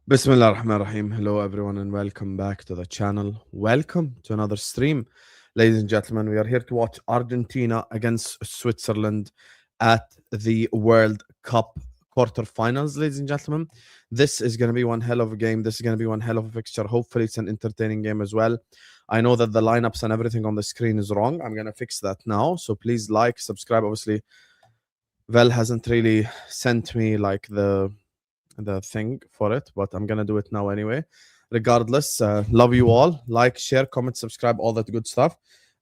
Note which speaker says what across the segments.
Speaker 1: Bismillah ar-Rahman ar-Rahim. Hello, everyone, and welcome back to the channel. Welcome to another stream. Ladies and gentlemen, we are here to watch Argentina against Switzerland at the World Cup quarterfinals. Ladies and gentlemen, this is going to be one hell of a game. This is going to be one hell of a fixture. Hopefully, it's an entertaining game as well. I know that the lineups and everything on the screen is wrong. I'm going to fix that now. So please like, subscribe. Obviously, Vel hasn't really sent me like the thing for it, but I'm gonna do it now anyway. Regardless, love you all. Like, share, comment, subscribe, all that good stuff.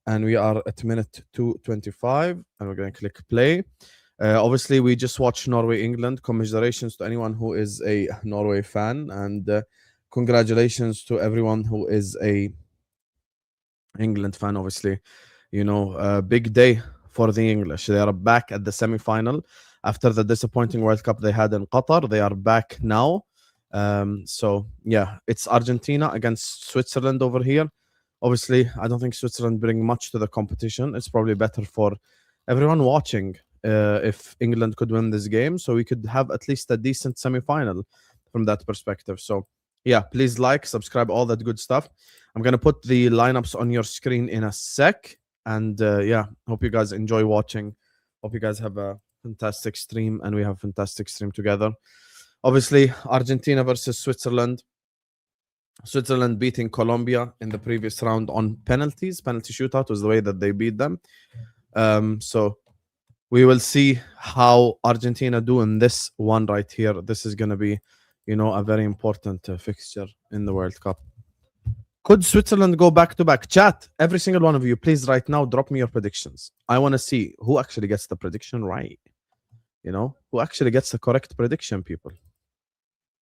Speaker 1: And we are at minute 225, and we're gonna click play. Obviously, we just watched Norway England. Commiserations to anyone who is a Norway fan, and congratulations to everyone who is a England fan. Obviously, big day for the English. They are back at the semi-final after the disappointing World Cup they had in Qatar. They are back now. So yeah, it's Argentina against Switzerland over here. Obviously, I don't think Switzerland bring much to the competition. It's probably better for everyone watching if England could win this game, so we could have at least a decent semi-final from that perspective. So yeah, please like, subscribe, all that good stuff. I'm gonna put the lineups on your screen in a sec, and yeah, hope you guys enjoy watching. Hope you guys have a fantastic stream, and we have a fantastic stream together. Obviously, Argentina versus Switzerland. Switzerland beating Colombia in the previous round on penalties. Penalty shootout was the way that they beat them. So we will see how Argentina do in this one right here. This is going to be, a very important fixture in the World Cup. Could Switzerland go back to back? Chat, every single one of you, please right now drop me your predictions. I want to see who actually gets the prediction right. Who actually gets the correct prediction, people.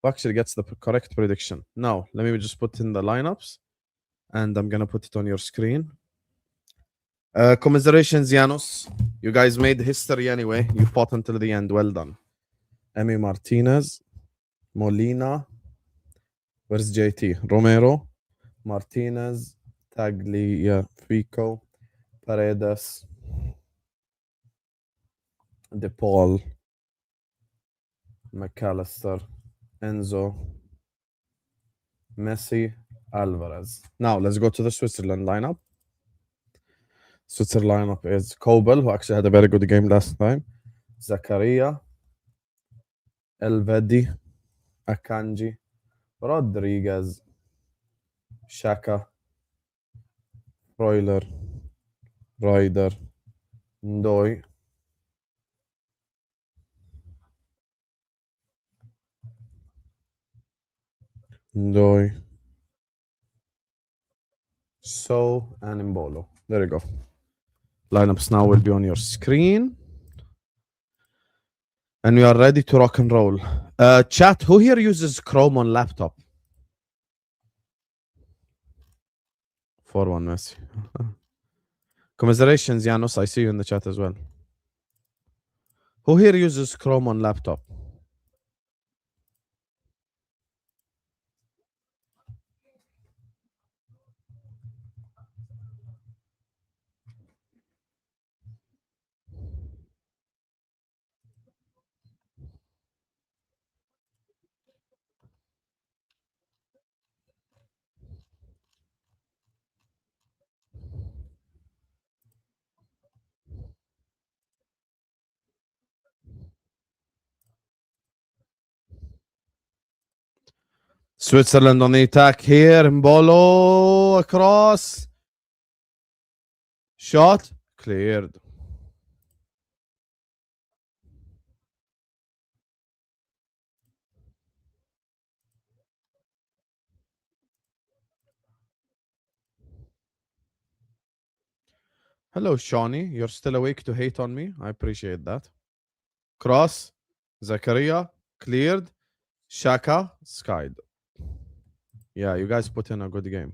Speaker 1: Who actually gets the correct prediction? Now, let me just put in the lineups, and I'm going to put it on your screen. Commiserations, Janos. You guys made history anyway. You fought until the end. Well done. Emi Martinez, Molina. Where's JT? Romero, Martinez, Tagliafico, Paredes, De Paul, McAllister, Enzo, Messi, Alvarez. Now let's go to the Switzerland lineup. Switzerland lineup is Kobel, who actually had a very good game last time. Zakaria, Elvedi, Akanji, Rodriguez, Shaka, Freuler, Ryder, Ndoy, So, and Mbolo. There you go. Lineups now will be on your screen. And we are ready to rock and roll. Chat, who here uses Chrome on laptop? 4-1 Messi. Commiserations, Janos. I see you in the chat as well. Who here uses Chrome on laptop? Switzerland on the attack here. Mbolo across. Shot. Cleared. Hello, Shawnee. You're still awake to hate on me. I appreciate that. Cross. Zakaria. Cleared. Shaka. Skied. Yeah, you guys put in a good game.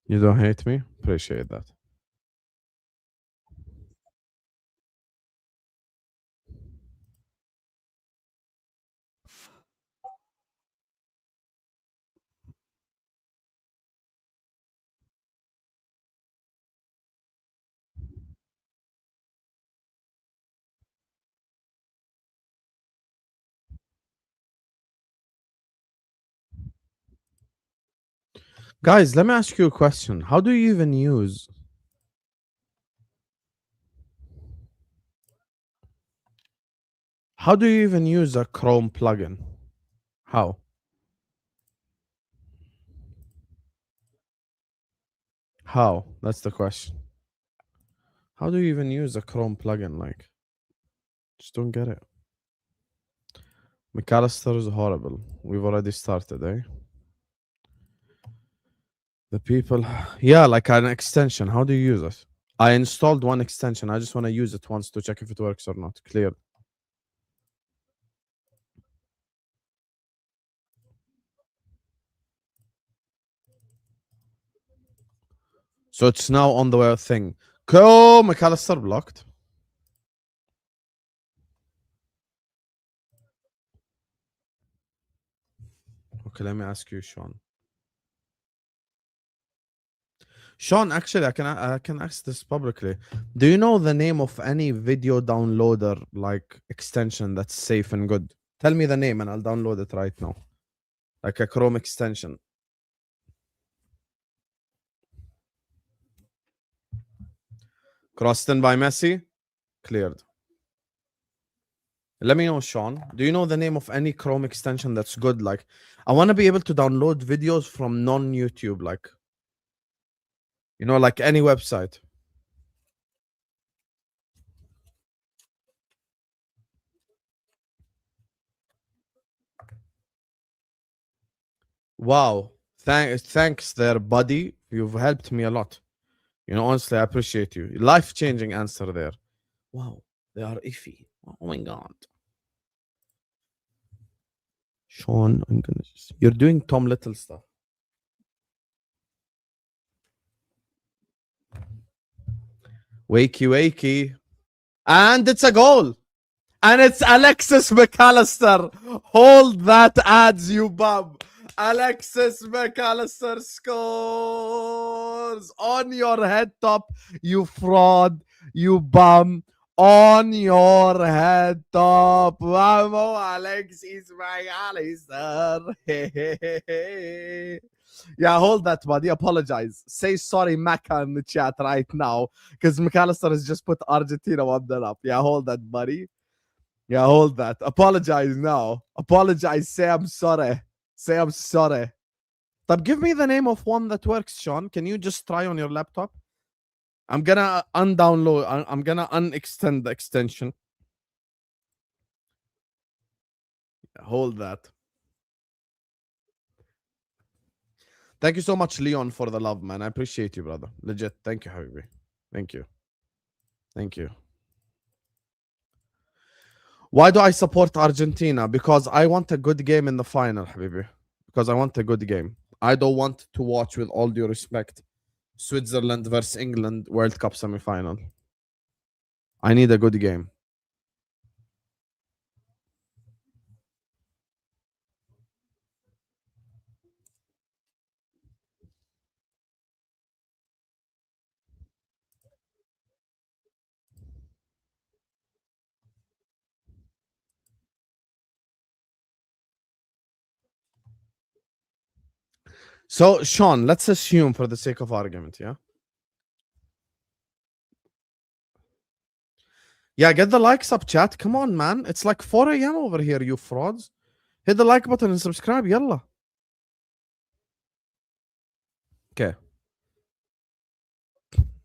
Speaker 1: You don't hate me? Appreciate that. Guys, let me ask you a question. How do you even use a Chrome plugin? How? How? That's the question. How do you even use a Chrome plugin? Like, just don't get it. McAllister is horrible. We've already started, eh? The people, yeah, like an extension. How do you use it? I installed one extension. I just want to use it once to check if it works or not. Clear. So it's now on the thing. Oh, McAllister blocked. Okay, let me ask you, Sean. Sean, actually, I can ask this publicly. Do you know the name of any video downloader like extension that's safe and good? Tell me the name and I'll download it right now. Like a Chrome extension. Crossed in by Messi? Cleared. Let me know, Sean. Do you know the name of any Chrome extension that's good? Like, I want to be able to download videos from non-YouTube, like, like any website. Wow. Thanks there, buddy. You've helped me a lot. Honestly, I appreciate you. Life-changing answer there. Wow, they are iffy. Oh my god. Sean, you're doing Tom Little stuff. Wakey, wakey. And it's a goal. And it's Alexis McAllister. Hold that ads, you bum. Alexis McAllister scores on your head top, you fraud, you bum. On your head top. Vamos, Alexis McAllister. Yeah, hold that, buddy. Apologize. Say sorry, Mecca, in the chat right now, because McAllister has just put Argentina 1-0 up. Yeah, hold that, buddy. Yeah, hold that. Apologize now. Apologize. Say I'm sorry. Say I'm sorry. But give me the name of one that works, Sean. Can you just try on your laptop? I'm gonna undownload. I'm gonna unextend the extension. Hold that. Thank you so much, Leon, for the love, man. I appreciate you, brother. Legit. Thank you, Habibi. Thank you. Thank you. Why do I support Argentina? Because I want a good game in the final, Habibi. Because I want a good game. I don't want to watch, with all due respect, Switzerland versus England World Cup semi-final. I need a good game. So, Sean, let's assume for the sake of argument, yeah? Yeah, get the likes up, chat. Come on, man. It's like 4 a.m. over here, you frauds. Hit the like button and subscribe, yalla. Okay.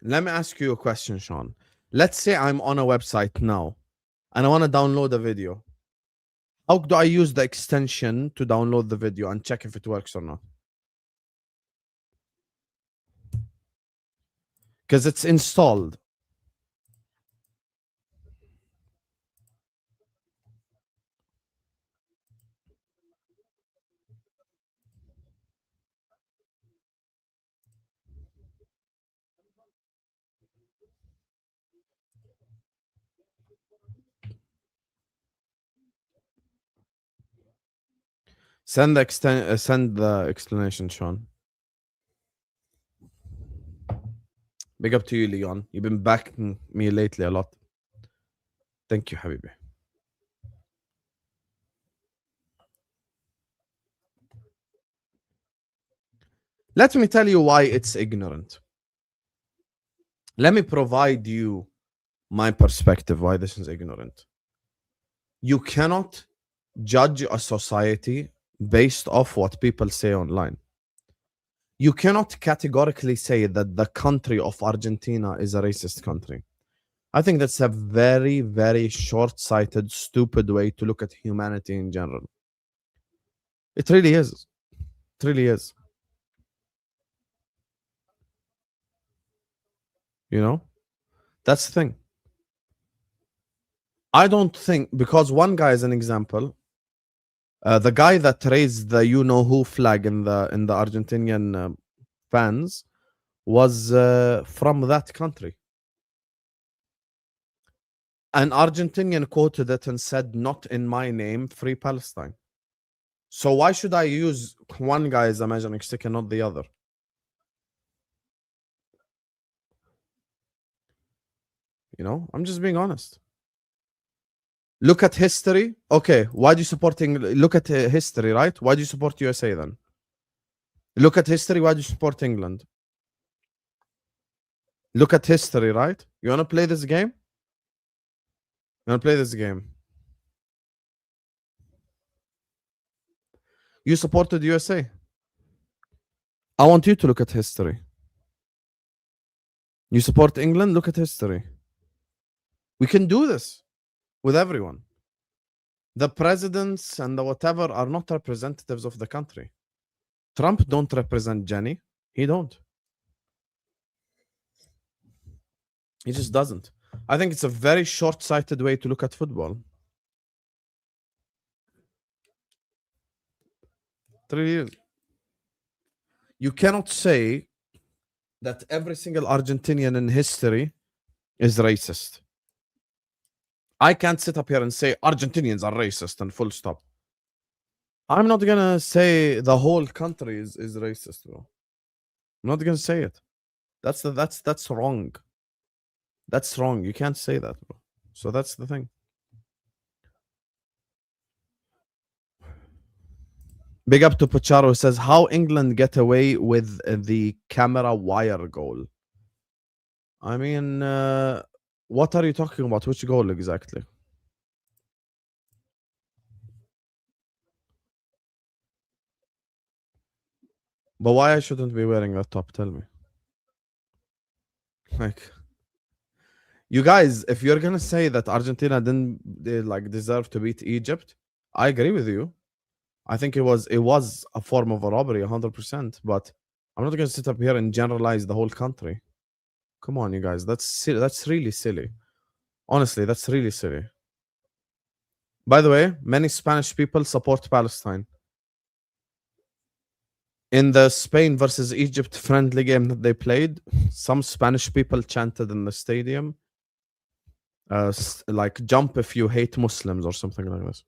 Speaker 1: Let me ask you a question, Sean. Let's say I'm on a website now and I want to download a video. How do I use the extension to download the video and check if it works or not? Because it's installed. Send the explanation, Sean. Big up to you, Leon. You've been backing me lately a lot. Thank you, Habibi. Let me tell you why it's ignorant. Let me provide you my perspective why this is ignorant. You cannot judge a society based off what people say online. You cannot categorically say that the country of Argentina is a racist country. I think that's a very, very short sighted, stupid way to look at humanity in general. It really is. It really is. You know? That's the thing. I don't think, because one guy is an example, the guy that raised the you know who flag in the Argentinian fans was from that country. An Argentinian quoted it and said, "Not in my name, free Palestine." So why should I use one guy as a measuring stick and not the other? You know, I'm just being honest. Look at history. Okay, why do you support England? Look at history, right? Why do you support USA then? Look at history. Why do you support England? Look at history, right? You want to play this game? You want to play this game? You supported USA. I want you to look at history. You support England? Look at history. We can do this with everyone. The presidents and the whatever are not representatives of the country. Trump don't represent Jenny. He don't. He just doesn't. I think it's a very short-sighted way to look at football. 3 years. You cannot say that every single Argentinian in history is racist. I can't sit up here and say Argentinians are racist and full stop. I'm not gonna say the whole country is racist, bro. I'm not gonna say it. That's wrong. That's wrong. You can't say that, bro. So that's the thing. Big up to Pocharo, says how England get away with the camera wire goal. I mean, what are you talking about? Which goal exactly? But why I shouldn't be wearing that top? Tell me. Like, you guys, if you're gonna say that Argentina didn't like deserve to beat Egypt, I agree with you. I think it was a form of a robbery, 100%. But I'm not gonna sit up here and generalize the whole country. Come on, you guys, that's really silly. Honestly, that's really silly. By the way, many Spanish people support Palestine. In the Spain versus Egypt friendly game that they played, some Spanish people chanted in the stadium, like "jump if you hate Muslims" or something like this.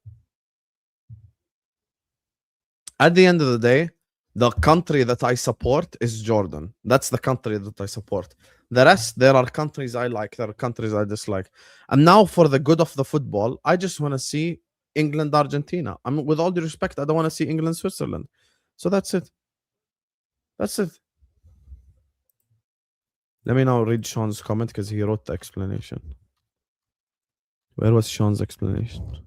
Speaker 1: At the end of the day, the country that I support is Jordan. That's the country that I support. The rest, there are countries I like, there are countries I dislike. And now, for the good of the football, I just want to see England, Argentina. I mean, with all due respect, I don't want to see England, Switzerland. So that's it. That's it. Let me now read Sean's comment because he wrote the explanation. Where was Sean's explanation?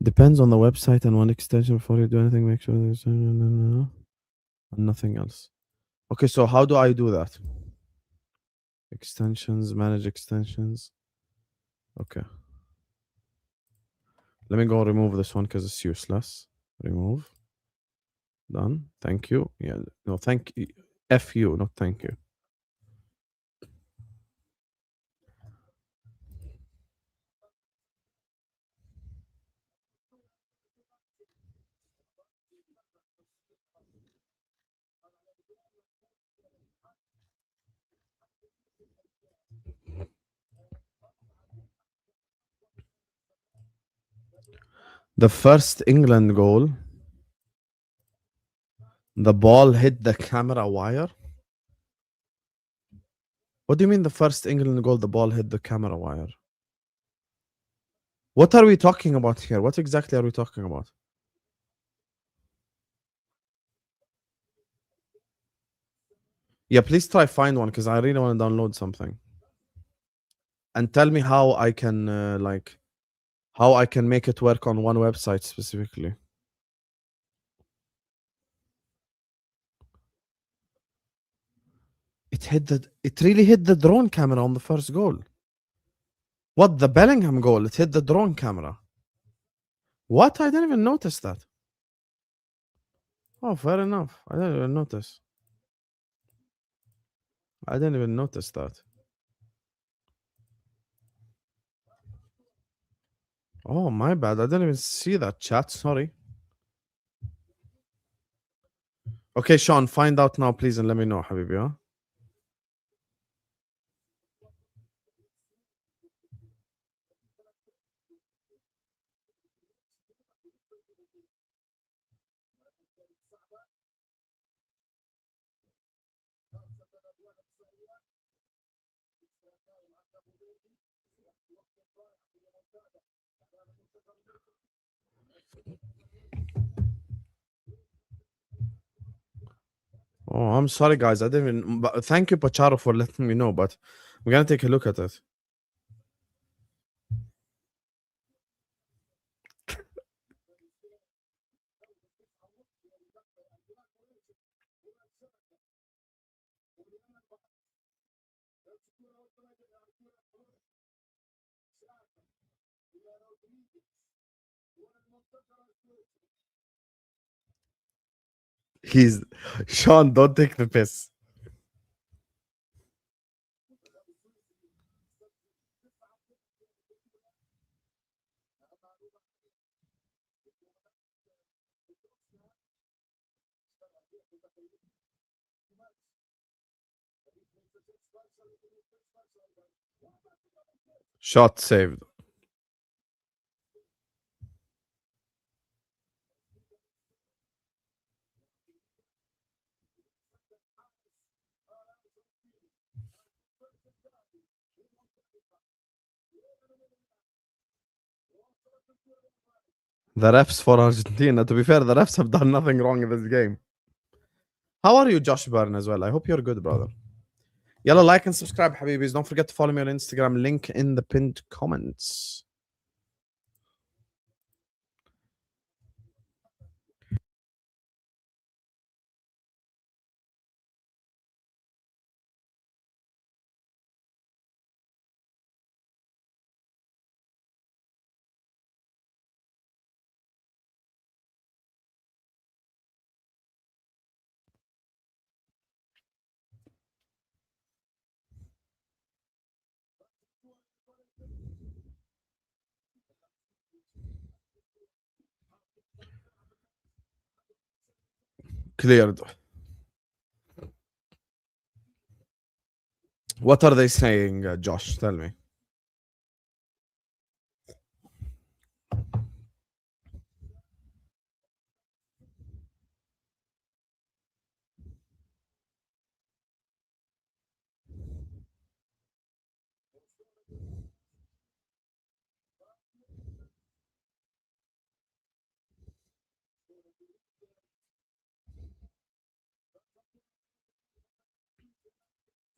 Speaker 1: Depends on the website and one extension before you do anything. Make sure there's and nothing else. Okay, so how do I do that? Extensions, manage extensions. Okay. Let me go remove this one because it's useless. Remove. Done. Thank you. Yeah. No, thank you. F you, not thank you. The first England goal, the ball hit the camera wire. What do you mean the first England goal, the ball hit the camera wire? What are we talking about here? What exactly are we talking about? Yeah, please try find one because I really want to download something. And tell me how I can how I can make it work on one website specifically. It really hit the drone camera on the first goal. What, the Bellingham goal? It hit the drone camera. What? I didn't even notice that. Oh, fair enough. I didn't even notice. I didn't even notice that. Oh, my bad. I didn't even see that chat. Sorry. Okay, Sean, find out now, please, and let me know, Habibi. Huh? Oh, I'm sorry, guys. I didn't even. But thank you, Pacharo, for letting me know. But I'm gonna take a look at it. He's Sean. Don't take the piss. Shot saved. The refs for Argentina. To be fair, the refs have done nothing wrong in this game. How are you, Josh Byrne, as well? I hope you're good, brother. Yalla, like and subscribe, Habibis. Don't forget to follow me on Instagram. Link in the pinned comments. Cleared. What are they saying, Josh? Tell me.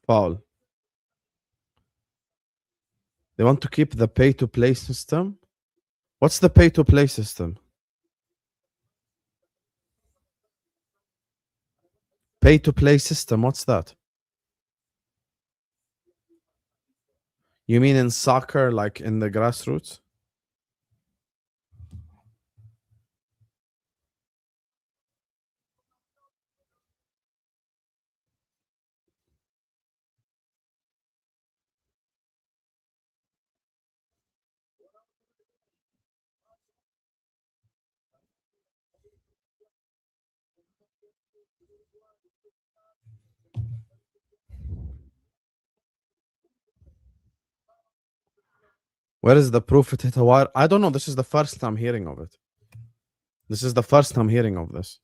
Speaker 1: Foul. They want to keep the pay to play system. What's the pay to play system? Pay to play system. What's that? You mean in soccer, like in the grassroots? Where is the proof it hit a wire? I don't know. This is the first time hearing of it. This is the first time hearing of this.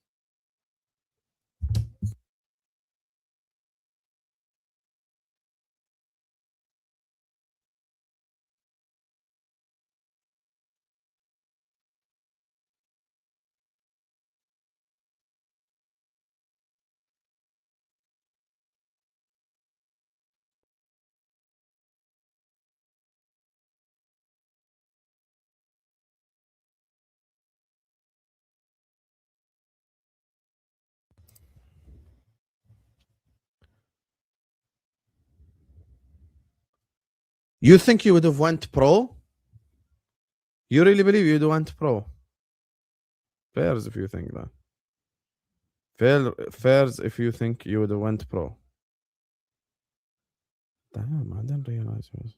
Speaker 1: You think you would have went pro? You really believe you'd went pro? Fairs if you think that. Fairs if you think you would have went pro. Damn, I didn't realize it was.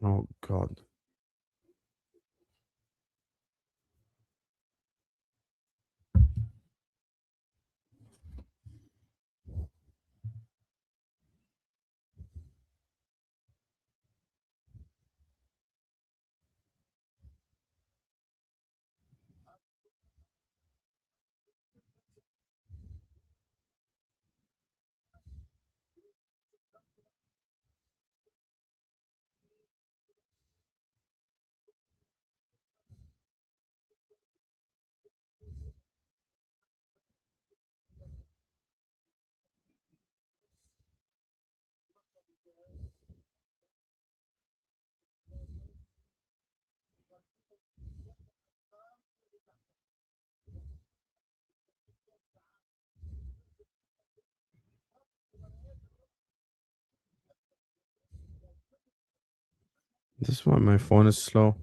Speaker 1: Oh God. This is why my phone is slow.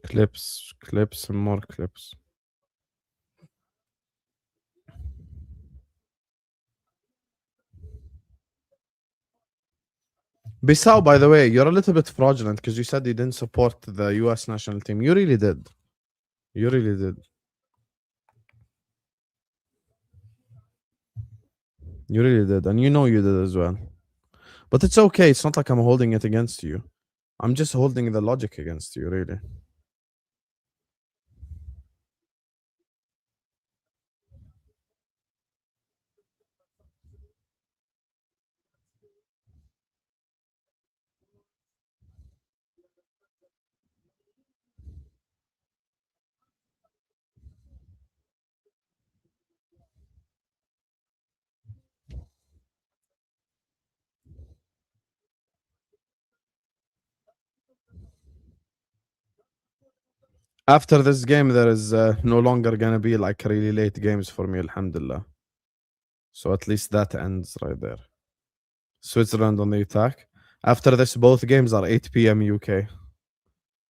Speaker 1: Clips, and more clips. Bissau, by the way, you're a little bit fraudulent because you said you didn't support the US national team. You really did. You really did. You really did. And you know you did as well. But it's okay. It's not like I'm holding it against you. I'm just holding the logic against you, really. After this game, there is no longer going to be like really late games for me, alhamdulillah. So at least that ends right there. Switzerland on the attack. After this, both games are 8 p.m. UK.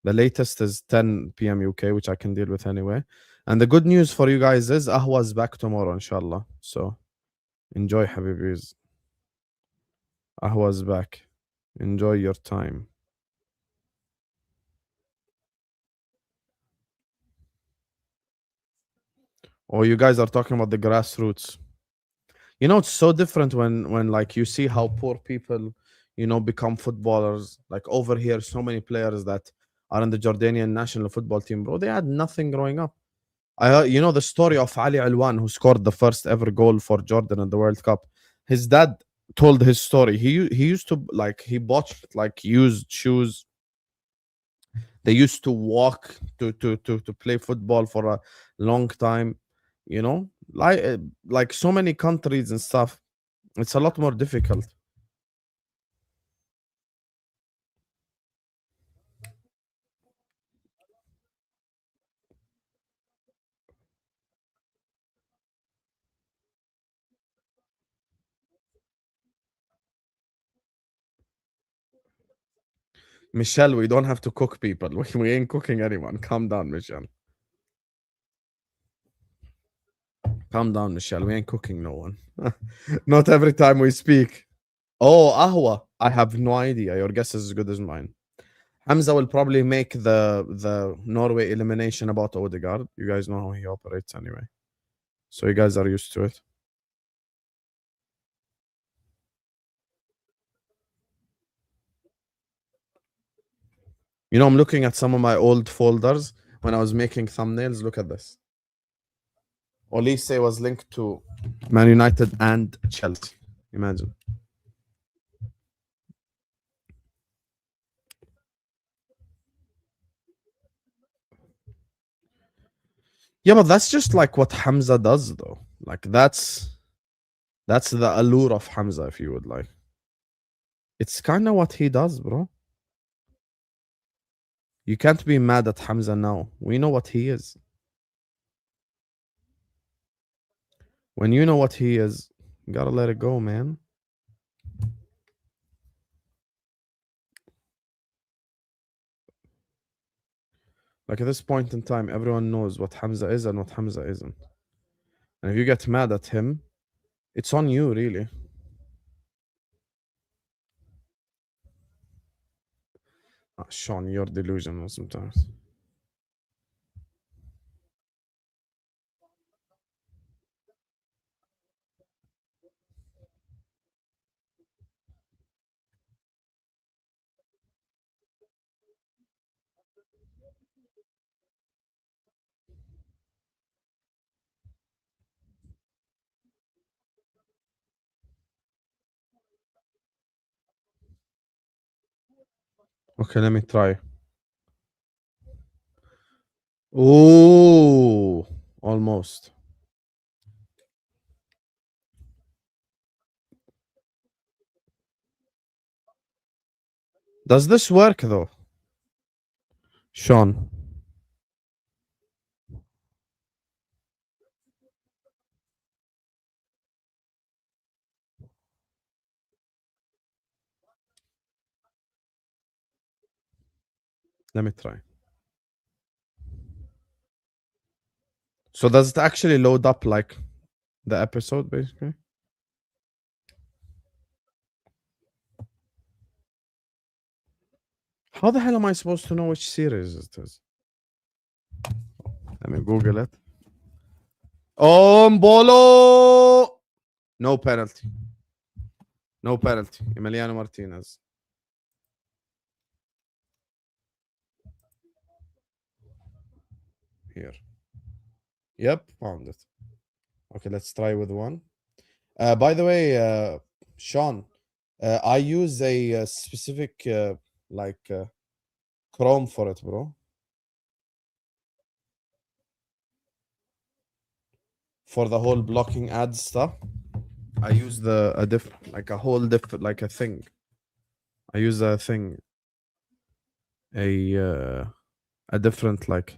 Speaker 1: The latest is 10 p.m. UK, which I can deal with anyway. And the good news for you guys is Ahwa's back tomorrow, inshallah. So enjoy, Habibis. Ahwa's back. Enjoy your time. Oh, you guys are talking about the grassroots. You know, it's so different when like you see how poor people, become footballers. Like over here, so many players that are in the Jordanian national football team, bro. They had nothing growing up. I heard, the story of Ali Alwan who scored the first ever goal for Jordan in the World Cup. His dad told his story. He used to like he bought like used shoes. They used to walk to play football for a long time. Like so many countries and stuff. It's a lot more difficult. Michelle, we don't have to cook people. We ain't cooking anyone. Calm down, Michelle. Calm down, Michelle. We ain't cooking no one. Not every time we speak. Oh, Ahwa. I have no idea. Your guess is as good as mine. Hamza will probably make the Norway elimination about Odegaard. You guys know how he operates anyway. So you guys are used to it. I'm looking at some of my old folders when I was making thumbnails. Look at this. Olise was linked to Man United and Chelsea. Imagine. Yeah, but that's just like what Hamza does, though. Like that's the allure of Hamza, if you would like. It's kind of what he does, bro. You can't be mad at Hamza now. We know what he is. When you know what he is, you gotta let it go, man. Like at this point in time, everyone knows what Hamza is and what Hamza isn't. And if you get mad at him, it's on you, really. Sean, you're delusional sometimes. Okay, let me try. Oh, almost. Does this work though? Sean, let me try. So does it actually load up like the episode basically? How the hell am I supposed to know which series it is? Let me Google it. Bolo! No penalty. No penalty. Emiliano Martinez. Here. Yep, found it. Okay, let's try with one. By the way, Sean, I use a specific like Chrome for it, bro. For the whole blocking ads stuff, I use like a whole different like a thing. I use a thing, a uh, a different like.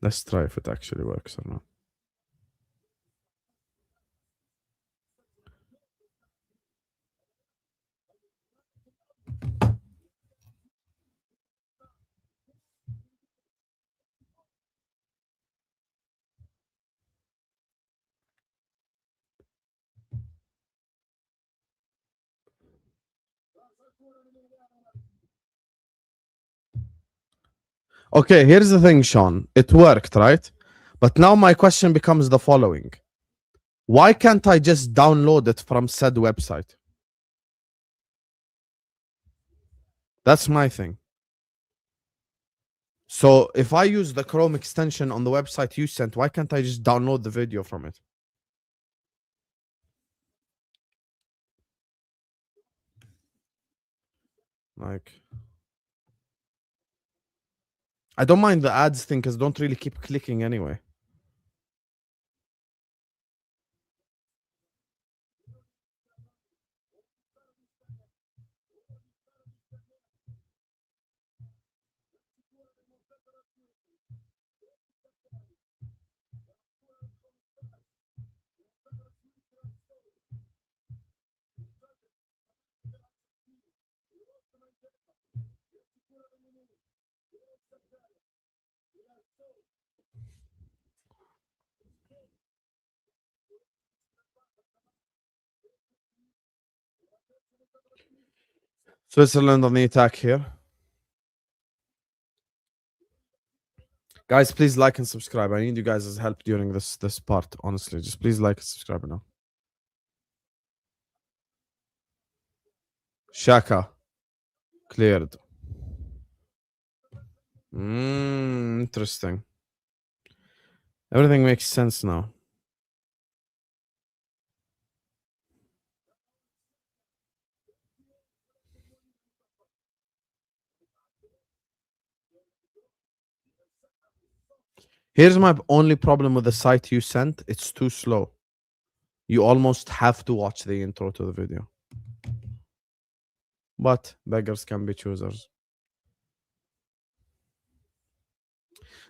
Speaker 1: Let's try if it actually works or not. Okay, here's the thing, Sean. It worked, right? But now my question becomes the following. Why can't I just download it from said website? That's my thing. So if I use the Chrome extension on the website you sent, why can't I just download the video from it? Like, I don't mind the ads thing because don't really keep clicking anyway. Switzerland on the attack here. Guys, please like and subscribe. I need you guys' help during this part, honestly. Just please like and subscribe now. Shaka. Cleared. Interesting. Everything makes sense now. Here's my only problem with the site you sent. It's too slow. You almost have to watch the intro to the video. But beggars can be choosers.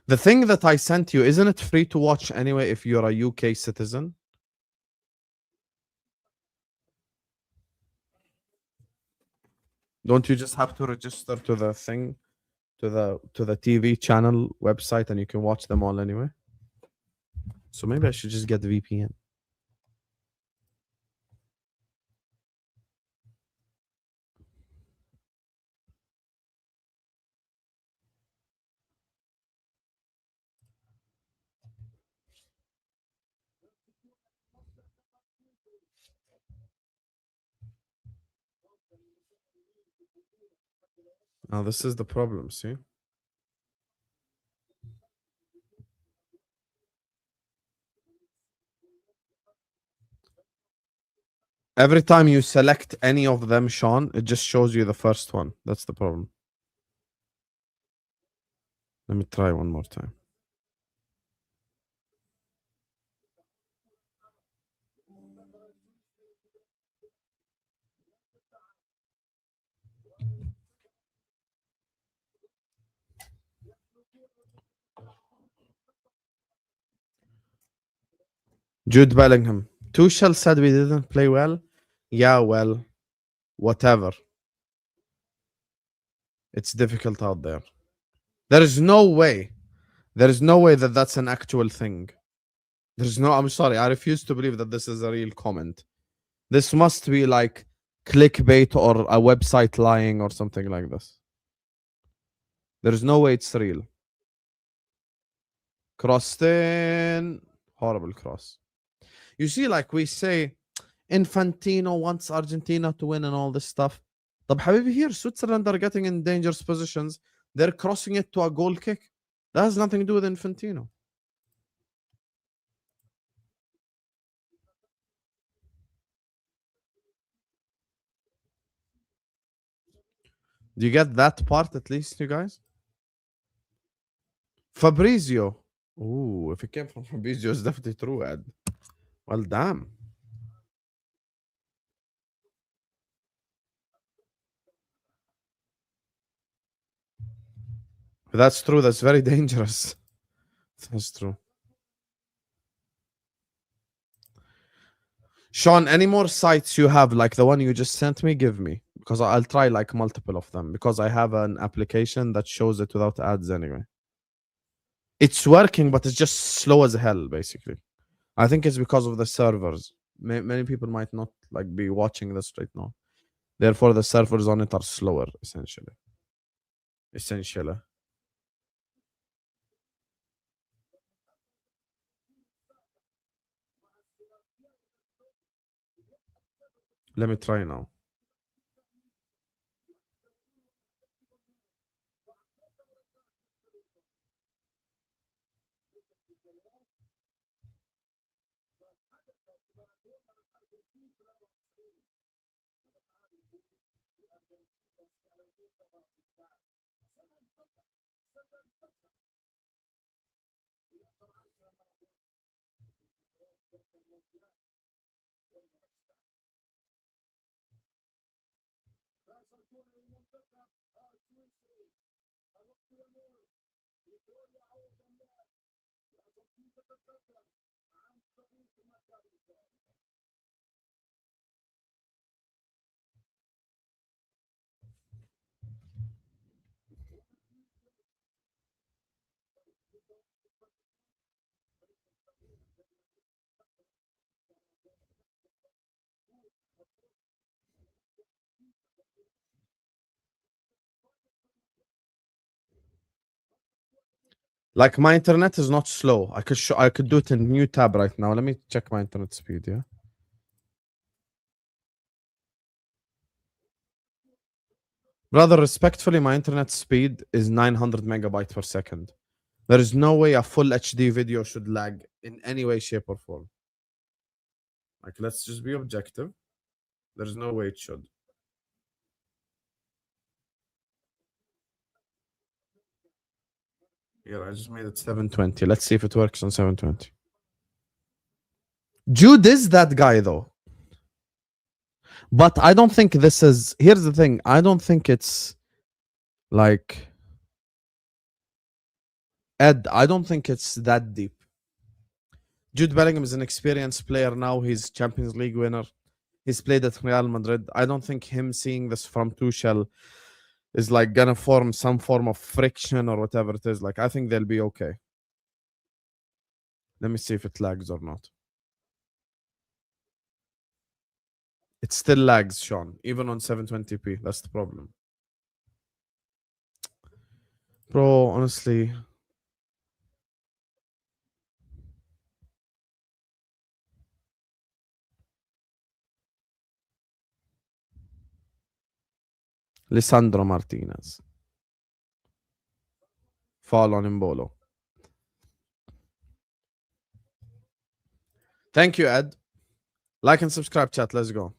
Speaker 1: The thing that I sent you, isn't it free to watch anyway if you're a UK citizen? Don't you just have to register to the thing, to the TV channel website, and you can watch them all anyway? So maybe I should just get the VPN. Now this is the problem, see? Every time you select any of them, Sean, it just shows you the first one. That's the problem. Let me try one more time. Jude Bellingham. Tuchel said we didn't play well. Yeah, well, whatever. It's difficult out there. There is no way. There is no way that that's an actual thing. There's no, I'm sorry. I refuse to believe that this is a real comment. This must be like clickbait or a website lying or something like this. There is no way it's real. Crossed in. Horrible cross. You see, like we say, Infantino wants Argentina to win and all this stuff. طب حبيبي, here Switzerland are getting in dangerous positions. They're crossing it to a goal kick. That has nothing to do with Infantino. Do you get that part at least, you guys? Fabrizio. Ooh, if it came from Fabrizio, it's definitely true, Ed. Well, damn. If that's true, that's very dangerous. That's true. Sean, any more sites you have, like the one you just sent me, give me. Because I'll try like multiple of them. Because I have an application that shows it without ads anyway. It's working, but it's just slow as hell, basically. I think it's because of the servers. Many people might not like be watching this right now. Therefore, the servers on it are slower, essentially. Essentially. Let me try now. Like my internet is not slow. I could do it in new tab right now. Let me check my internet speed, yeah. Brother, respectfully, my internet speed is 900 megabytes per second. There is no way a full HD video should lag in any way, shape, or form. Like, let's just be objective. There's no way it should. Yeah, I just made it 720. Let's see if it works on 720. Jude is that guy though. But I don't think this is. Here's the thing. I don't think it's like Ed. I don't think it's that deep. Jude Bellingham is an experienced player now. He's Champions League winner. He's played at Real Madrid. I don't think him seeing this from Tuchel is like gonna form some form of friction or whatever it is. Like I think they'll be okay. Let me see if it lags or not. It still lags, Sean, even on 720p. That's the problem. Bro, honestly. Lisandro Martinez. Fall on Imbolo. Thank you, Ed. Like and subscribe, chat. Let's go.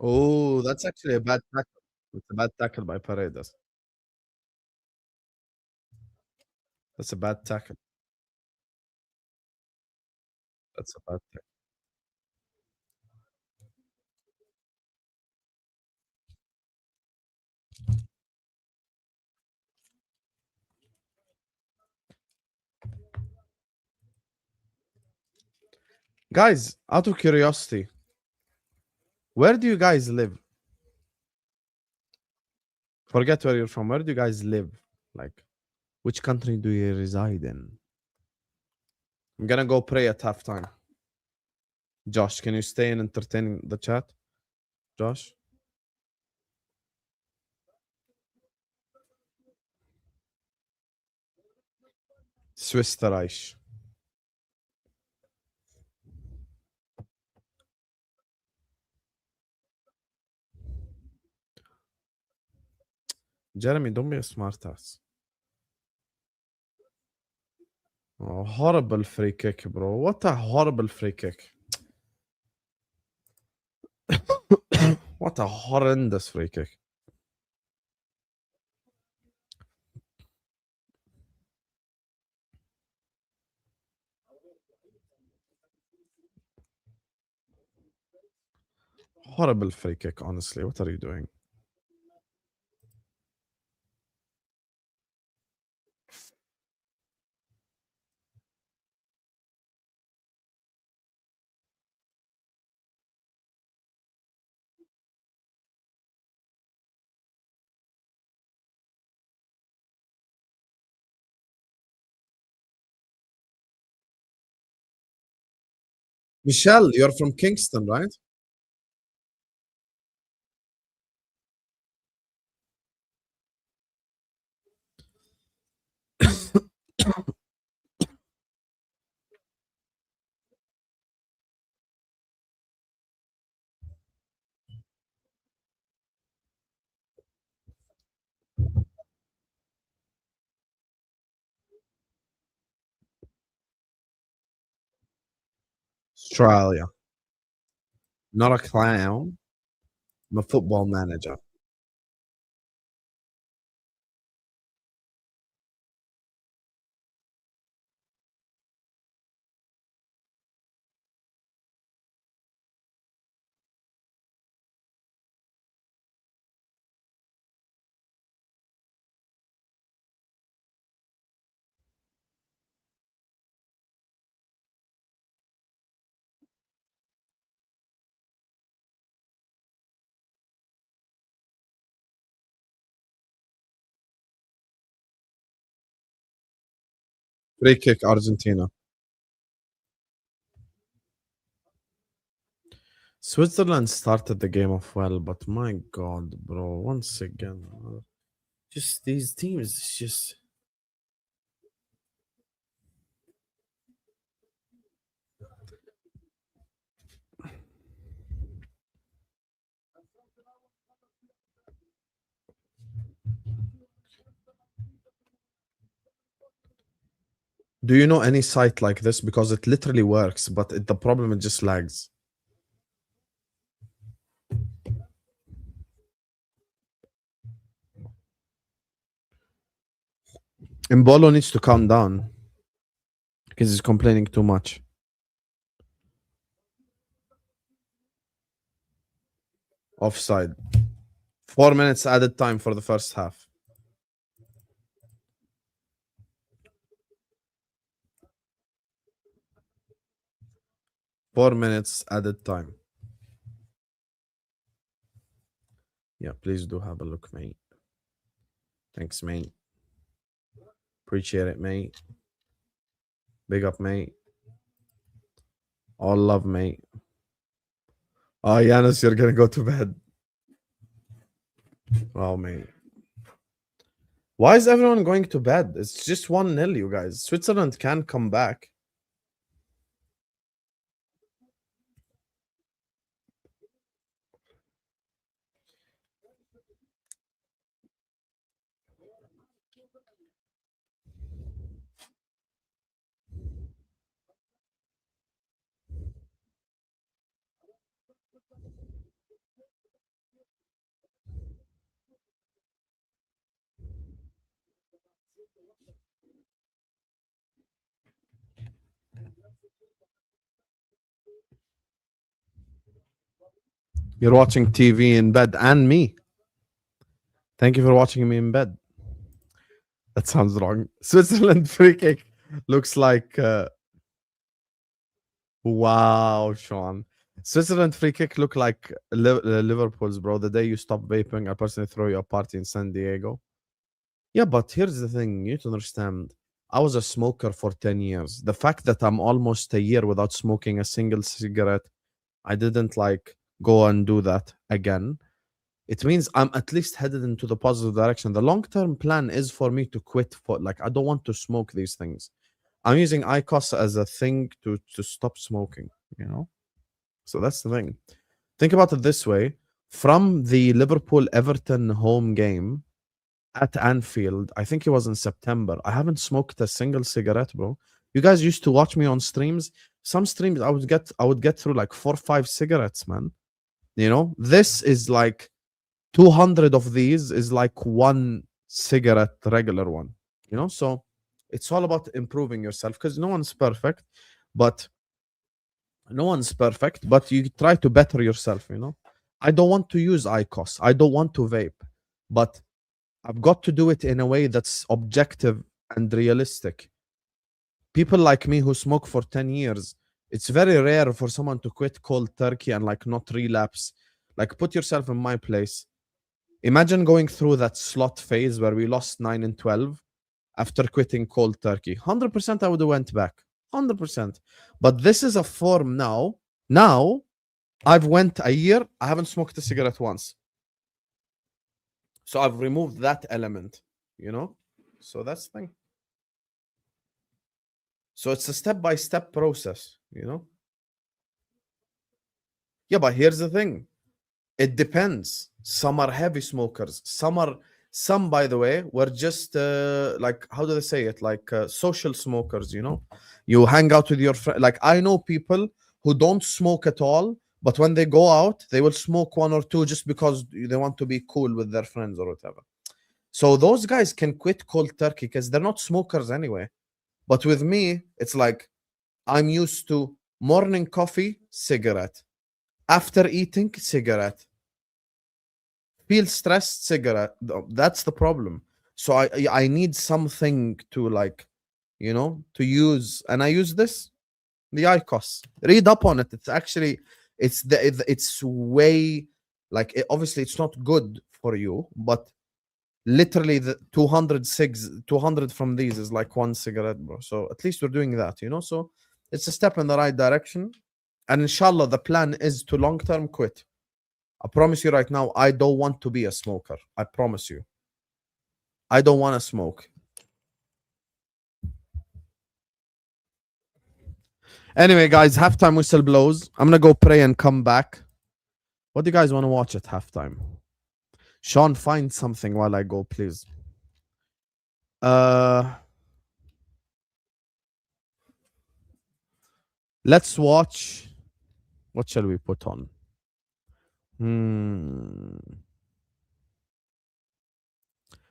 Speaker 1: Oh, that's actually a bad tackle. It's a bad tackle by Paredes. That's a bad tackle. That's a bad tackle. Guys, out of curiosity, where do you guys live? Forget where you're from. Where do you guys live? Like, which country do you reside in? I'm gonna go pray at halftime. Josh, can you stay and entertain the chat? Josh? Swiss. Jeremy, don't be a smartass. Oh, horrible free kick, bro. What a horrible free kick. What a horrendous free kick. Horrible free kick, honestly. What are you doing? Michelle, you're from Kingston, right? Australia. Not a clown. I'm a football manager. Free kick, Argentina. Switzerland started the game off well, but my God, bro, once again, just these teams, it's just. Do you know any site like this? Because it literally works, but the problem it just lags. Mbolo needs to calm down because he's complaining too much. Offside. 4 minutes added time for the first half. 4 minutes added time. Yeah, please do have a look, mate. Thanks, mate. Appreciate it, mate. Big up, mate. All love, mate. Oh, Yanis, you're gonna go to bed. Oh, mate. Why is everyone going to bed? It's just 1-0, you guys. Switzerland can come back. You're watching TV in bed, and me. Thank you for watching me in bed. That sounds wrong. Switzerland free kick looks like wow, Sean. Switzerland free kick look like Liverpool's, bro. The day you stop vaping, I personally throw you a party in San Diego. Yeah, but here's the thing you need to understand. I was a smoker for 10 years. The fact that I'm almost a year without smoking a single cigarette, I didn't like go and do that again. It means I'm at least headed into the positive direction. The long term plan is for me to quit for like I don't want to smoke these things. I'm using ICOS as a thing to stop smoking, you know? So that's the thing. Think about it this way. From the Liverpool Everton home game, at Anfield. I think it was in September. I haven't smoked a single cigarette, bro. You guys used to watch me on streams. Some streams I would get through like 4 or 5 cigarettes, man. You know, this is like 200 of these is like one cigarette, regular one. You know, so it's all about improving yourself because no one's perfect, but you try to better yourself. You know, I don't want to use IQOS. I don't want to vape, but I've got to do it in a way that's objective and realistic. People like me who smoke for 10 years, it's very rare for someone to quit cold turkey and like not relapse. Like, put yourself in my place. Imagine going through that slot phase where we lost 9 and 12 after quitting cold turkey. 100% I would have went back. 100%. But this is a form now. Now, I've went a year, I haven't smoked a cigarette once. So I've removed that element, you know? So that's the thing. So it's a step-by-step process, you know? Yeah, but here's the thing. It depends. Some are heavy smokers. Some, by the way, were just like, how do they say it? Like social smokers, you know? You hang out with your friend. Like, I know people who don't smoke at all, but when they go out, they will smoke 1 or 2 just because they want to be cool with their friends or whatever. So those guys can quit cold turkey because they're not smokers anyway. But with me, it's like I'm used to morning coffee, cigarette. After eating, cigarette. Feel stressed, cigarette. That's the problem. So I need something to, like, you know, to use. And I use this, the IQOS. Read up on it. It's actually, it's way, like, obviously it's not good for you, but literally the 200 from these is like 1 cigarette, bro. So at least we're doing that, you know? So it's a step in the right direction. And inshallah, the plan is to long-term quit. I promise you right now, I don't want to be a smoker. I promise you. I don't want to smoke. Anyway, guys, halftime whistle blows. I'm going to go pray and come back. What do you guys want to watch at halftime? Sean, find something while I go, please. Let's watch. What shall we put on?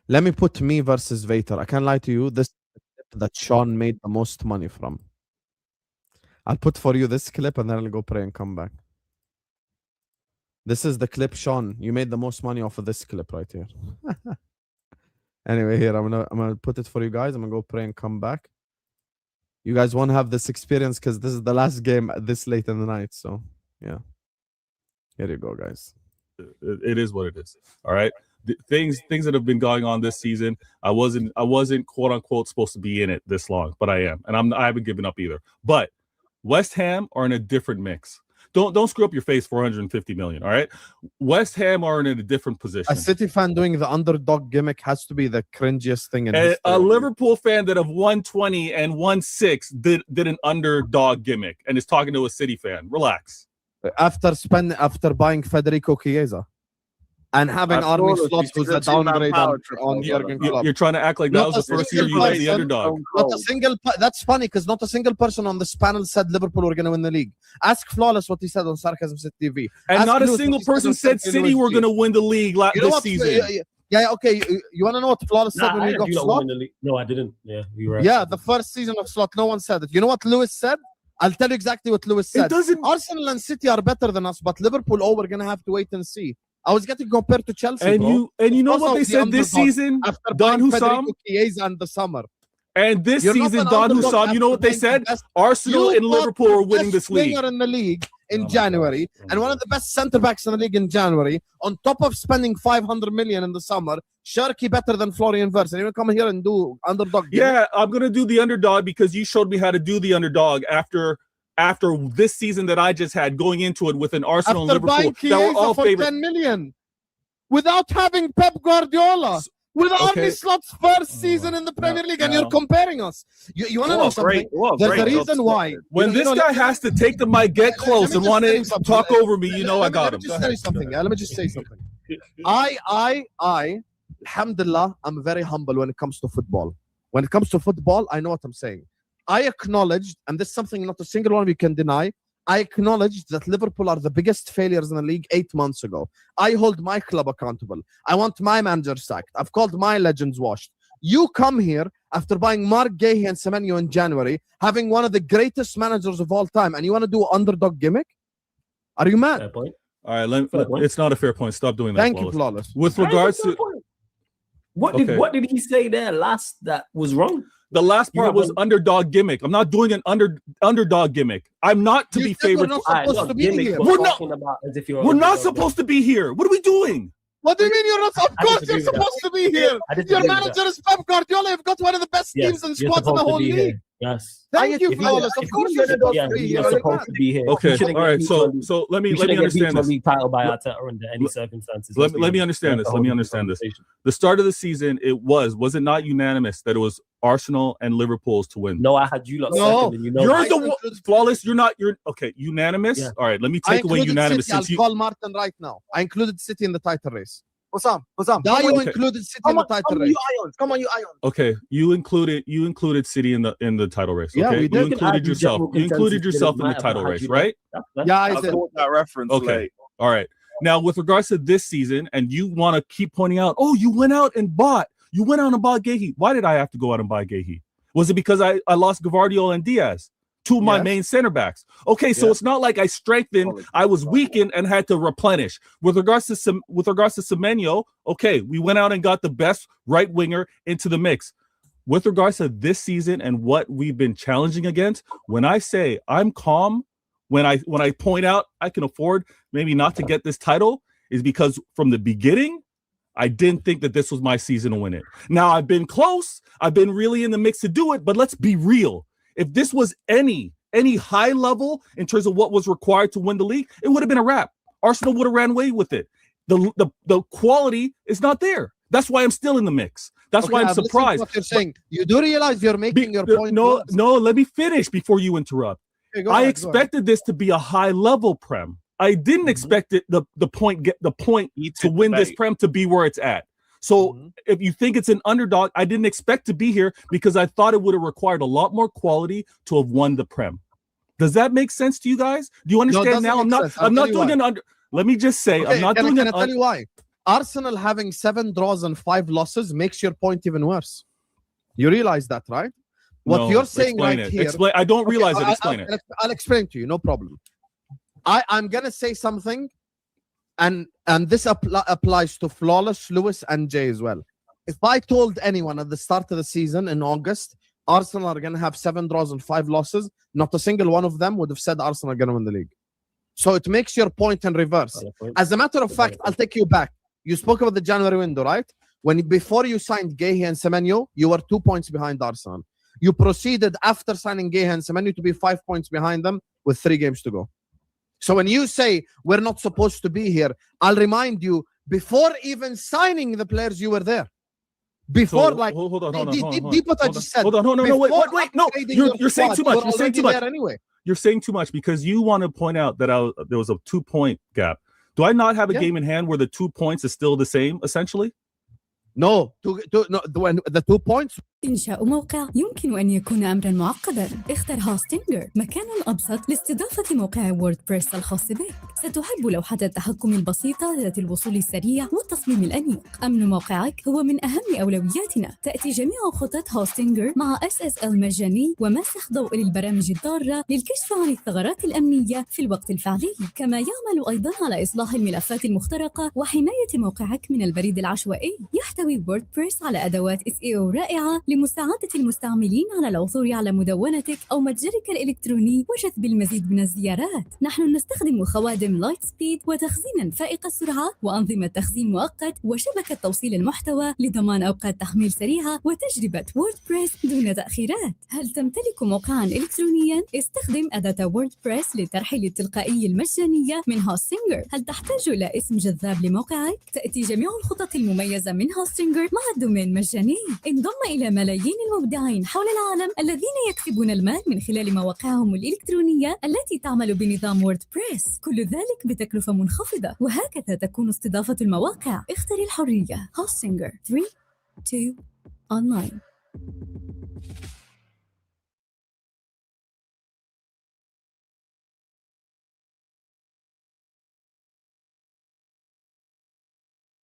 Speaker 1: Let me put me versus Vader. I can't lie to you. This clip that Sean made the most money from. I'll put for you this clip and then I'll go pray and come back. This is the clip, Sean. You made the most money off of this clip right here. Anyway, here I'm gonna put it for you guys. I'm gonna go pray and come back. You guys want to have this experience because this is the last game this late in the night. So yeah, here you go, guys.
Speaker 2: It is what it is. All right. Things that have been going on this season. I wasn't quote unquote supposed to be in it this long, but I am, and I haven't given up either. But West Ham are in a different mix. Don't screw up your face. 450 million. All right. West Ham are in a different position.
Speaker 1: A City fan doing the underdog gimmick has to be the cringiest thing in
Speaker 2: history. A Liverpool fan that have won 20 and won 6 did an underdog gimmick and is talking to a City fan. Relax.
Speaker 1: After buying Federico Chiesa and having Army Slot, who's a downgrade on Jurgen Klopp.
Speaker 2: You're trying to act like that was the first year you were the underdog.
Speaker 1: Not a single. That's funny because not a single person on this panel said Liverpool were going to win the league. Ask Flawless what he said on Sarcasm City TV.
Speaker 2: And not a single person said City were going to win the league this season.
Speaker 1: Yeah, okay. You want to know what Flawless said when we got Slot?
Speaker 3: No, I didn't. Yeah, you were.
Speaker 1: Yeah, the first season of Slot, no one said it. You know what Lewis said? I'll tell you exactly what Lewis said. Arsenal and City are better than us, but Liverpool, we're going to have to wait and see. I was getting compared to Chelsea,
Speaker 2: and
Speaker 1: bro.
Speaker 2: You know what they said this season?
Speaker 1: After
Speaker 2: Don Hussam
Speaker 1: and the summer.
Speaker 2: And this season, Don Hussam, you know what they said? Arsenal and Liverpool are winning this league.
Speaker 1: In the league in January, and one of the best centre backs in the league in January. On top of spending 500 million in the summer, Sharky better than Florian Wirtz. And you come here and do underdog.
Speaker 2: Yeah, I'm gonna do the underdog because you showed me how to do the underdog after this season that I just had, going into it with an Arsenal and Liverpool that were all
Speaker 1: for 10 million without having Pep Guardiola, with Arne Slot's first season in the Premier League, and you're comparing us. You want to know something? There's a reason why.
Speaker 2: When this guy has to take the mic, get close, and want to talk over me, I got him.
Speaker 1: Let me just say something. Let me just say something. I Alhamdulillah, I'm very humble when it comes to football. When it comes to football, I know what I'm saying. I acknowledged, and this is something not a single one of you can deny, I acknowledged that Liverpool are the biggest failures in the league 8 months ago. I hold my club accountable. I want my manager sacked. I've called my legends washed. You come here after buying Mark Gahey and Semenyo in January, having one of the greatest managers of all time, and you want to do underdog gimmick? Are you mad?
Speaker 3: Fair point.
Speaker 2: All right, it's not a fair point. Stop doing that.
Speaker 1: Thank you, Flawless.
Speaker 2: With regards to
Speaker 3: what did he say there last that was wrong?
Speaker 2: the last part was underdog gimmick. I'm not doing an underdog gimmick. I'm not to be favored.
Speaker 1: We're not supposed to be here.
Speaker 2: We're not supposed to be here. What are we doing?
Speaker 1: What do you mean you're not? Of course you're supposed to be here. Your manager is Pep Guardiola. You've got one of the best teams and squads in the whole league.
Speaker 3: Yes.
Speaker 1: Thank you, Flawless. Of course you're supposed to be here.
Speaker 3: You're supposed to be here.
Speaker 2: Okay. All right. So let me understand this.
Speaker 3: Title by Arteta under any circumstances.
Speaker 2: Let me understand this. Let me understand this. The start of the season, was it not unanimous that it was Arsenal and Liverpool's to win?
Speaker 3: No, I had you lot
Speaker 1: No.
Speaker 3: second. And
Speaker 2: You're the one, Flawless. You're okay. Unanimous.
Speaker 3: Yeah.
Speaker 2: All right. Let me take away unanimous.
Speaker 1: City. I'll call Martin right now. I included City in the title race.
Speaker 4: Hussam.
Speaker 1: You included City in the title race.
Speaker 4: Come on, you Ions.
Speaker 2: Okay, you included City in the title race.
Speaker 1: Yeah,
Speaker 2: Okay,
Speaker 1: we
Speaker 2: you
Speaker 1: did.
Speaker 2: included yourself. You included yourself in the title race, right?
Speaker 1: Yeah, I
Speaker 4: I
Speaker 1: did.
Speaker 4: caught that reference.
Speaker 2: Okay.
Speaker 4: Late.
Speaker 2: All right. Now, with regards to this season, and you want to keep pointing out, you went out and bought Gahey. Why did I have to go out and buy Gahey? Was it because I lost Gvardiol and Diaz, two of my main center backs? Okay, so it's not like I strengthened, I was weakened and had to replenish. With regards to Semenyo, okay, we went out and got the best right winger into the mix. With regards to this season and what we've been challenging against, when I say I'm calm, when I point out I can afford maybe not to get this title, is because from the beginning, I didn't think that this was my season to win it. Now I've been close, I've been really in the mix to do it, but let's be real. If this was any high level in terms of what was required to win the league, it would have been a wrap. Arsenal would have ran away with it. The quality is not there. That's why I'm still in the mix. That's why I'm surprised.
Speaker 1: What you're saying. You do realize you're making your point.
Speaker 2: No, let me finish before you interrupt.
Speaker 1: Okay,
Speaker 2: I expected this to be a high level Prem. I didn't expect it the point to win this Prem to be where it's at. So if you think it's an underdog, I didn't expect to be here because I thought it would have required a lot more quality to have won the Prem. Does that make sense to you guys? Do you understand now? I'm not doing an under. Let me just say, I'm not doing an under.
Speaker 1: Can I tell you why? Arsenal having 7 draws and 5 losses makes your point even worse. You realize that, right? What you're saying here.
Speaker 2: I don't realize it. Explain it.
Speaker 1: I'll explain to you. No problem. I'm gonna say something. And this applies to Flawless, Lewis, and Jay as well. If I told anyone at the start of the season in August, Arsenal are going to have 7 draws and 5 losses, not a single one of them would have said Arsenal are going to win the league. So it makes your point in reverse. As a matter of fact, I'll take you back. You spoke about the January window, right? Before you signed Gahey and Semenyo, you were 2 points behind Arsenal. You proceeded after signing Gahey and Semenyo to be 5 points behind them with 3 games to go. So when you say we're not supposed to be here, I'll remind you, before even signing the players, you were there. Before,
Speaker 2: hold on.
Speaker 1: Deep what I just said.
Speaker 2: Hold on, no, wait, no. You're saying too much. You're saying too much.
Speaker 1: Anyway.
Speaker 2: You're saying too much because you want to point out that there was a 2-point gap. Do I not have a game in hand where the 2 points is still the same, essentially?
Speaker 1: No, the 2 points.
Speaker 5: إنشاء موقع يمكن أن يكون أمراً معقداً. اختر هوستنجر، مكان أبسط لاستضافة موقع ووردبريس الخاص بك. ستحب لوحة التحكم البسيطة ذات الوصول السريع والتصميم الأنيق. أمن موقعك هو من أهم أولوياتنا. تأتي جميع خطط هوستنجر مع SSL مجاني ومسح ضوء للبرامج الضارة للكشف عن الثغرات الأمنية في الوقت الفعلي. كما يعمل أيضاً على إصلاح الملفات المخترقة وحماية موقعك من البريد العشوائي. يحتوي ووردبريس على أدوات SEO رائعة لمساعدة المستعملين على العثور على مدونتك أو متجرك الإلكتروني وجذب المزيد من الزيارات. نحن نستخدم خوادم لايت سبيد وتخزينا فائق السرعة وأنظمة تخزين مؤقت وشبكة توصيل المحتوى لضمان أوقات تحميل سريعة وتجربة ووردبريس دون تأخيرات. هل تمتلك موقعا إلكترونيا؟ استخدم أداة ووردبريس للترحيل التلقائي المجانية من هوستنجر. هل تحتاج إلى اسم جذاب لموقعك؟ تأتي جميع الخطط المميزة من هوستنجر مع الدومين مجاني. انضم إلى الملايين المبدعين حول العالم الذين يكسبون المال من خلال مواقعهم الإلكترونية التي تعمل بنظام ووردبريس، كل ذلك بتكلفة منخفضة، وهكذا تكون استضافة المواقع. اختر الحرية. هوستنجر 3 2 online.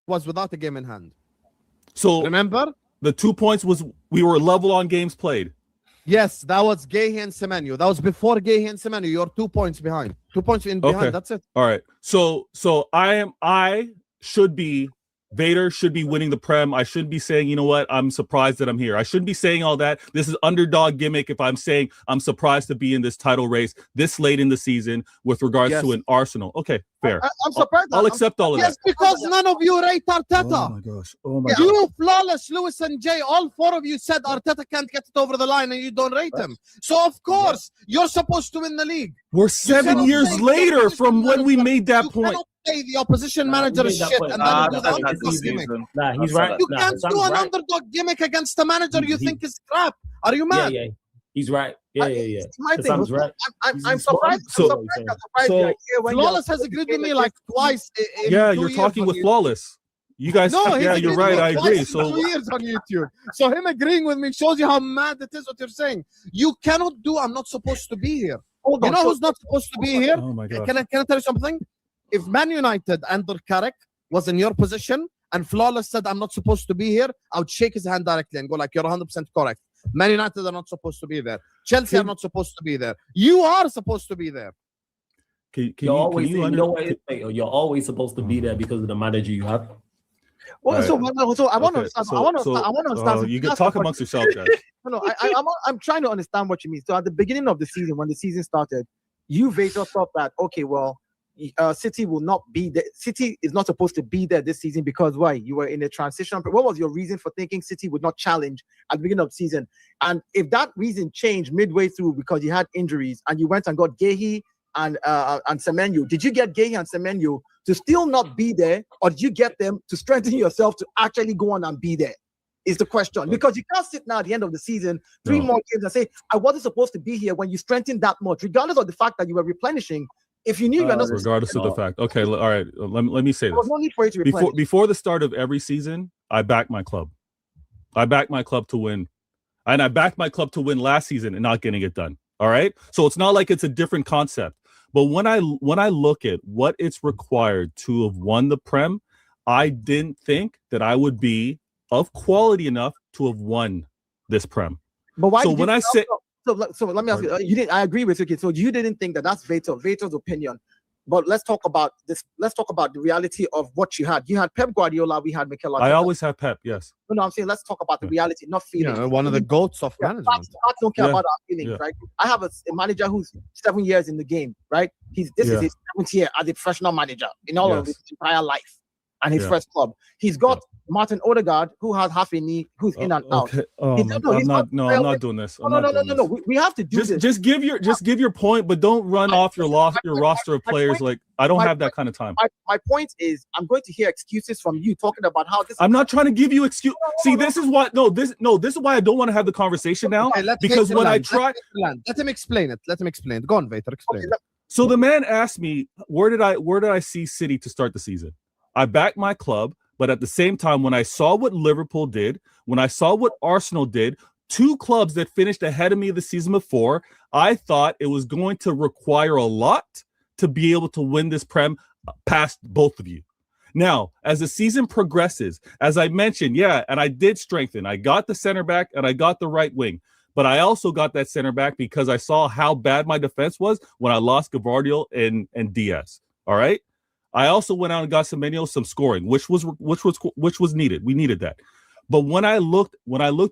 Speaker 1: Was without a game in hand.
Speaker 2: So
Speaker 1: Remember?
Speaker 2: the 2 points was we were level on games played.
Speaker 1: Yes, that was Gehi and Semenyo. That was before Gehi and Semenyo. You're 2 points behind. 2 points in behind.
Speaker 2: Okay.
Speaker 1: That's it.
Speaker 2: All right. So I should be Vader should be winning the Prem. I shouldn't be saying, you know what, I'm surprised that I'm here. I shouldn't be saying all that. This is underdog gimmick if I'm saying I'm surprised to be in this title race this late in the season with regards to an Arsenal. Okay, fair.
Speaker 1: I'm surprised.
Speaker 2: I'll accept all of that.
Speaker 1: Yes, because none of you rate Arteta.
Speaker 2: Oh my gosh. Oh my gosh.
Speaker 1: You, Flawless, Lewis, and Jay, all 4 of you said Arteta can't get it over the line and you don't rate him. So, of course, you're supposed to win the league.
Speaker 2: We're 7 years later from when we made that point.
Speaker 1: Say the opposition manager is shit and then you do the underdog gimmick.
Speaker 3: Nah, he's right.
Speaker 1: You can't do an underdog gimmick against a manager you think is crap. Are you mad?
Speaker 3: Yeah, he's right. Yeah.
Speaker 1: It's my thing.
Speaker 3: Right.
Speaker 1: I'm surprised.
Speaker 2: So
Speaker 1: Flawless has agreed with me like twice.
Speaker 2: Yeah, you're talking with Flawless. You guys, yeah, you're right. I agree. So
Speaker 1: 2 years on YouTube. So him agreeing with me shows you how mad it is what you're saying. You cannot do. I'm not supposed to be here. You know who's not supposed to be here?
Speaker 2: Oh my God.
Speaker 1: Can I tell you something? If Man United under Carrick was in your position and Flawless said I'm not supposed to be here, I would shake his hand directly and go like, you're 100% correct. Man United are not supposed to be there. Chelsea are not supposed to be there. You are supposed to be there.
Speaker 3: You're always supposed to be there because of the manager you have.
Speaker 4: Well, so I want to understand.
Speaker 2: You can talk amongst yourselves, guys.
Speaker 4: I'm trying to understand what you mean. So at the beginning of the season, when the season started, you Vader thought that City will not be there. City is not supposed to be there this season because why? You were in a transition. What was your reason for thinking City would not challenge at the beginning of the season? And if that reason changed midway through because you had injuries and you went and got Gehi and Semenyo, did you get Gehi and Semenyo to still not be there, or did you get them to strengthen yourself to actually go on and be there? Is the question. Because you can't sit now at the end of the season, 3 more games and say, I wasn't supposed to be here when you strengthened that much, regardless of the fact that you were replenishing. If you knew you're not
Speaker 2: regardless of the fact. Okay, all right. Let me say this.
Speaker 4: There was no need for you to replenish.
Speaker 2: Before the start of every season, I backed my club. I backed my club to win. And I backed my club to win last season and not getting it done. All right. So it's not like it's a different concept. But when I look at what it's required to have won the Prem, I didn't think that I would be of quality enough to have won this Prem.
Speaker 4: But why?
Speaker 2: So when I say.
Speaker 4: So let me ask you. You didn't. I agree with you. Okay, so you didn't think that that's Vader's opinion. But let's talk about this. Let's talk about the reality of what you had. You had Pep Guardiola. We had Mikel Arteta.
Speaker 2: I always have Pep. Yes.
Speaker 4: No, I'm saying let's talk about the reality, not feelings.
Speaker 1: One of the goats of management.
Speaker 4: I don't care about our feelings, right? I have a manager who's 7 years in the game, right? This is his 7th year as a professional manager in all of his entire life and his first club. He's got Martin Odegaard, who has half a knee, who's in and out.
Speaker 2: Okay. I'm not doing this.
Speaker 4: No. We have to do this.
Speaker 2: Just give your point, but don't run off your roster of players. Like I don't have that kind of time.
Speaker 4: My point is, I'm going to hear excuses from you talking about how this.
Speaker 2: I'm not trying to give you excuse. See, this is why. This is why I don't want to have the conversation now. Because when I try,
Speaker 1: let him explain it. Let him explain it. Go on, Vader. Explain.
Speaker 4: Okay,
Speaker 2: so the man asked me, where did I see City to start the season? I backed my club. But at the same time, when I saw what Liverpool did, when I saw what Arsenal did, 2 clubs that finished ahead of me the season before, I thought it was going to require a lot to be able to win this Prem past both of you. Now, as the season progresses, as I mentioned, and I did strengthen. I got the center back and I got the right wing. But I also got that center back because I saw how bad my defense was when I lost Gavardiol and Diaz. All right. I also went out and got some scoring, which was needed. We needed that. But when I looked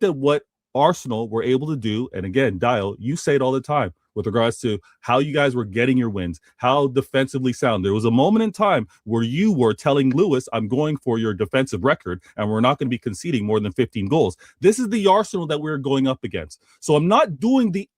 Speaker 2: at what Arsenal were able to do, and again, Dial, you say it all the time with regards to how you guys were getting your wins, how defensively sound. There was a moment in time where you were telling Lewis, I'm going for your defensive record, and we're not going to be conceding more than 15 goals. This is the Arsenal that we're going up against. So I'm not doing the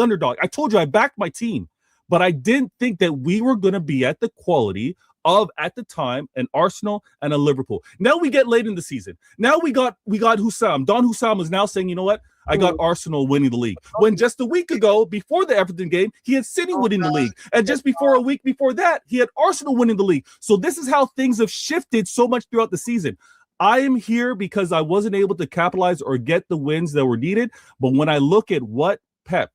Speaker 2: underdog. I told you I backed my team. But I didn't think that we were going to be at the quality of, at the time, an Arsenal and a Liverpool. Now we get late in the season. Now we got Hussam. Don Hussam is now saying, you know what? I got Arsenal winning the league. When just a week ago, before the Everton game, he had City winning the league. And just before a week before that, he had Arsenal winning the league. So this is how things have shifted so much throughout the season. I am here because I wasn't able to capitalize or get the wins that were needed. But when I look at Pep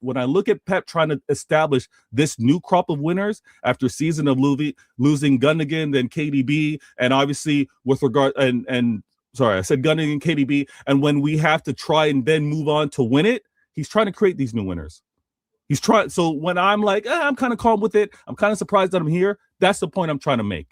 Speaker 2: trying to establish this new crop of winners after a season of losing Gundogan, then KDB, and obviously with regard sorry, I said Gundogan and KDB, and when we have to try and then move on to win it, he's trying to create these new winners. He's trying. So when I'm like, I'm kind of calm with it, I'm kind of surprised that I'm here. That's the point I'm trying to make.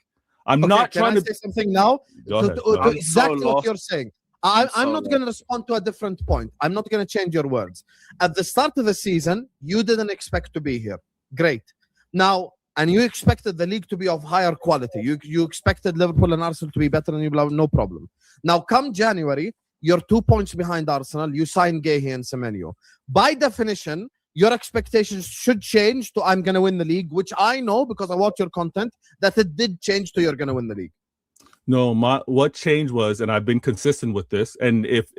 Speaker 2: I'm not trying to
Speaker 1: say something now.
Speaker 2: Go ahead.
Speaker 1: Exactly what you're saying. I'm not going to respond to a different point. I'm not going to change your words. At the start of the season, you didn't expect to be here. Great. Now, and you expected the league to be of higher quality. You expected Liverpool and Arsenal to be better than you, no problem. Now, come January, you're 2 points behind Arsenal. You sign Guehi and Semenyo. By definition, your expectations should change to I'm going to win the league, which I know because I watch your content that it did change to you're going to win the league.
Speaker 2: No, what changed was, and I've been consistent with this, and if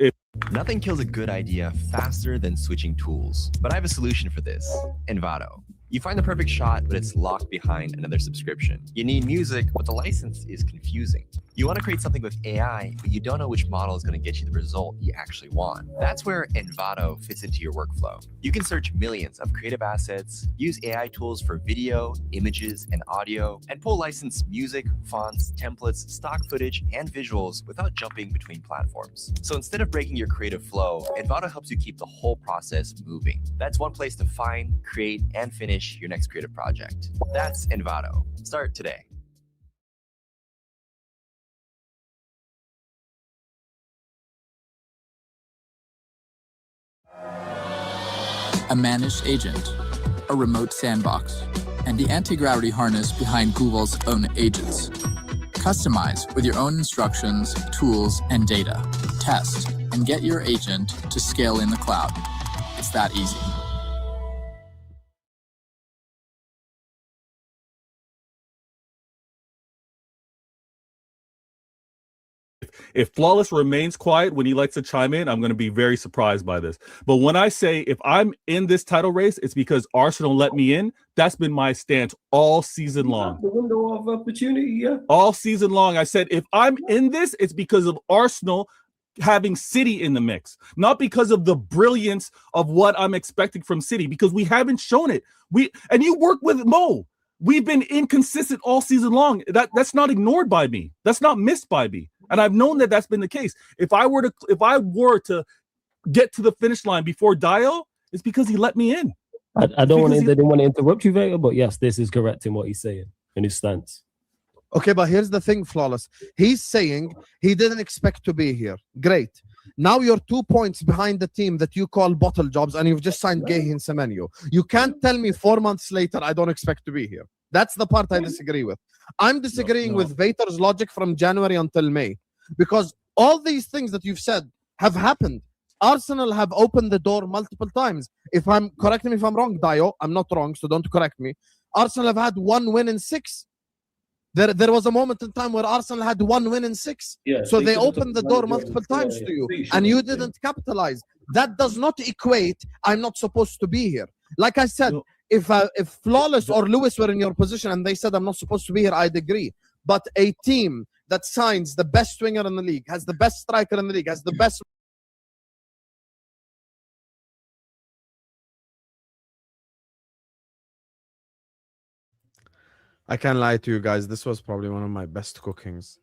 Speaker 6: nothing kills a good idea faster than switching tools. But I have a solution for this. Envato. You find the perfect shot, but it's locked behind another subscription. You need music, but the license is confusing. You want to create something with AI, but you don't know which model is going to get you the result you actually want. That's where Envato fits into your workflow. You can search millions of creative assets, use AI tools for video, images, and audio, and pull licensed music, fonts, templates, stock footage, and visuals without jumping between platforms. So instead of breaking your creative flow, Envato helps you keep the whole process moving. That's one place to find, create, and finish your next creative project. That's Envato. Start today.
Speaker 7: A managed agent, a remote sandbox, and the anti-gravity harness behind Google's own agents. Customize with your own instructions, tools, and data. Test and get your agent to scale in the cloud. It's that easy.
Speaker 2: If Flawless remains quiet when he likes to chime in, I'm going to be very surprised by this. But when I say if I'm in this title race, it's because Arsenal let me in. That's been my stance all season long.
Speaker 3: The window of opportunity, yeah.
Speaker 2: All season long, I said if I'm in this, it's because of Arsenal having City in the mix, not because of the brilliance of what I'm expecting from City, because we haven't shown it. And you work with Mo. We've been inconsistent all season long. That's not ignored by me. That's not missed by me. And I've known that that's been the case. If I were to get to the finish line before Dio, it's because he let me in.
Speaker 3: I don't want to interrupt you, Vega, but yes, this is correct in what he's saying in his stance.
Speaker 1: Okay, but here's the thing, Flawless. He's saying he didn't expect to be here. Great. Now you're 2 points behind the team that you call bottle jobs, and you've just signed Guehi and Semenyo. You can't tell me 4 months later I don't expect to be here. That's the part I disagree with. I'm disagreeing with Vator's logic from January until May, because all these things that you've said have happened. Arsenal have opened the door multiple times. Correct me if I'm wrong, Dio. I'm not wrong, so don't correct me. Arsenal have had 1 win in 6. There was a moment in time where Arsenal had 1 win in 6.
Speaker 3: Yeah,
Speaker 1: so they opened the door multiple times to you, and you didn't capitalize. That does not equate I'm not supposed to be here. Like I said, if Flawless or Lewis were in your position and they said I'm not supposed to be here, I'd agree. But a team that signs the best winger in the league, has the best striker in the league, has the best... I can't lie to you guys. This was probably one of my best cookings.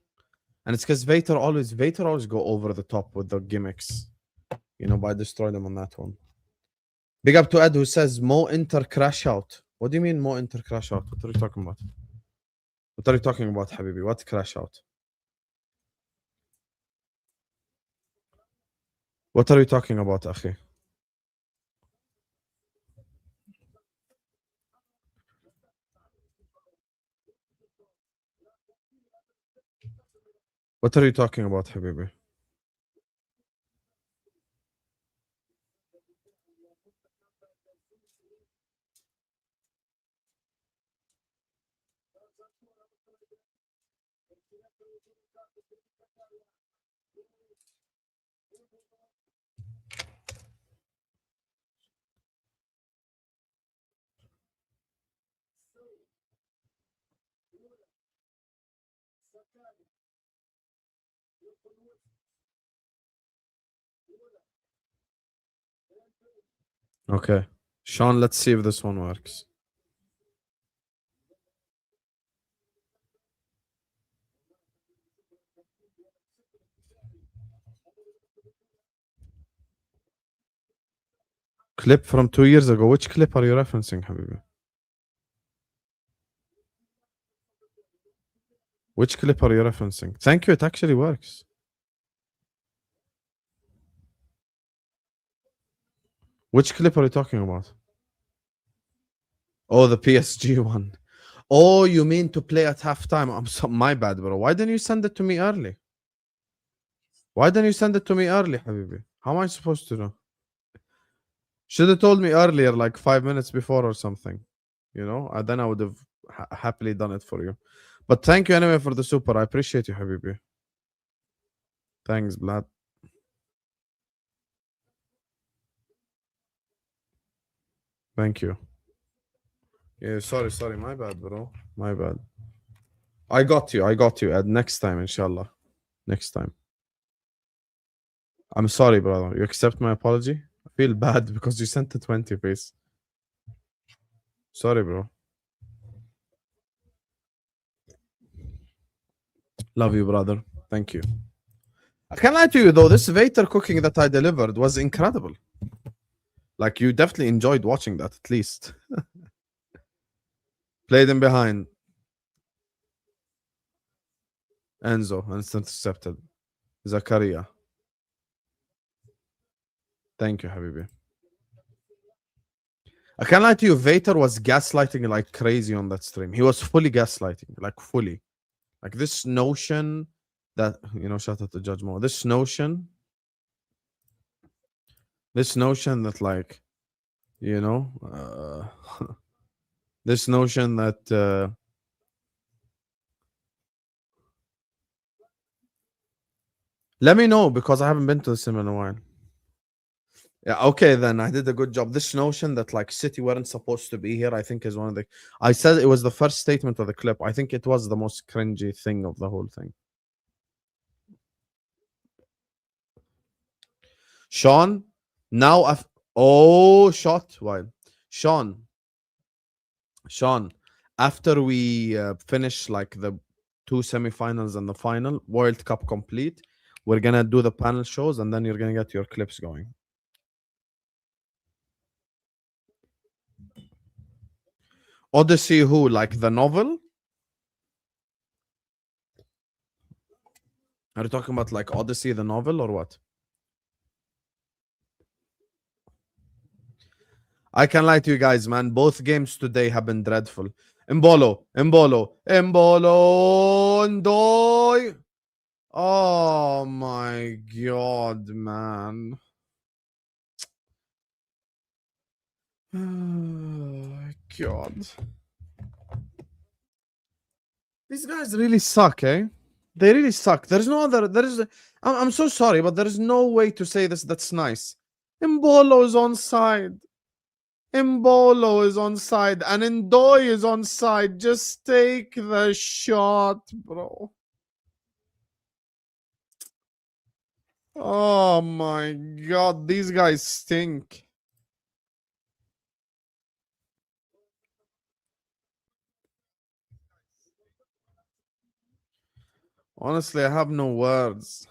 Speaker 1: And it's because Vator always go over the top with the gimmicks. You know, but I destroyed them on that one. Big up to Ed who says, Mo Inter crash out. What do you mean Mo Inter crash out? What are you talking about? What are you talking about, Habibi? What crash out? What are you talking about, Akhi? What are you talking about, Habibi? Okay. Sean, let's see if this one works. Clip from 2 years ago. Which clip are you referencing, Habibi? Which clip are you referencing? Thank you, it actually works. Which clip are you talking about? Oh, the PSG one. Oh, you mean to play at halftime? I'm so my bad, bro. Why didn't you send it to me early? Why didn't you send it to me early, Habibi? How am I supposed to know? Should have told me earlier, like 5 minutes before or something. You know, then I would have happily done it for you. But thank you anyway for the super. I appreciate you, Habibi. Thanks, Vlad. Thank you. Yeah, sorry. My bad, bro. My bad. I got you. Ed. Next time, inshallah. Next time. I'm sorry, brother. You accept my apology? I feel bad because you sent the 20 piece. Sorry, bro. Love you, brother. Thank you. I can't lie to you though, this Vader cooking that I delivered was incredible. Like you definitely enjoyed watching that at least. Played him behind. Enzo, intercepted. Zakaria. Thank you, Habibi. I can't lie to you, Vader was gaslighting like crazy on that stream. He was fully gaslighting, like fully. Like this notion that, you know, shout out to Judge Mo. This notion that like, you know, this notion that let me know because I haven't been to the sim in a while. Yeah, okay, then I did a good job. This notion that like City weren't supposed to be here, I think is one of the. I said it was the first statement of the clip. I think it was the most cringy thing of the whole thing. Sean, now shot while Sean, after we finish like the 2 semifinals and the final World Cup complete, we're gonna do the panel shows and then you're gonna get your clips going. Odyssey, who like the novel? Are you talking about like Odyssey the novel or what? I can lie to you guys, man. Both games today have been dreadful. Mbolo, Ndoy. Oh my god, man. Oh, god. These guys really suck, eh? They really suck. There's no other. I'm so sorry, but there's no way to say this that's nice. Mbolo is on side. Mbolo is on side. And Ndoy is on side. Just take the shot, bro. Oh my god, these guys stink. Honestly, I have no words.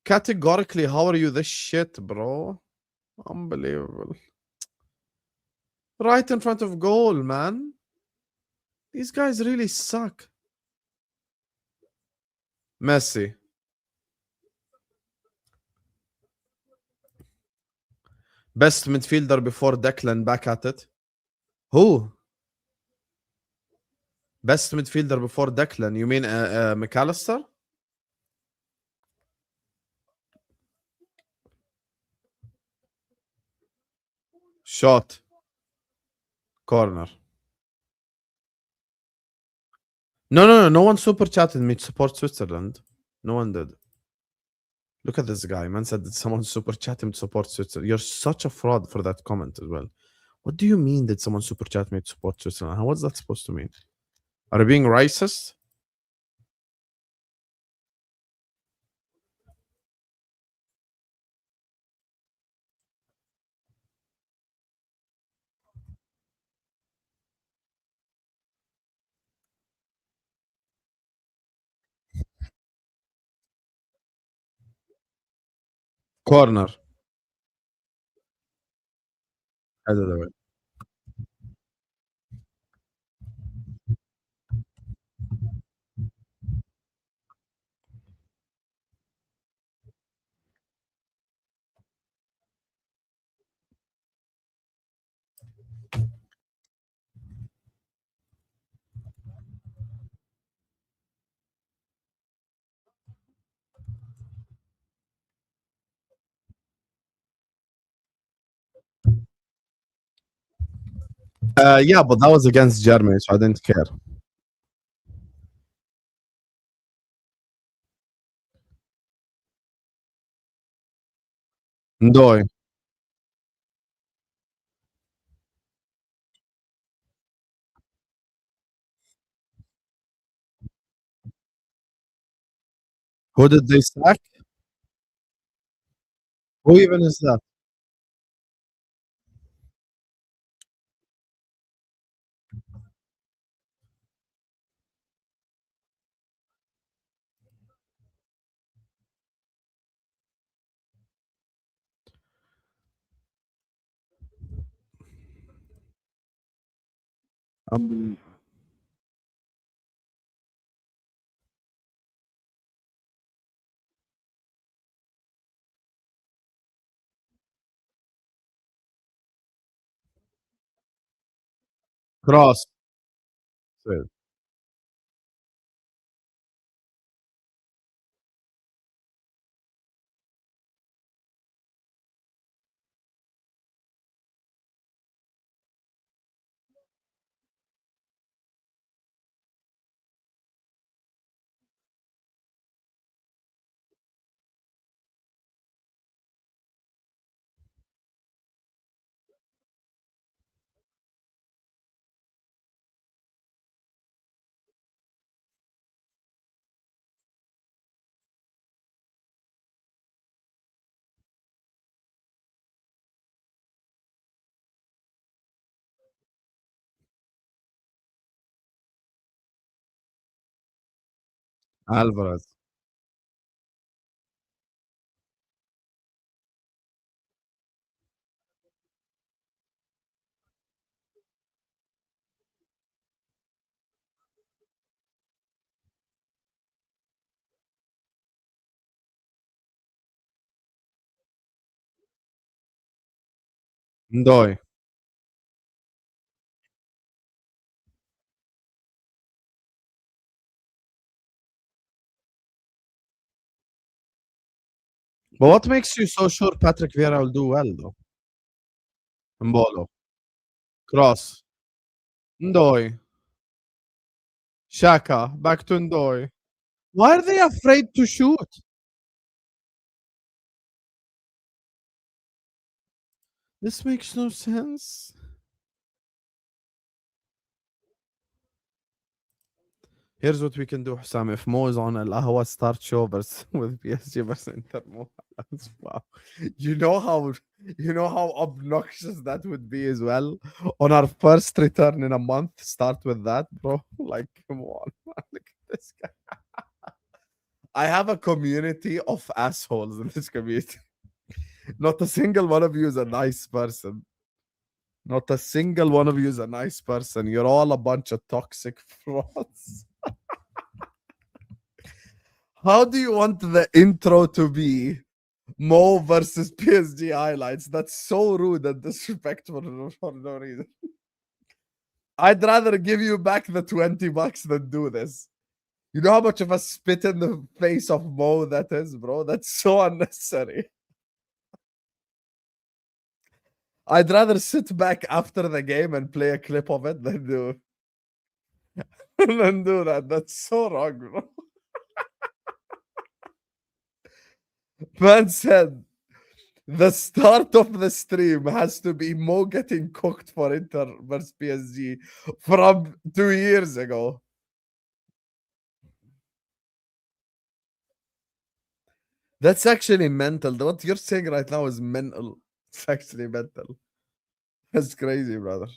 Speaker 1: Categorically, how are you this shit, bro? Unbelievable. Right in front of goal, man. These guys really suck. Messi. Best midfielder before Declan, back at it. Who? Best midfielder before Declan. You mean McAllister? Shot. Corner. No one super chatted me to support Switzerland. No one did. Look at this guy. Man said that someone super chat him to support Switzerland. You're such a fraud for that comment as well. What do you mean did someone super chat me to support Switzerland? What's that supposed to mean? Are you being racist? Corner. هذا the way. Yeah, but that was against Germany, so I didn't care. Ndoy. Who did they sack? Who even is that? Um, Cross. Alvarez. Ndoy. But what makes you so sure Patrick Vieira will do well, though? Mbolo. Cross. Ndoy. Shaka. Back to Ndoy. Why are they afraid to shoot? This makes no sense. Here's what we can do, Hussam. If Mo is on Al Ahwa, start show versus with PSG versus Inter Mo. Wow. You know how obnoxious that would be as well. On our first return in a month, start with that, bro. Like, come on. Look at this guy. I have a community of assholes in this community. Not a single one of you is a nice person. Not a single one of you is a nice person. You're all a bunch of toxic frauds. How do you want the intro to be? Mo versus PSG highlights. That's so rude and disrespectful for no reason. I'd rather give you back the $20 than do this. You know how much of a spit in the face of Mo that is, bro? That's so unnecessary. I'd rather sit back after the game and play a clip of it than do. Don't do that. That's so wrong, bro. Man said the start of the stream has to be Mo getting cooked for Inter versus PSG from 2 years ago. That's actually mental. What you're saying right now is mental. It's actually mental. That's crazy, brother.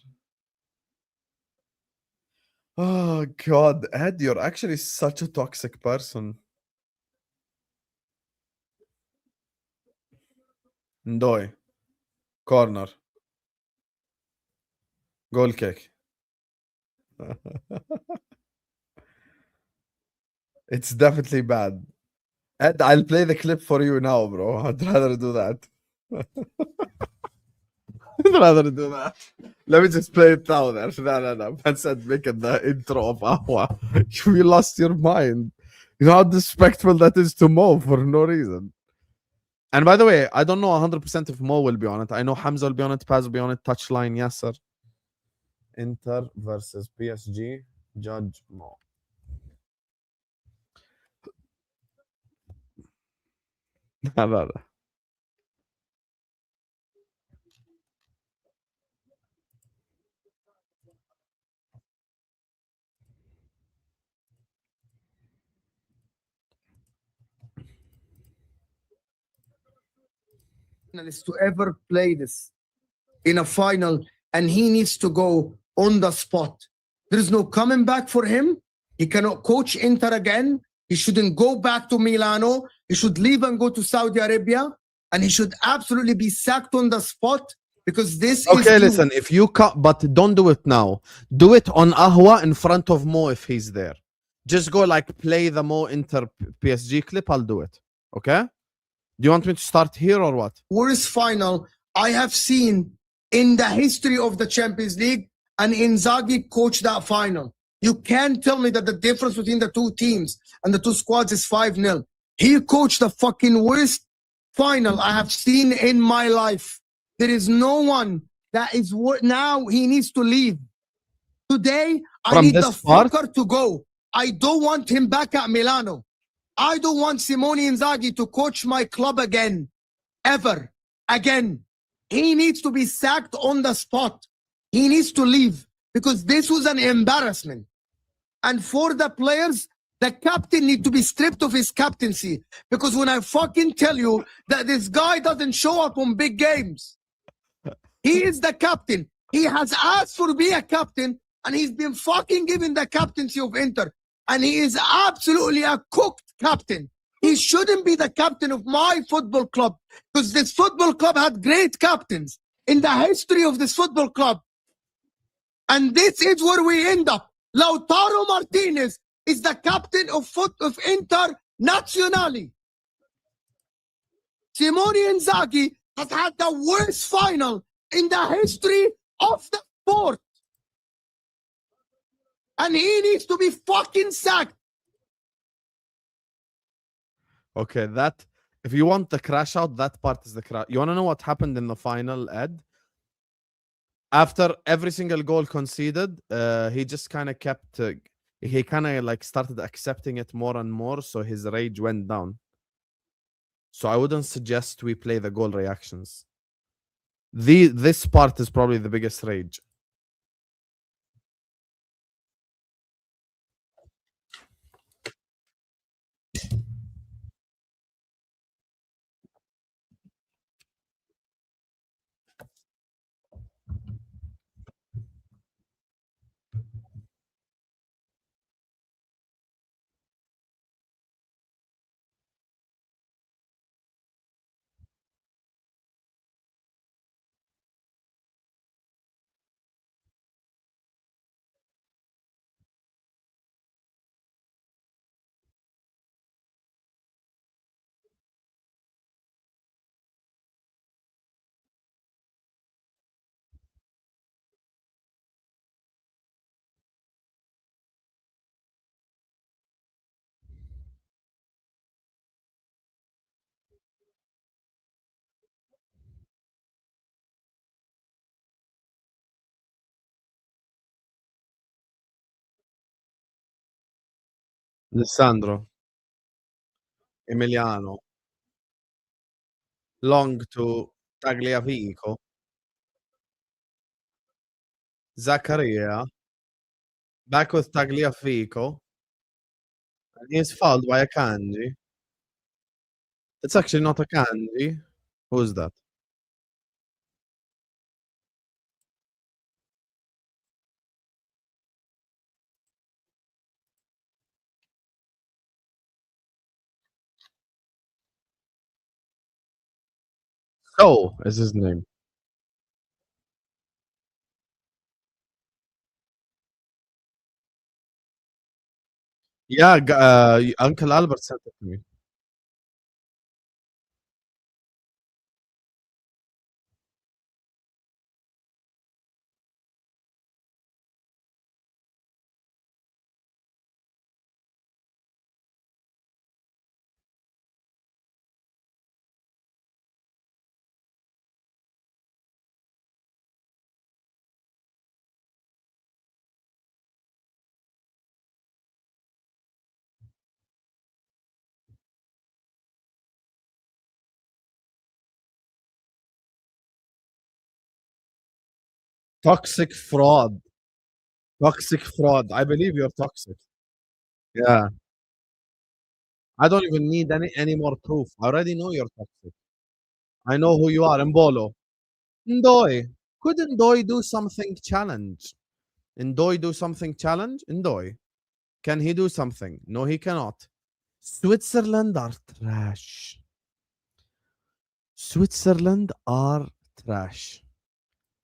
Speaker 1: Oh God, Ed, you're actually such a toxic person. Ndoy. Corner. Goal kick. It's definitely bad. Ed, I'll play the clip for you now, bro. I'd rather do that. I'd rather do that. Let me just play it now there. No. Man said making the intro of Ahwa. You lost your mind. You know how disrespectful that is to Mo for no reason. And by the way, I don't know 100% if Mo will be on it. I know Hamza will be on it, Paz will be on it, Touchline Yasser. Inter versus PSG. Judge Mo. لا.
Speaker 8: Is to ever play this in a final, and he needs to go on the spot. There is no coming back for him. He cannot coach Inter again. He shouldn't go back to Milano. He should leave and go to Saudi Arabia, and he should absolutely be sacked on the spot because this is.
Speaker 1: Okay, listen, if you can't, but don't do it now. Do it on Ahwa in front of Mo if he's there. Just go like play the Mo Inter PSG clip. I'll do it. Okay? Do you want me to start here or what?
Speaker 8: Worst final I have seen in the history of the Champions League, and Inzaghi coached that final. You can't tell me that the difference between the two teams and the two squads is 5-0. He coached the fucking worst final I have seen in my life. There is no one that is now he needs to leave. Today, I need the fucker to go. I don't want him back at Milano. I don't want Simone Inzaghi to coach my club again. Ever. Again. He needs to be sacked on the spot. He needs to leave because this was an embarrassment. And for the players, the captain needs to be stripped of his captaincy. Because when I fucking tell you that this guy doesn't show up on big games, he is the captain. He has asked for to be a captain, and he's been fucking given the captaincy of Inter. And he is absolutely a cooked captain. He shouldn't be the captain of my football club because this football club had great captains in the history of this football club. And this is where we end up. Lautaro Martinez is the captain of Inter Nazionale. Simone Inzaghi has had the worst final in the history of the sport. And he needs to be fucking sacked.
Speaker 1: Okay, that if you want the crash out, that part is the crash. You want to know what happened in the final, Ed? After every single goal conceded, he just kind of kept. He kind of like started accepting it more and more, so his rage went down. So I wouldn't suggest we play the goal reactions. This part is probably the biggest rage. Alessandro, Emiliano, long to Tagliafico, Zaccaria, back with Tagliafico, and he's fouled by a Kanji. It's actually not a Kanji. Who's that? So is his name. Yeah, Uncle Albert sent it to me. Toxic fraud. Toxic fraud. I believe you're toxic. Yeah. I don't even need any more proof. I already know you're toxic. I know who you are, Mbolo. Ndoy. Could Ndoy do something challenge? Ndoy do something challenge? Ndoy. Can he do something? No, he cannot. Switzerland are trash. Switzerland are trash.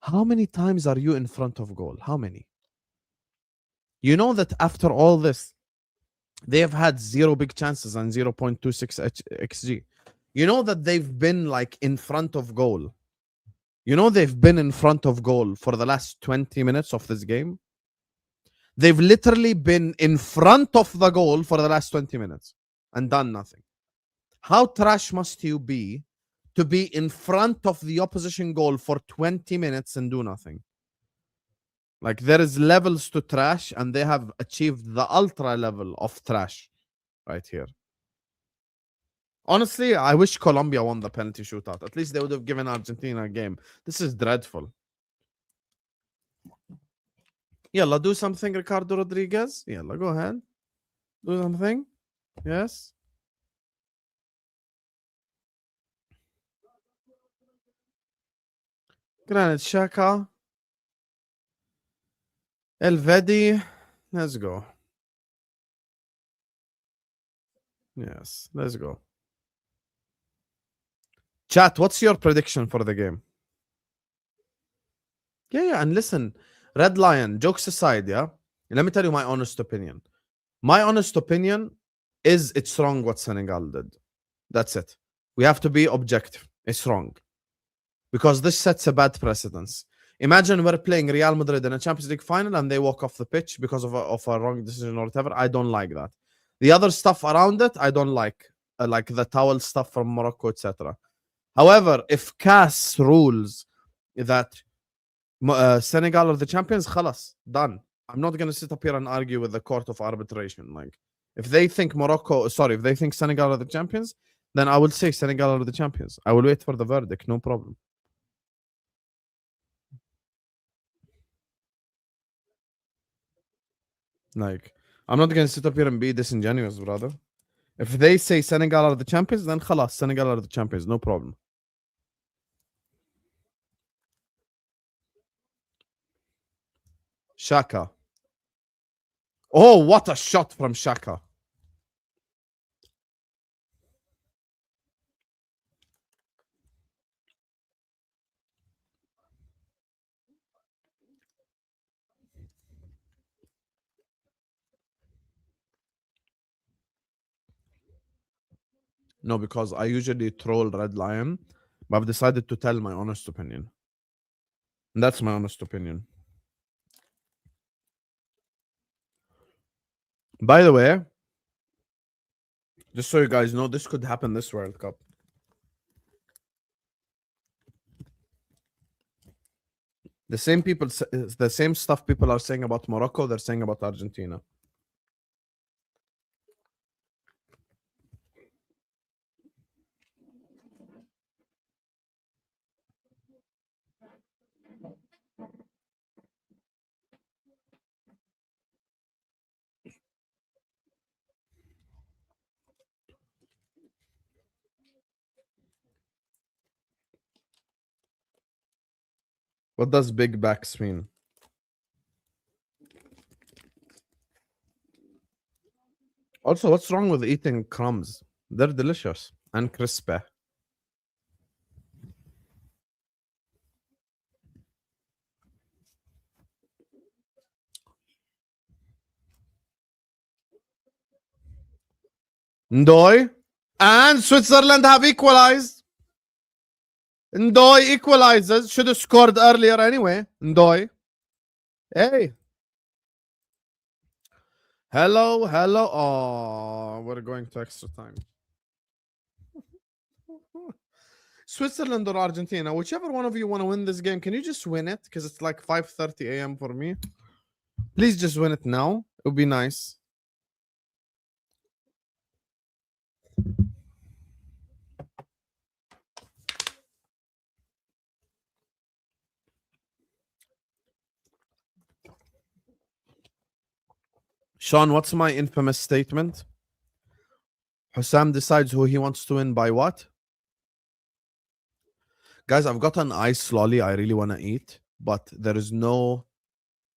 Speaker 1: How many times are you in front of goal? How many? You know that after all this, they have had 0 big chances and 0.26 xg. You know that they've been like in front of goal. You know they've been in front of goal for the last 20 minutes of this game. They've literally been in front of the goal for the last 20 minutes and done nothing. How trash must you be to be in front of the opposition goal for 20 minutes and do nothing? Like, there is levels to trash, and they have achieved the ultra level of trash right here. Honestly, I wish Colombia won the penalty shootout. At least they would have given Argentina a game. This is dreadful. Yalla, do something, Ricardo Rodriguez. Yalla, go ahead. Do something. Yes. Granit Xhaka. Elvedi. Let's go. Yes, let's go. Chat, what's your prediction for the game? Yeah, and listen, Red Lion, jokes aside, yeah? Let me tell you my honest opinion. My honest opinion is it's wrong what Senegal did. That's it. We have to be objective. It's wrong. Because this sets a bad precedence. Imagine we're playing Real Madrid in a Champions League final and they walk off the pitch because of a wrong decision or whatever. I don't like that. The other stuff around it, I don't like the towel stuff from Morocco, etc. However, if CAS rules that Senegal are the champions, khalas, done. I'm not going to sit up here and argue with the court of arbitration. Like, if they think if they think Senegal are the champions, then I will say Senegal are the champions. I will wait for the verdict, no problem. Like, I'm not going to sit up here and be disingenuous, brother. If they say Senegal are the champions, then khalas, Senegal are the champions, no problem. Xhaka. Oh, what a shot from Xhaka. No, because I usually troll Red Lion, but I've decided to tell my honest opinion. And that's my honest opinion. By the way, just so you guys know, this could happen this World Cup. The same stuff people are saying about Morocco, they're saying about Argentina. What does big backs mean? Also, what's wrong with eating crumbs? They're delicious and crispy. Ndoy and Switzerland have equalized. Ndoy equalizes. Should have scored earlier anyway. Ndoy. Hey. Hello, hello. Oh, we're going to extra time. Switzerland or Argentina, whichever one of you want to win this game, can you just win it? Because it's like 5:30 a.m. for me. Please just win it now. It would be nice. Sean, what's my infamous statement? Hussam decides who he wants to win by what? Guys, I've got an ice lolly I really want to eat, but there is no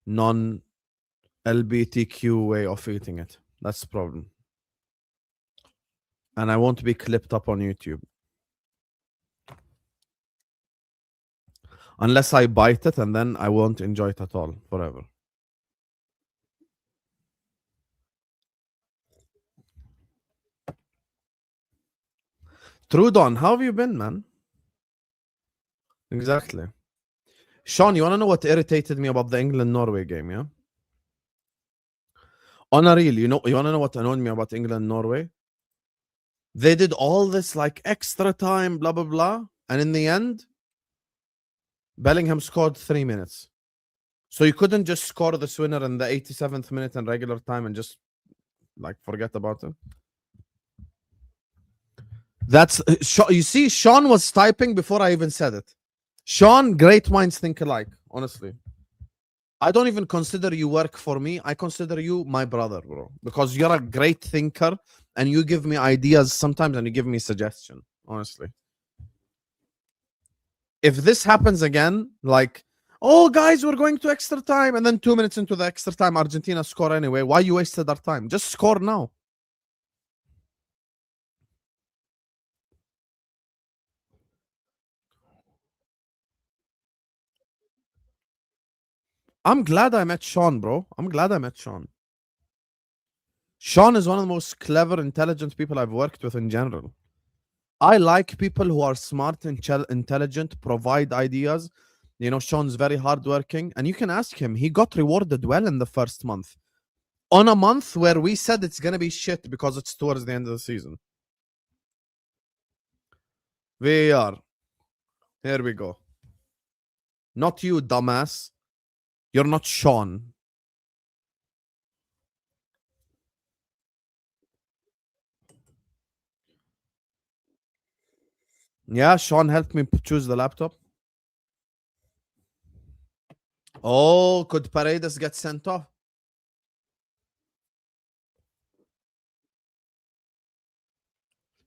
Speaker 1: non-LBTQ way of eating it. That's the problem. And I won't be clipped up on YouTube. Unless I bite it, and then I won't enjoy it at all forever. Trudon, how have you been, man? Exactly. Sean, you want to know what irritated me about the England-Norway game, yeah? On a real, you want to know what annoyed me about England-Norway? They did all this like extra time, blah, blah, blah. And in the end, Bellingham scored 3 minutes. So you couldn't just score this winner in the 87th minute in regular time and just like forget about it. That's you see, Sean was typing before I even said it. Sean, great minds think alike, honestly. I don't even consider you work for me. I consider you my brother, bro. Because you're a great thinker and you give me ideas sometimes and you give me suggestion, honestly. If this happens again, like, oh, guys, we're going to extra time, and then 2 minutes into the extra time, Argentina score anyway, why you wasted our time? Just score now. I'm glad I met Sean, bro. I'm glad I met Sean. Sean is one of the most clever, intelligent people I've worked with in general. I like people who are smart and intelligent, provide ideas. You know, Sean's very hardworking, and you can ask him. He got rewarded well in the first month. On a month where we said it's going to be shit because it's towards the end of the season. VAR. Here we go. Not you, dumbass. You're not Sean. Yeah, Sean helped me choose the laptop. Oh, could Paredes get sent off?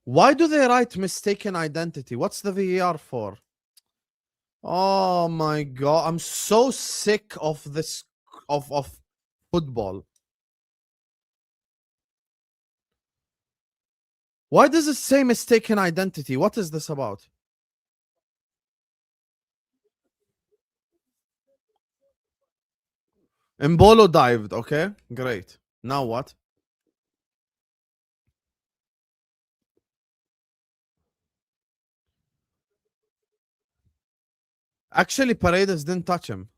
Speaker 1: Why do they write mistaken identity? What's the VAR for? Oh my god, I'm so sick of this of football. Why does it say mistaken identity? What is this about? Mbolo dived, okay? Great. Now what? Actually, Paredes didn't touch him.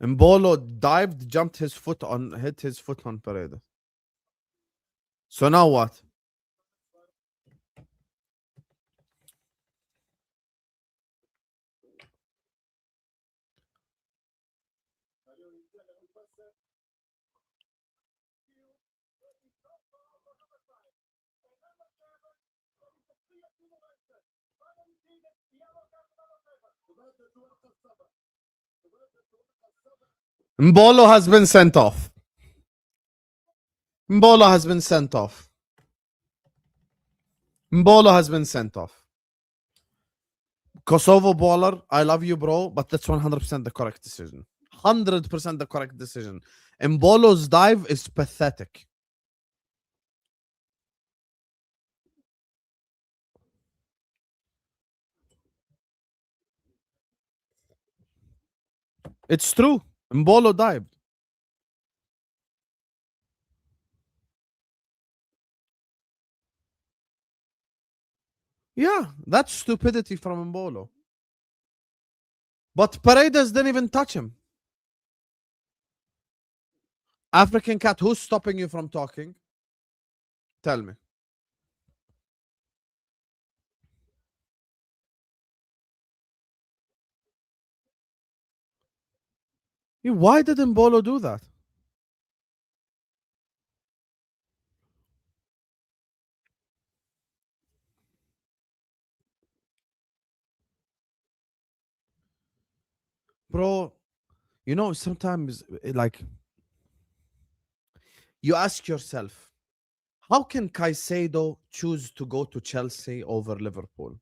Speaker 1: Mbolo dived, jumped his foot on, hit his foot on Paredes. So now what? Mbolo has been sent off. Mbolo has been sent off. Mbolo has been sent off. Kosovo baller, I love you, bro, but that's 100% the correct decision. 100% the correct decision. Mbolo's dive is pathetic. It's true. Mbolo dived. Yeah, that's stupidity from Mbolo. But Paredes didn't even touch him. African cat, who's stopping you from talking? Tell me. Why did Mbolo do that? Bro, you know, sometimes like you ask yourself, how can Caicedo choose to go to Chelsea over Liverpool?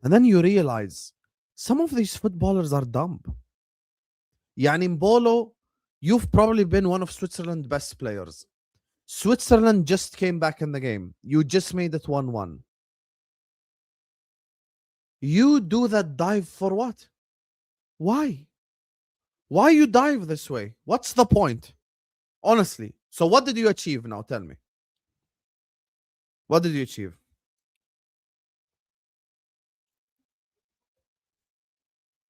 Speaker 1: And then you realize some of these footballers are dumb. Yani Mbolo, you've probably been one of Switzerland's best players. Switzerland just came back in the game. You just made it 1-1. You do that dive for what? Why? Why you dive this way? What's the point? Honestly. So what did you achieve now? Tell me. What did you achieve?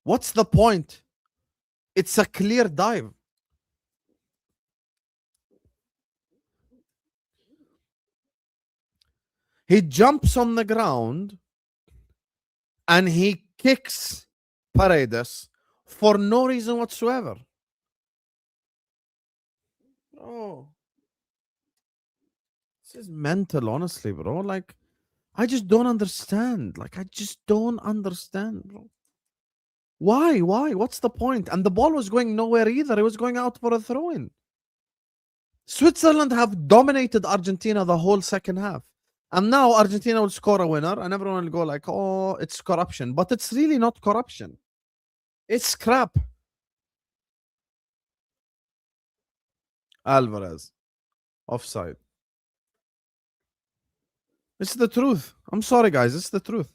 Speaker 1: What's the point? It's a clear dive. He jumps on the ground and he kicks Paredes for no reason whatsoever. Oh, this is mental, honestly, bro. Like, I just don't understand. Like, I just don't understand, bro. Why? What's the point? And the ball was going nowhere either. It was going out for a throw-in. Switzerland have dominated Argentina the whole second half. And now Argentina will score a winner and everyone will go like, oh, it's corruption. But it's really not corruption. It's crap. Alvarez. Offside. It's the truth. I'm sorry, guys. It's the truth.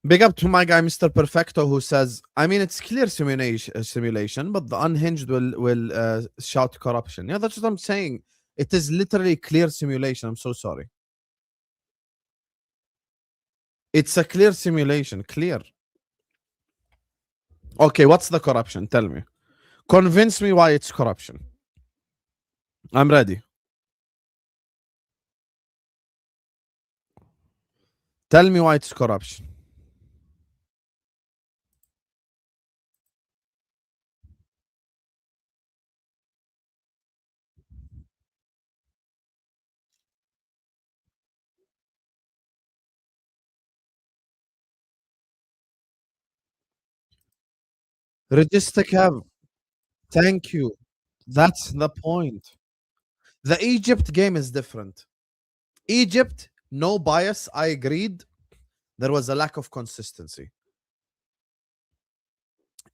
Speaker 1: Big up to my guy, Mr. Perfecto, who says, I mean, it's clear simulation, but the unhinged will shout corruption. Yeah, that's what I'm saying. It is literally clear simulation. I'm so sorry. It's a clear simulation. Clear. Okay, what's the corruption? Tell me. Convince me why it's corruption. I'm ready. Tell me why it's corruption. Register Cav. Thank you. That's the point. The Egypt game is different. Egypt, no bias. I agreed. There was a lack of consistency.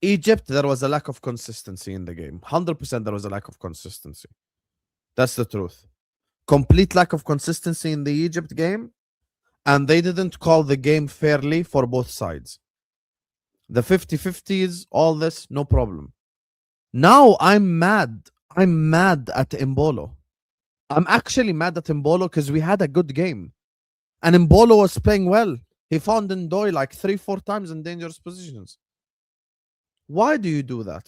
Speaker 1: Egypt, there was a lack of consistency in the game. 100% there was a lack of consistency. That's the truth. Complete lack of consistency in the Egypt game. And they didn't call the game fairly for both sides. The 50-50s, all this, no problem. Now I'm mad. I'm mad at Mbolo. I'm actually mad at Mbolo because we had a good game. And Mbolo was playing well. He found Ndoye like 3-4 times in dangerous positions. Why do you do that?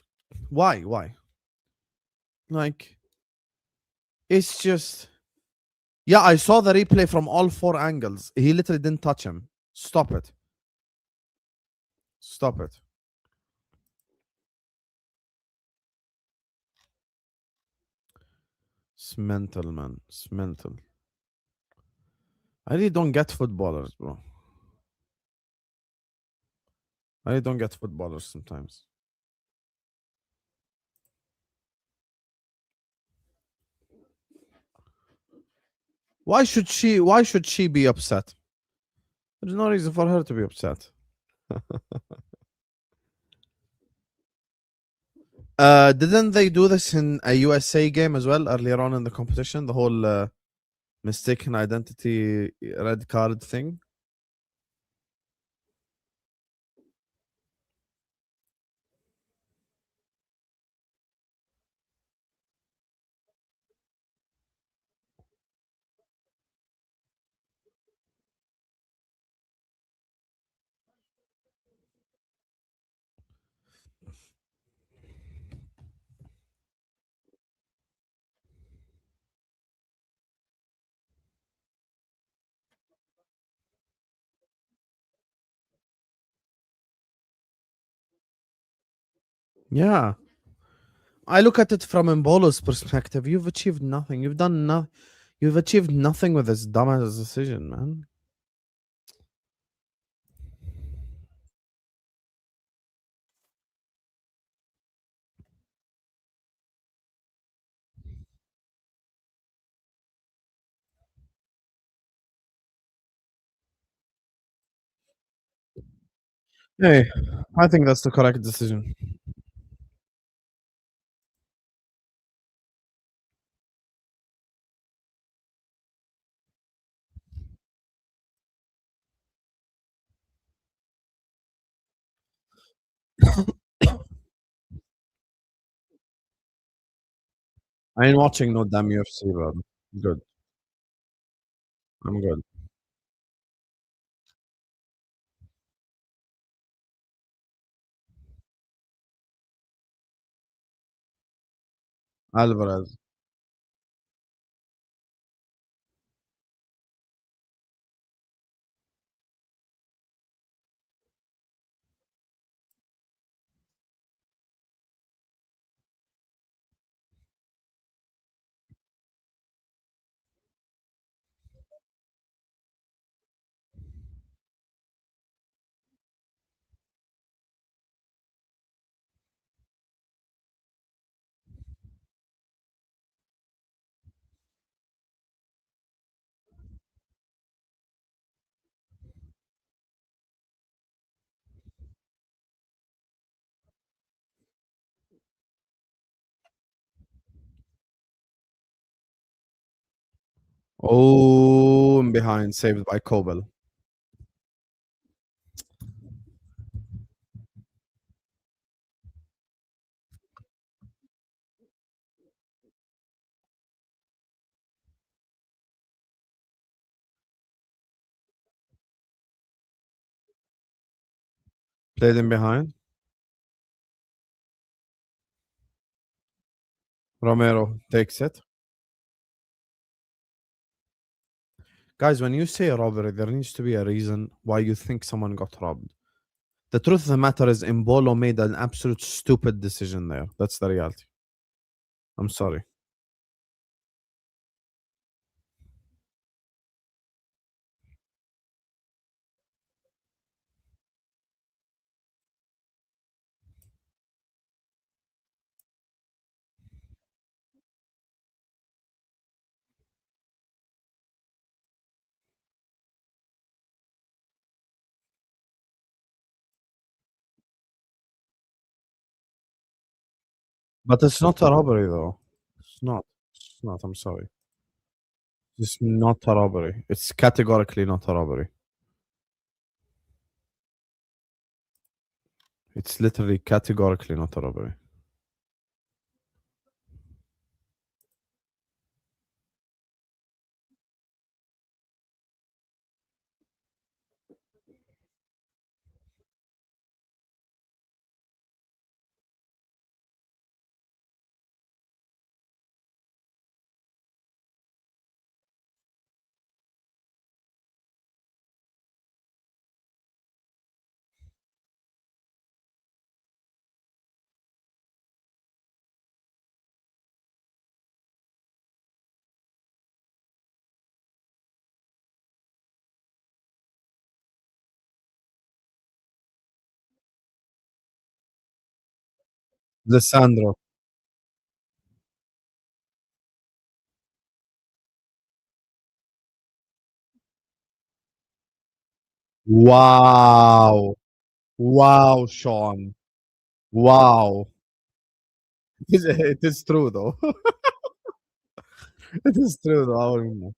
Speaker 1: Why? Like, it's just... Yeah, I saw the replay from all 4 angles. He literally didn't touch him. Stop it. Stop it. It's mental, man. It's mental. I really don't get footballers, bro. I really don't get footballers sometimes. Why should she be upset? There's no reason for her to be upset. Didn't they do this in a USA game as well earlier on in the competition? The whole mistaken identity red card thing? Yeah. I look at it from Mbolo's perspective. You've achieved nothing. You've done nothing. You've achieved nothing with this dumbass decision, man. Hey, I think that's the correct decision. I ain't watching no damn UFC, bro. Good. I'm good. Alvarez. Oh, and behind, saved by Kobel. Played him behind. Romero takes it. Guys, when you say robbery, there needs to be a reason why you think someone got robbed. The truth of the matter is, Mbolo made an absolute stupid decision there. That's the reality. I'm sorry. But it's not a robbery, though. It's not. It's not. I'm sorry. It's not a robbery. It's categorically not a robbery. It's literally categorically not a robbery. Lissandro. Wow. Wow, Sean. Wow. It is true though. It is true though. أول منه.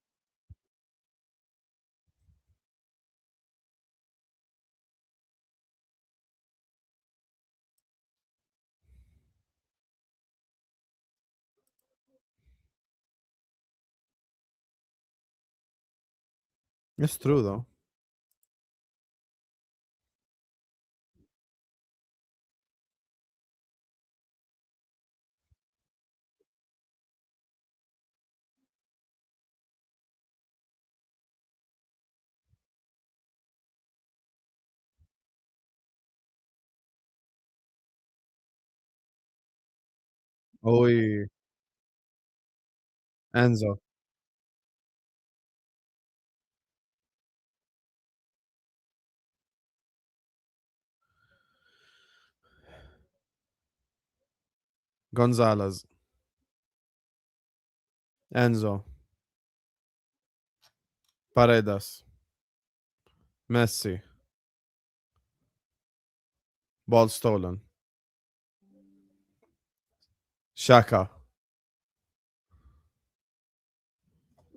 Speaker 1: It's true though. Oy. Enzo. Gonzalez. Enzo. Paredes. Messi. Ball stolen. Shaka.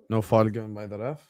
Speaker 1: No foul given by the ref.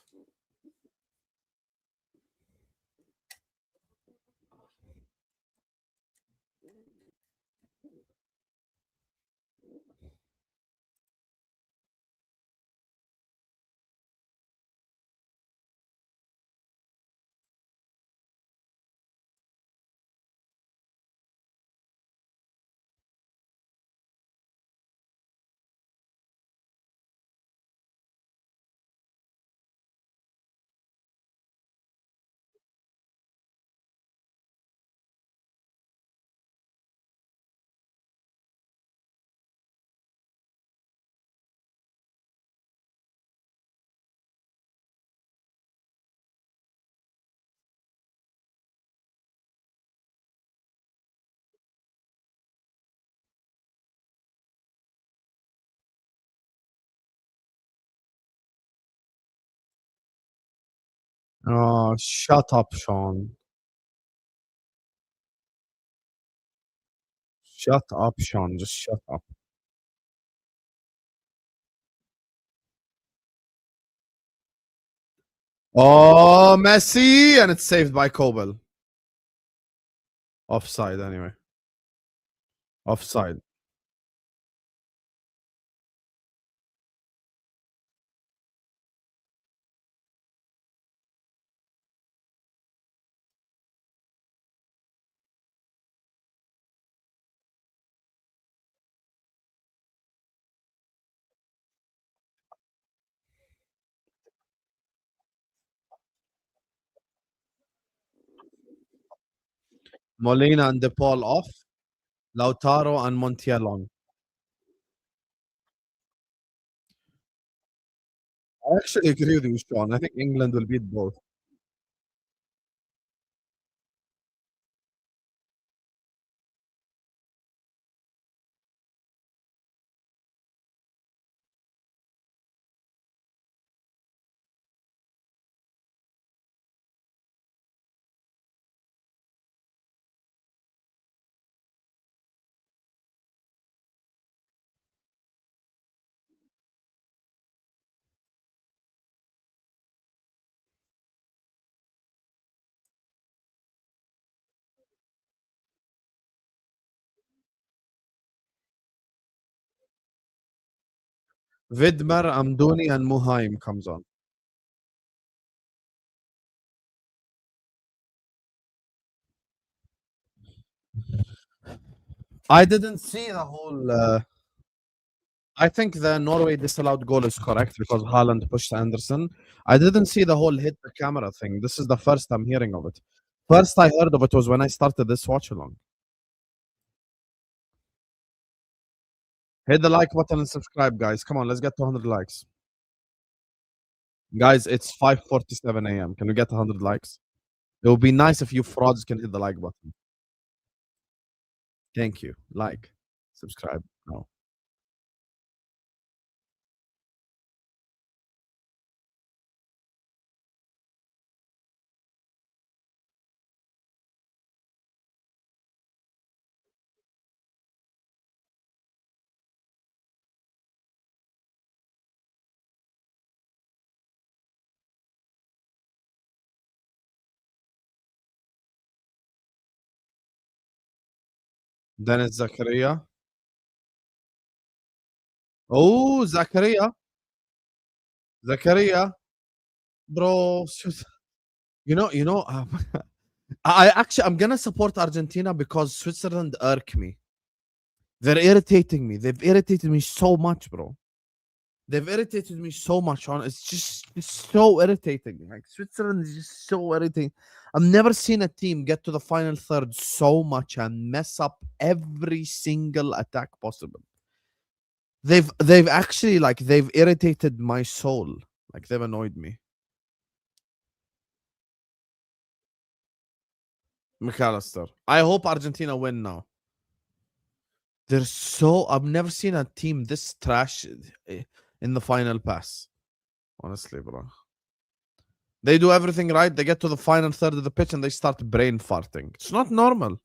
Speaker 1: Oh, shut up, Sean. Shut up, Sean. Just shut up. Oh, Messi! And it's saved by Kobel. Offside, anyway. Offside. Molina and DePaul off. Lautaro and Montiel. I actually agree with you, Sean. I think England will beat both. Vidmar, Amdouni, and Muhaim comes on. I didn't see the whole. I think the Norway disallowed goal is correct because Haaland pushed Anderson. I didn't see the whole hit the camera thing. This is the first I'm hearing of it. First I heard of it was when I started this watch along. Hit the like button and subscribe, guys. Come on, let's get to 100 likes. Guys, it's 5:47 a.m. Can we get 100 likes? It would be nice if you frauds can hit the like button. Thank you. Like, subscribe. No. Dennis Zakaria. Oh, Zakaria. Zakaria. Bro, I'm gonna support Argentina because Switzerland irk me. They're irritating me. They've irritated me so much, bro. They've irritated me so much. It's so irritating. Like Switzerland is just so irritating. I've never seen a team get to the final third so much and mess up every single attack possible. They've actually they've irritated my soul. Like they've annoyed me. McAllister. I hope Argentina win now. I've never seen a team this trash in the final pass. Honestly, bro. They do everything right. They get to the final third of the pitch and they start brain farting. It's not normal.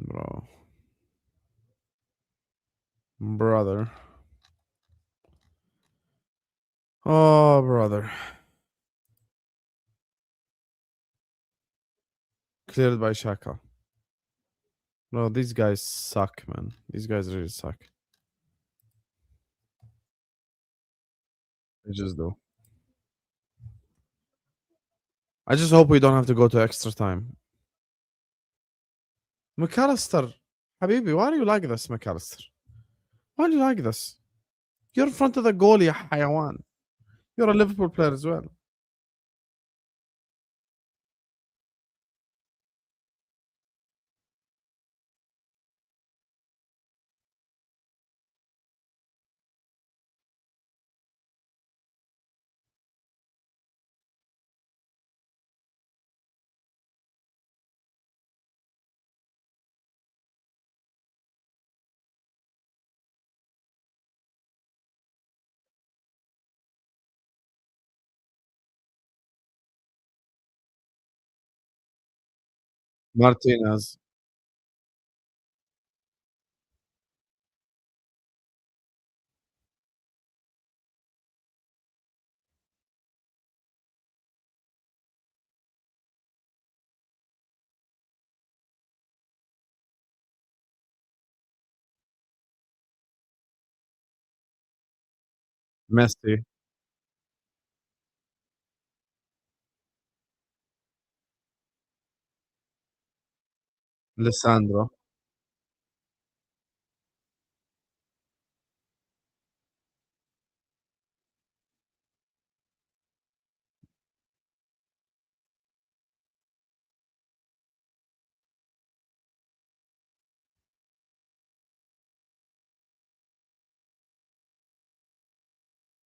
Speaker 1: Bro. Brother. Oh, brother. Cleared by Shaka. Bro, these guys suck, man. These guys really suck. They just do. I just hope we don't have to go to extra time. McAllister. Habibi, why do you like this, McAllister? Why do you like this? You're in front of the goal, ya hayawan. You're a Liverpool player as well. Martinez. Messi. Lissandro.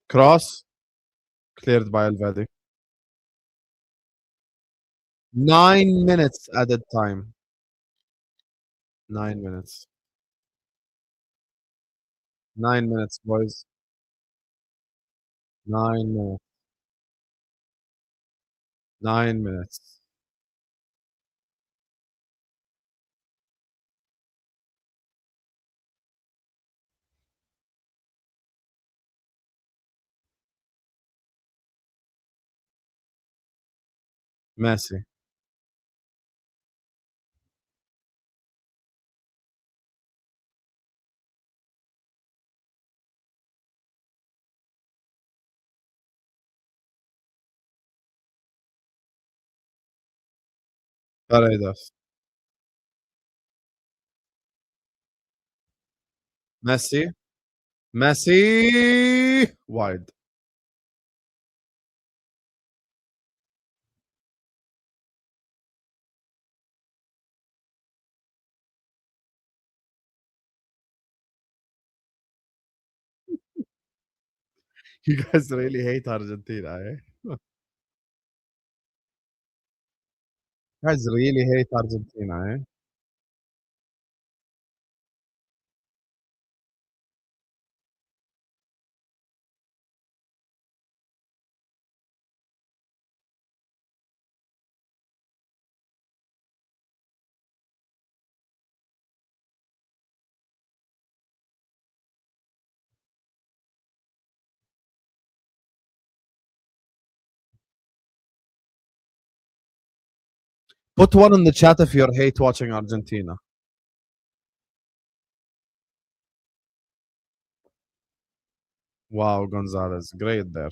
Speaker 1: Cross. Cleared by Alvedi. 9 minutes added time. 9 minutes. 9 minutes, boys. 9 minutes. 9 minutes. Messi. Paredes. Messi. Messi. Wide. You guys really hate Argentina, eh? You guys really hate Argentina, eh? Put one in the chat if you hate watching Argentina. Wow, Gonzalez, great there.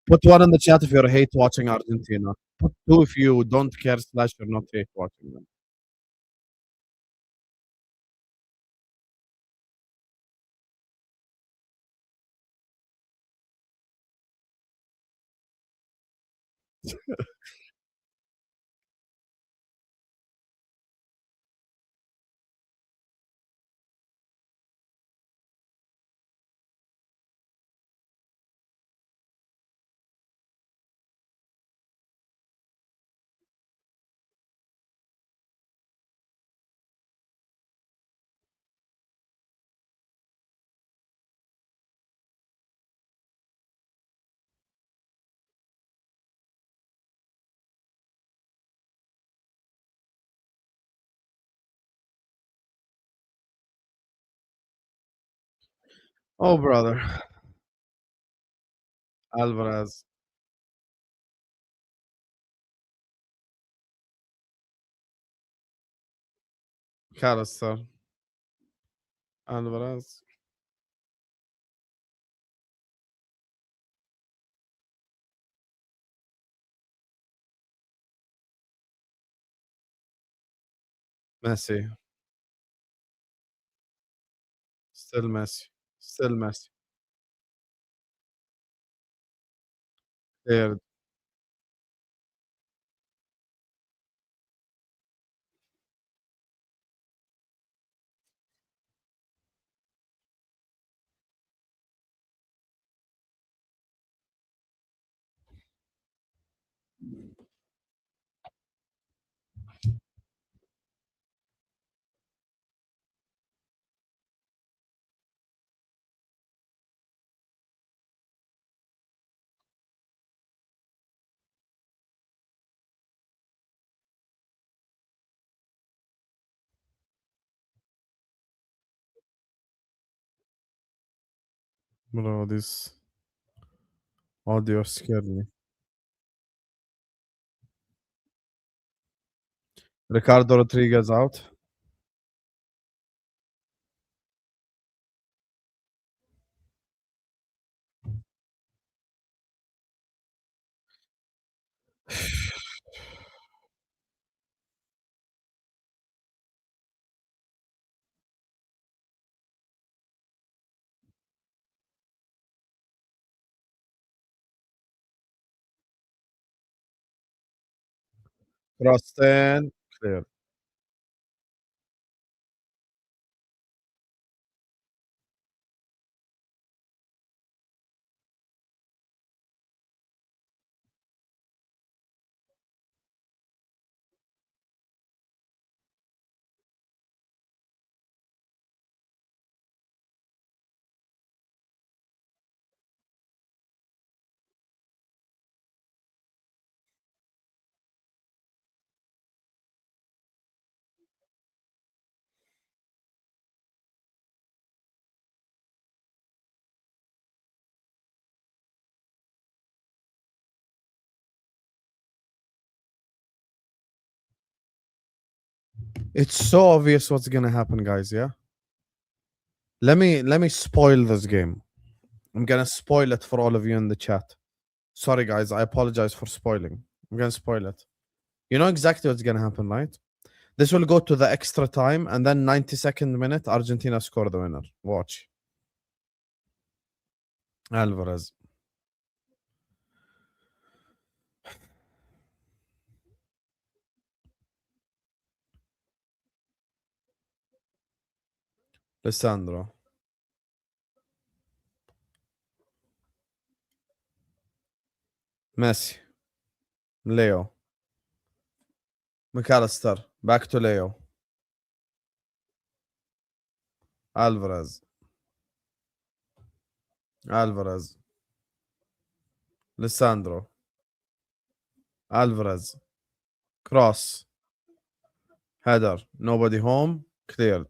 Speaker 1: Put one in the chat if you hate watching Argentina. Put two if you don't care / you're not hate watching them. Oh, brother. Alvarez. Callister. Alvarez. Messi. Still Messi. Still Messi. Third. Bro, this audio scared me. Ricardo Rodriguez out. Crossed in. Clear. It's so obvious what's gonna happen, guys. Yeah. Let me spoil this game. I'm gonna spoil it for all of you in the chat. Sorry, guys. I apologize for spoiling. I'm gonna spoil it. You know exactly what's gonna happen, right? This will go to the extra time, and then 92nd minute, Argentina score the winner. Watch. Alvarez. Lissandro. Messi. Leo. McAllister. Back to Leo. Alvarez. Alvarez. Lissandro. Alvarez. Cross. Header. Nobody home. Cleared.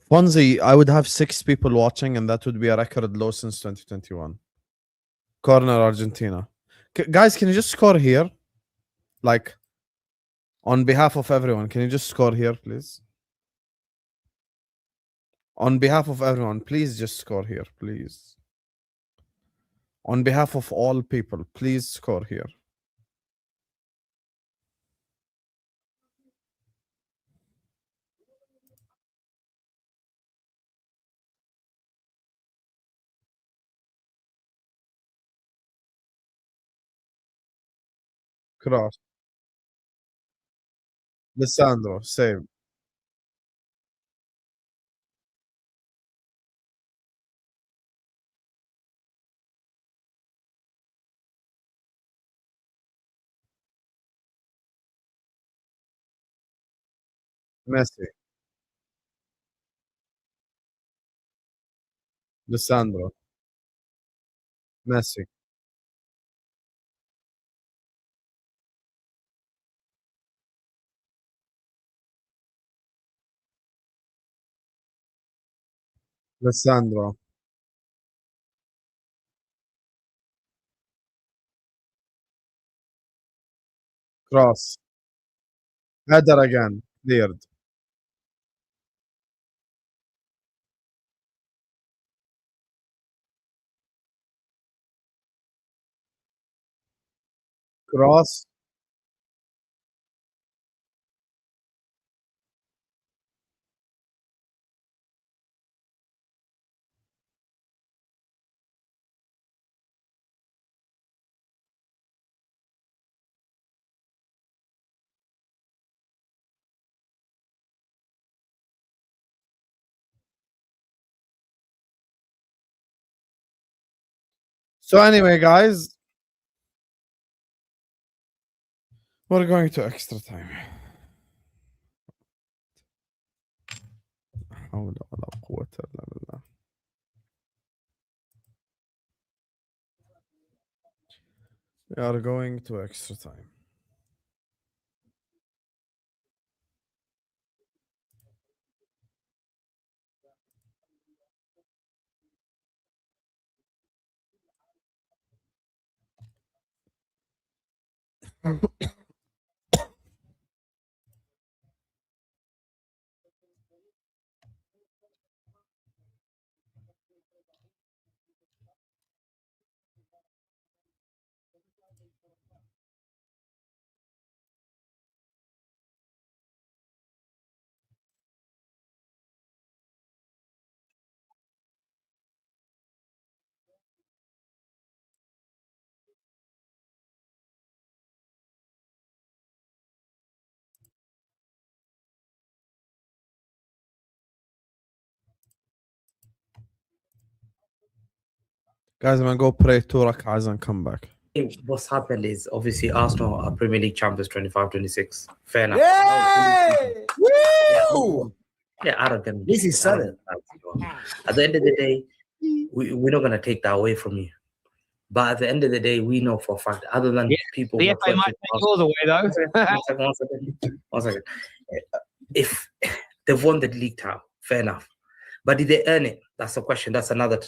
Speaker 1: Fonzie, I would have 6 people watching, and that would be a record low since 2021. Corner Argentina. Guys, can you just score here? Like, on behalf of everyone, can you just score here, please? On behalf of everyone, please just score here, please. On behalf of all people, please score here. Cross. Lissandro, save. Messi. Lissandro. Messi. Lissandro. Cross. Header again. Cleared. Cross. So anyway, guys, we're going to extra time. حول ولا قوة إلا بالله. We are going to extra time. Guys, I'm gonna go pray 2 rak'ahs and come back.
Speaker 9: What's happened is obviously Arsenal are Premier League champions 25-26. Fair enough.
Speaker 3: Yay! Woo!
Speaker 9: Yeah, arrogant.
Speaker 3: This is sudden.
Speaker 9: At the end of the day, we're not going to take that away from you. But at the end of the day, we know for a fact, other than people.
Speaker 10: The FA might take yours away, though.
Speaker 9: One second. If they've won the league title, fair enough. But did they earn it? That's a question. That's another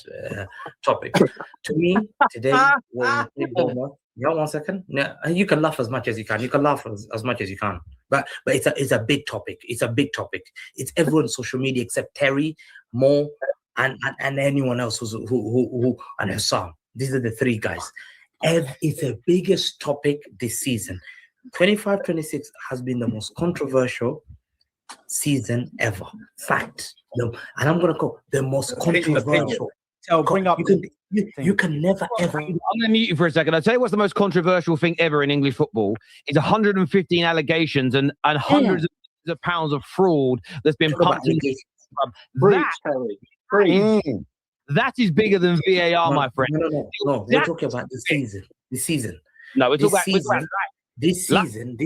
Speaker 9: topic. To me, today, when we play Bournemouth, yeah, 1 second. Now, you can laugh as much as you can. You can laugh as much as you can. But it's a big topic. It's a big topic. It's everyone's social media except Terry, Mo, and anyone else who and Hassan. These are the 3 guys. It's the biggest topic this season. 25-26 has been the most controversial season ever. Fact. And I'm gonna go the most controversial.
Speaker 10: So bring up.
Speaker 9: You can never ever.
Speaker 10: I'm gonna mute you for a second. I'll tell you what's the most controversial thing ever in English football is 115 allegations and hundreds of pounds of fraud that's been pumped into. That is bigger than VAR, my friend.
Speaker 9: No. We're talking about the season. This season.
Speaker 10: No, we're talking about
Speaker 9: this season.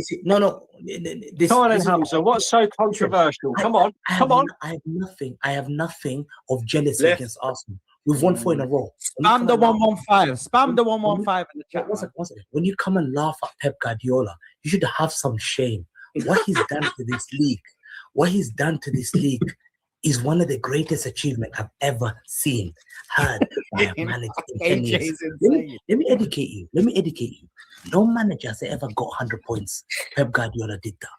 Speaker 10: Come on, Hamza. What's so controversial? Come on.
Speaker 9: I have nothing of jealousy against Arsenal. We've won 4 in a row.
Speaker 10: Spam the 115. Spam the 115 in the chat.
Speaker 9: One second. When you come and laugh at Pep Guardiola, you should have some shame. What he's done to this league, is one of the greatest achievements I've ever seen, heard by a manager in 10 years. Let me educate you. No manager has ever got 100 points. Pep Guardiola did that.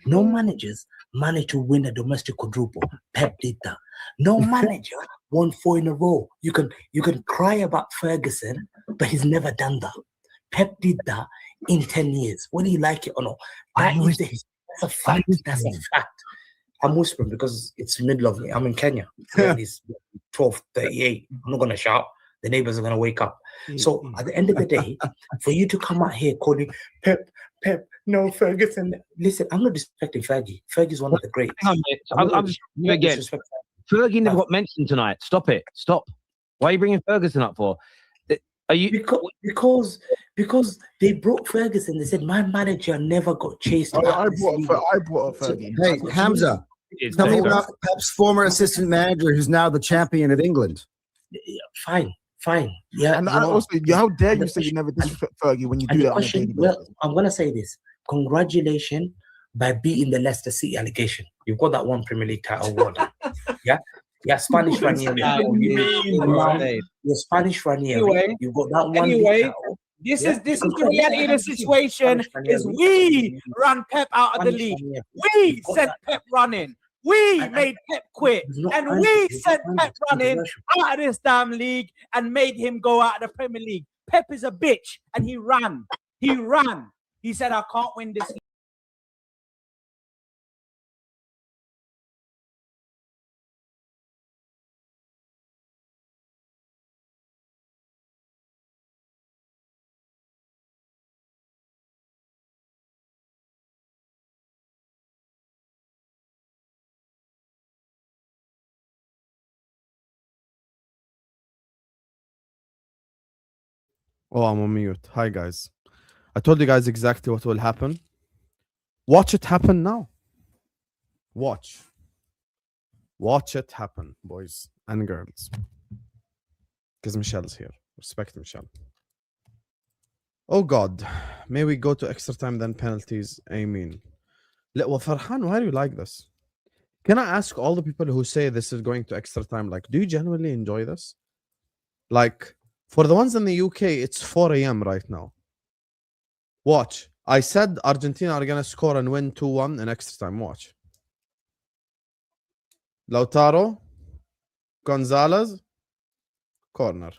Speaker 9: No managers managed to win a domestic quadruple. Pep did that. No manager won 4 in a row. You can cry about Ferguson, but he's never done that. Pep did that in 10 years. Whether you like it or not. That's a fact. That's a fact. I'm whispering because it's the middle of me. I'm in Kenya. It's 12:38. I'm not going to shout. The neighbors are going to wake up. So at the end of the day, for you to come out here calling Pep, no Ferguson. Listen, I'm not disrespecting Fergie. Fergie's one of the greats.
Speaker 10: I'm just again. Fergie never got mentioned tonight. Stop it. Stop. Why are you bringing Ferguson up for? Are you
Speaker 9: because they brought Ferguson? They said my manager never got chased.
Speaker 11: I brought up Fergie.
Speaker 8: Hey, Hamza, tell me about Pep's former assistant manager who's now the champion of England.
Speaker 9: Fine. Yeah.
Speaker 11: And also, how dare you say you never disrespect Fergie when you do that on a daily basis?
Speaker 9: Well, I'm going to say this. Congratulations by beating the Leicester City allegation. You've got that one Premier League title award. Yeah, Spanish Ranieri. You're Spanish Ranieri. You've got that one.
Speaker 12: Anyway, this is the reality of the situation. Is we run Pep out of the league. We sent Pep running. We made Pep quit, and we sent Pep running out of this damn league and made him go out of the Premier League. Pep is a bitch, and he ran. He said, I can't win this league.
Speaker 1: Oh, I'm on mute. Hi, guys. I told you guys exactly what will happen. Watch it happen now. Watch it happen, boys and girls. Because Michelle's here. Respect Michelle. Oh, God. May we go to extra time, then penalties. Amen. Well, Farhan, why do you like this? Can I ask all the people who say this is going to extra time, like, do you genuinely enjoy this? Like, for the ones in the UK, it's 4 a.m. right now. Watch. I said Argentina are going to score and win 2-1 in extra time. Watch. Lautaro. Gonzalez. Corner.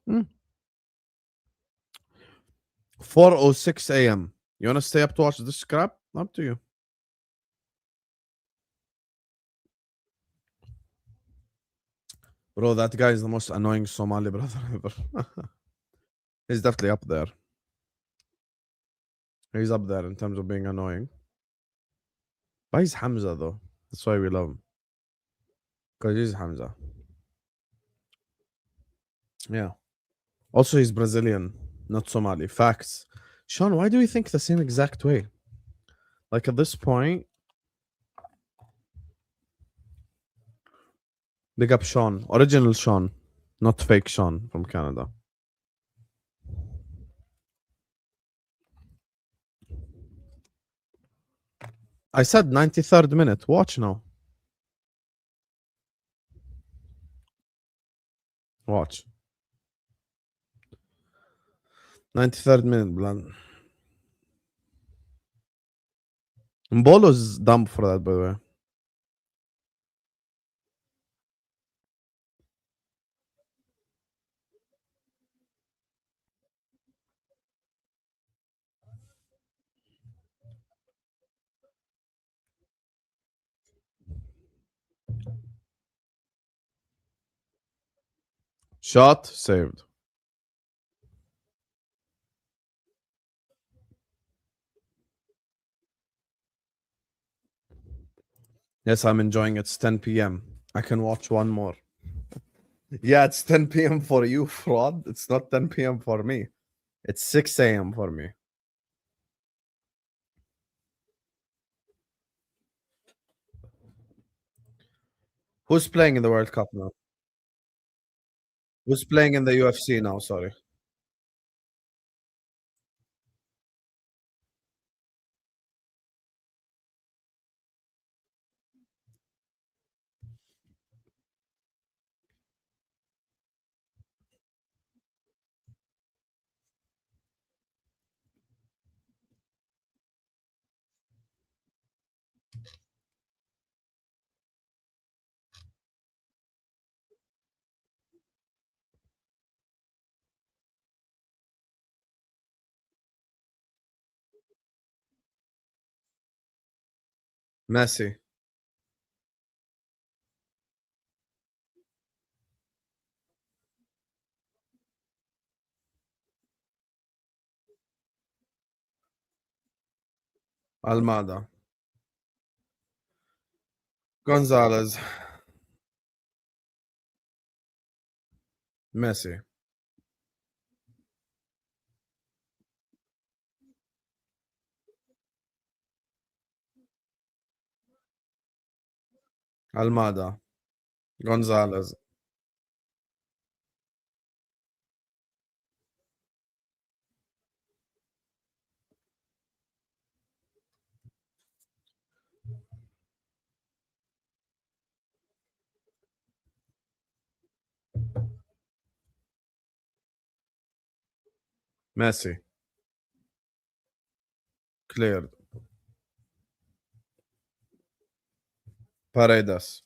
Speaker 1: Hmm. 4:06 a.m. You want to stay up to watch this crap? Up to you. Bro, that guy is the most annoying Somali brother ever. He's definitely up there. He's up there in terms of being annoying. Why is Hamza though? That's why we love him. Because he's Hamza. Yeah. Also, he's Brazilian, not Somali. Facts. Sean, why do we think the same exact way? Like at this point, big up Sean. Original Sean, not fake Sean from Canada. I said 93rd minute. Watch now. Watch. 93rd minute, blood. Mbolo's dumb for that, by the way. Shot saved. Yes, I'm enjoying it. It's 10 p.m. I can watch one more. Yeah, it's 10 p.m. for you, fraud. It's not 10 p.m. for me. It's 6 a.m. for me. Who's playing in the World Cup now? Who's playing in the UFC now? Sorry. Messi. Almada. Gonzalez. Messi. Almada. Gonzalez. Messi. Cleared. Paredes.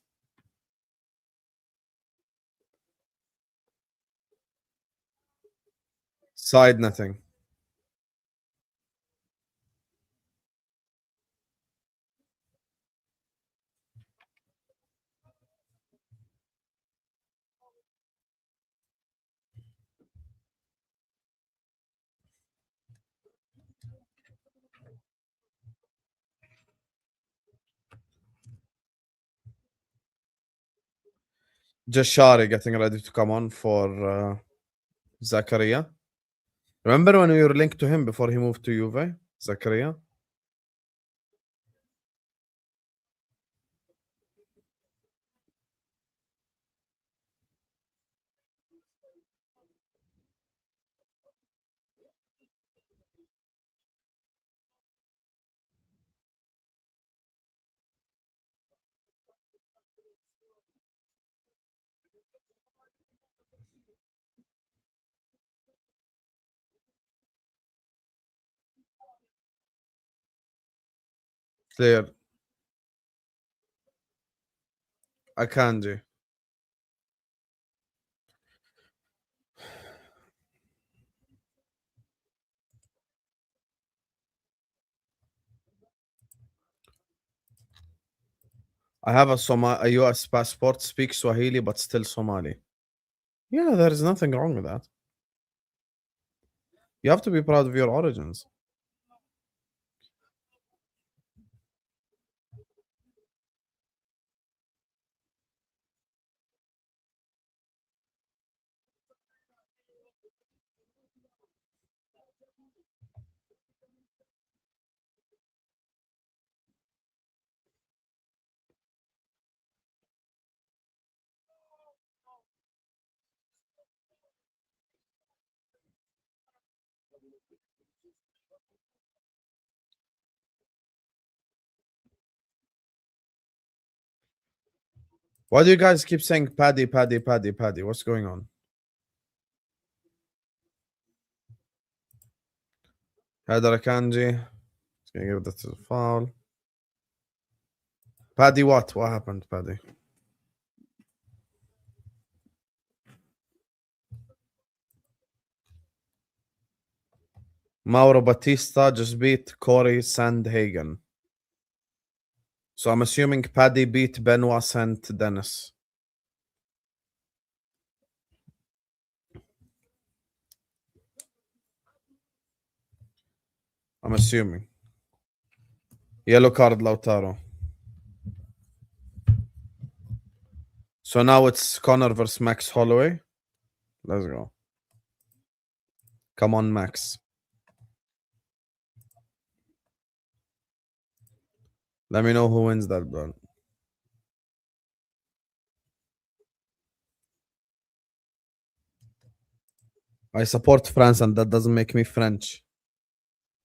Speaker 1: Side nothing. Jashari getting ready to come on for Zakaria. Remember when we were linked to him before he moved to Juve? Zakaria? Clear. Akanji. I have a US passport, speak Swahili, but still Somali. Yeah, there is nothing wrong with that. You have to be proud of your origins. Why do you guys keep saying Paddy, Paddy, Paddy, Paddy? What's going on? Header Akanji. He's gonna give that to the foul. Paddy what? What happened, Paddy? Mauro Batista just beat Corey Sandhagen. So I'm assuming Paddy beat Benoit Saint Denis. I'm assuming. Yellow card Lautaro. So now it's Connor versus Max Holloway. Let's go. Come on, Max. Let me know who wins that, bro. I support France, and that doesn't make me French.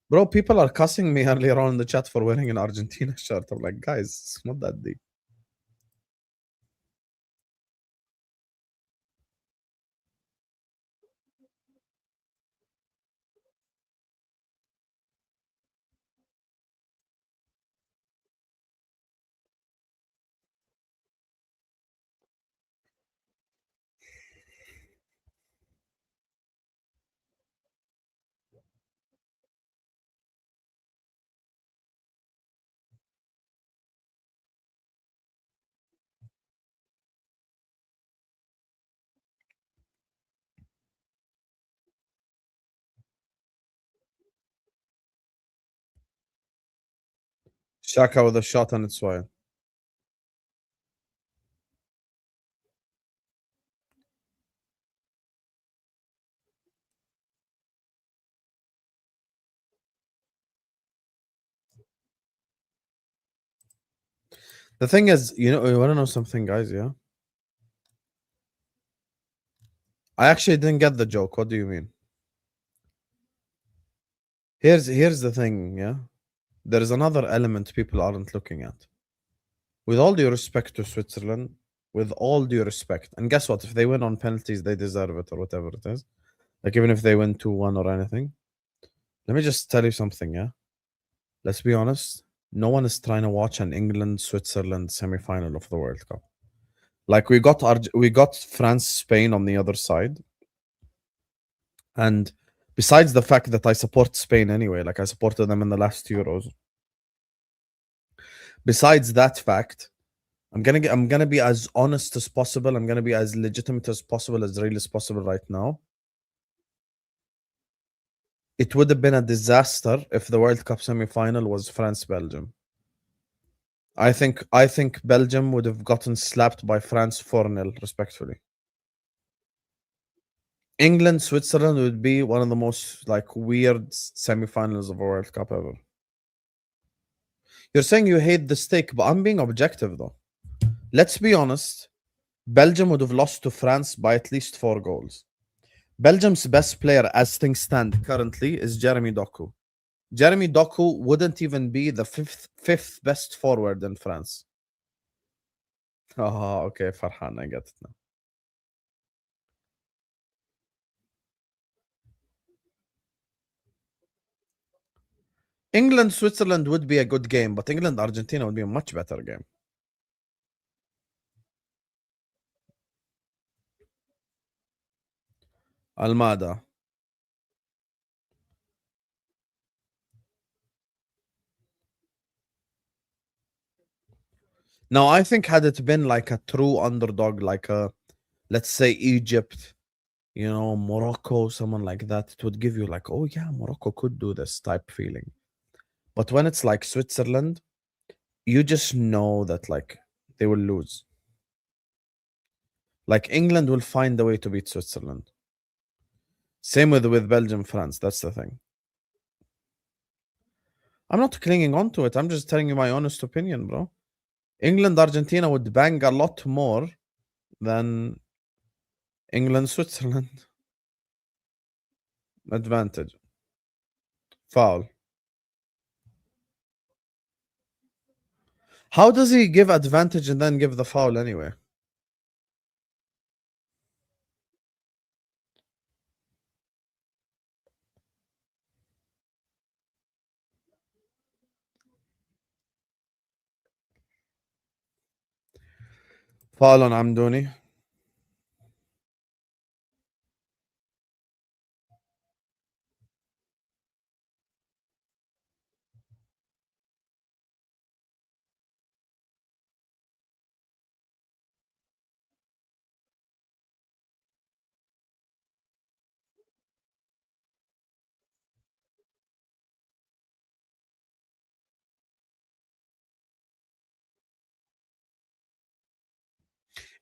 Speaker 1: Bro, people are cussing me earlier on in the chat for wearing an Argentina shirt. I'm like, guys, it's not that deep. Shaka with a shot on its way. The thing is, you want to know something, guys? Yeah. I actually didn't get the joke. What do you mean? Here's the thing, yeah. There is another element people aren't looking at. With all due respect to Switzerland, with all due respect, and guess what? If they win on penalties, they deserve it or whatever it is. Like even if they win 2-1 or anything. Let me just tell you something, yeah. Let's be honest. No one is trying to watch an England-Switzerland semi-final of the World Cup. Like we got France-Spain on the other side. And besides the fact that I support Spain anyway, like I supported them in the last Euros. Besides that fact, I'm gonna be as honest as possible. I'm gonna be as legitimate as possible, as real as possible right now. It would have been a disaster if the World Cup semi-final was France-Belgium. I think Belgium would have gotten slapped by France 4-0, respectfully. England, Switzerland would be one of the most like weird semi-finals of a World Cup ever. You're saying you hate the steak, but I'm being objective though. Let's be honest. Belgium would have lost to France by at least 4 goals. Belgium's best player as things stand currently is Jeremy Doku. Jeremy Doku wouldn't even be the fifth best forward in France. Oh, okay, Farhan, I get it now. England, Switzerland would be a good game, but England, Argentina would be a much better game. Almada. Now, I think had it been like a true underdog, like let's say Egypt, Morocco, someone like that, it would give you like, oh yeah, Morocco could do this type feeling. But when it's like Switzerland, you just know that like they will lose. Like England will find a way to beat Switzerland. Same with Belgium, France. That's the thing. I'm not clinging on to it. I'm just telling you my honest opinion, bro. England, Argentina would bang a lot more than England, Switzerland. Advantage. Foul. How does he give advantage and then give the foul anyway? Foul on Amdouni.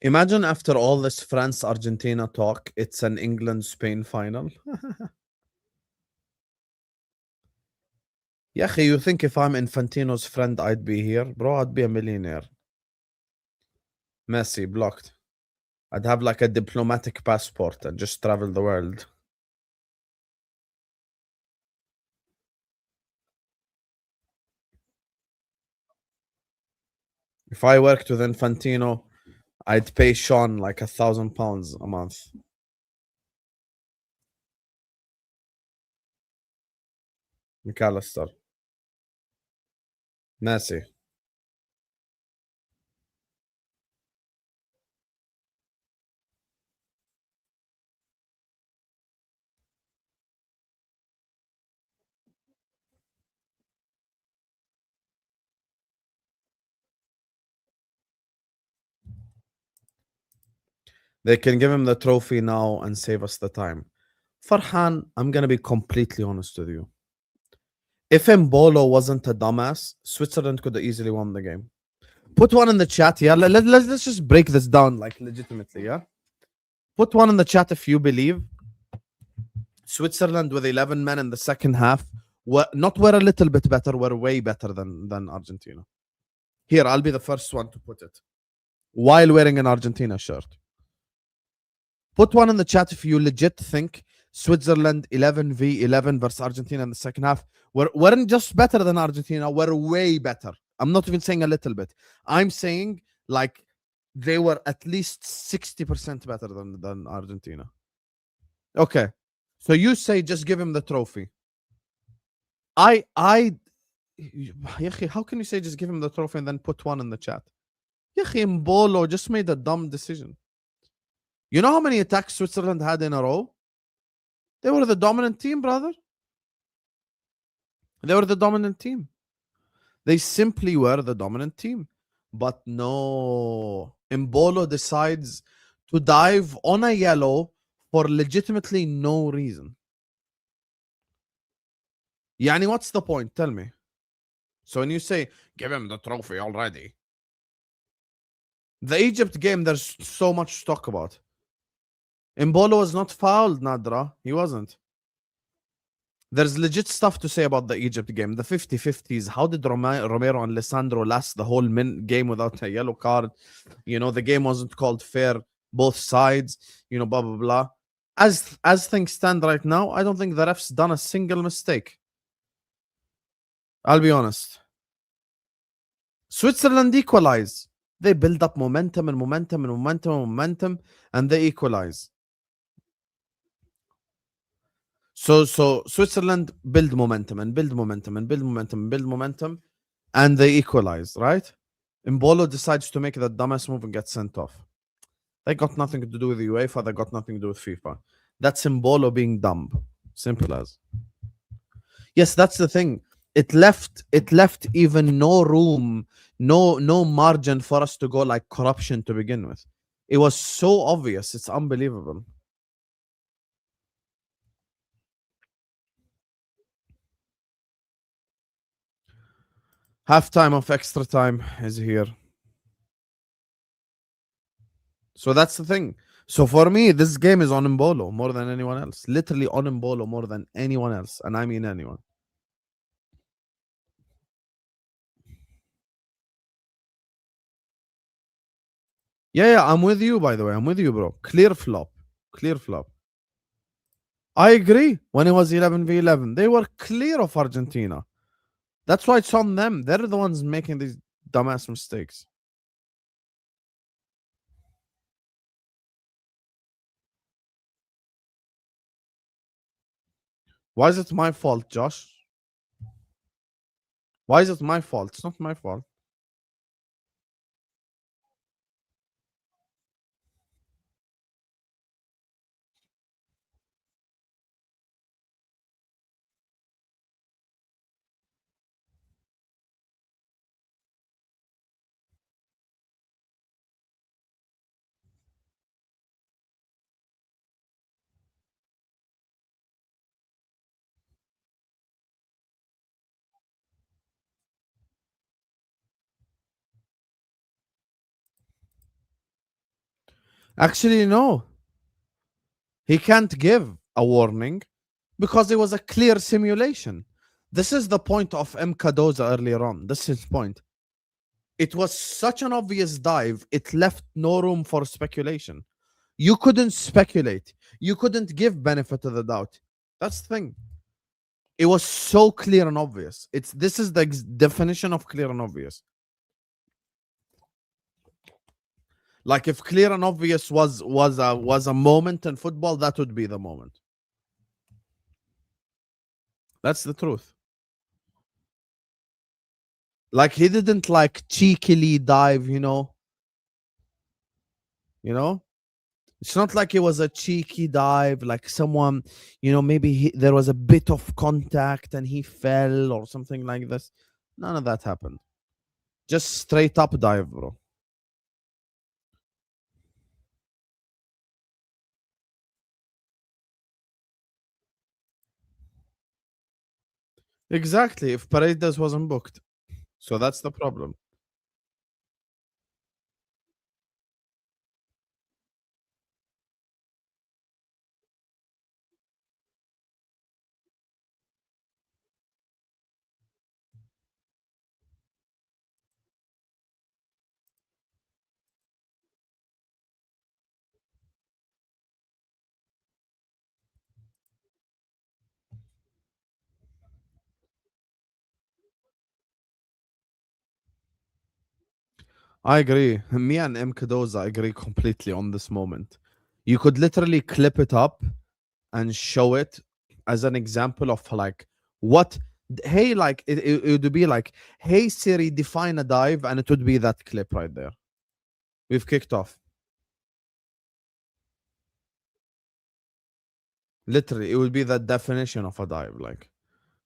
Speaker 1: Imagine after all this France-Argentina talk, it's an England-Spain final. Yeah, you think if I'm Infantino's friend, I'd be here? Bro, I'd be a millionaire. Messi, blocked. I'd have like a diplomatic passport and just travel the world. If I worked with Infantino, I'd pay Sean like £1,000 a month. McAllister. Messi. They can give him the trophy now and save us the time. Farhan, I'm going to be completely honest with you. If Mbolo wasn't a dumbass, Switzerland could have easily won the game. Put one in the chat, yeah? Let's just break this down, like, legitimately, yeah? Put one in the chat if you believe Switzerland with 11 men in the second half were a little bit better, were way better than Argentina. Here, I'll be the first one to put it. While wearing an Argentina shirt. Put one in the chat if you legit think Switzerland 11v11 versus Argentina in the second half weren't just better than Argentina, were way better. I'm not even saying a little bit. I'm saying like they were at least 60% better than Argentina. Okay. So you say just give him the trophy. How can you say just give him the trophy and then put one in the chat? Mbolo just made a dumb decision. You know how many attacks Switzerland had in a row? They were the dominant team, brother. They were the dominant team. They simply were the dominant team. But no. Mbolo decides to dive on a yellow for legitimately no reason. Yani, what's the point? Tell me. So when you say, give him the trophy already. The Egypt game, there's so much to talk about. Mbolo was not fouled, Nadra. He wasn't. There's legit stuff to say about the Egypt game. The 50-50s. How did Romero and Lisandro last the whole game without a yellow card? You know, the game wasn't called fair. Both sides. You know, blah, blah, blah. As things stand right now, I don't think the ref's done a single mistake. I'll be honest. Switzerland equalize. They build up momentum and momentum and momentum and momentum, and they equalize. So Switzerland build momentum and build momentum and build momentum and build momentum, and they equalize, right? Mbolo decides to make that dumbass move and get sent off. They got nothing to do with the UEFA. They got nothing to do with FIFA. That's Mbolo being dumb. Simple as. Yes, that's the thing. It left even no room, no margin for us to go like corruption to begin with. It was so obvious. It's unbelievable. Halftime of extra time is here. So that's the thing. So for me, this game is on Mbolo more than anyone else. Literally on Mbolo more than anyone else. And I mean anyone. Yeah, I'm with you, by the way. I'm with you, bro. Clear flop. Clear flop. I agree. When it was 11v11, they were clear of Argentina. That's why it's on them. They're the ones making these dumbass mistakes. Why is it my fault, Josh? Why is it my fault? It's not my fault. Actually, no. He can't give a warning because it was a clear simulation. This is the point of M. Cardoza earlier on. This is his point. It was such an obvious dive, it left no room for speculation. You couldn't speculate. You couldn't give benefit of the doubt. That's the thing. It was so clear and obvious. This is the definition of clear and obvious. Like if clear and obvious was a moment in football, that would be the moment. That's the truth. Like he didn't like cheekily dive, you know. You know? It's not like it was a cheeky dive, like someone, you know, maybe there was a bit of contact and he fell or something like this. None of that happened. Just straight up dive, bro. Exactly. If Paredes wasn't booked. So that's the problem. I agree. Me and M. Kadoza agree completely on this moment. You could literally clip it up and show it as an example of like what, hey, like it would be like, hey Siri, define a dive, and it would be that clip right there. We've kicked off. Literally, it would be the definition of a dive, like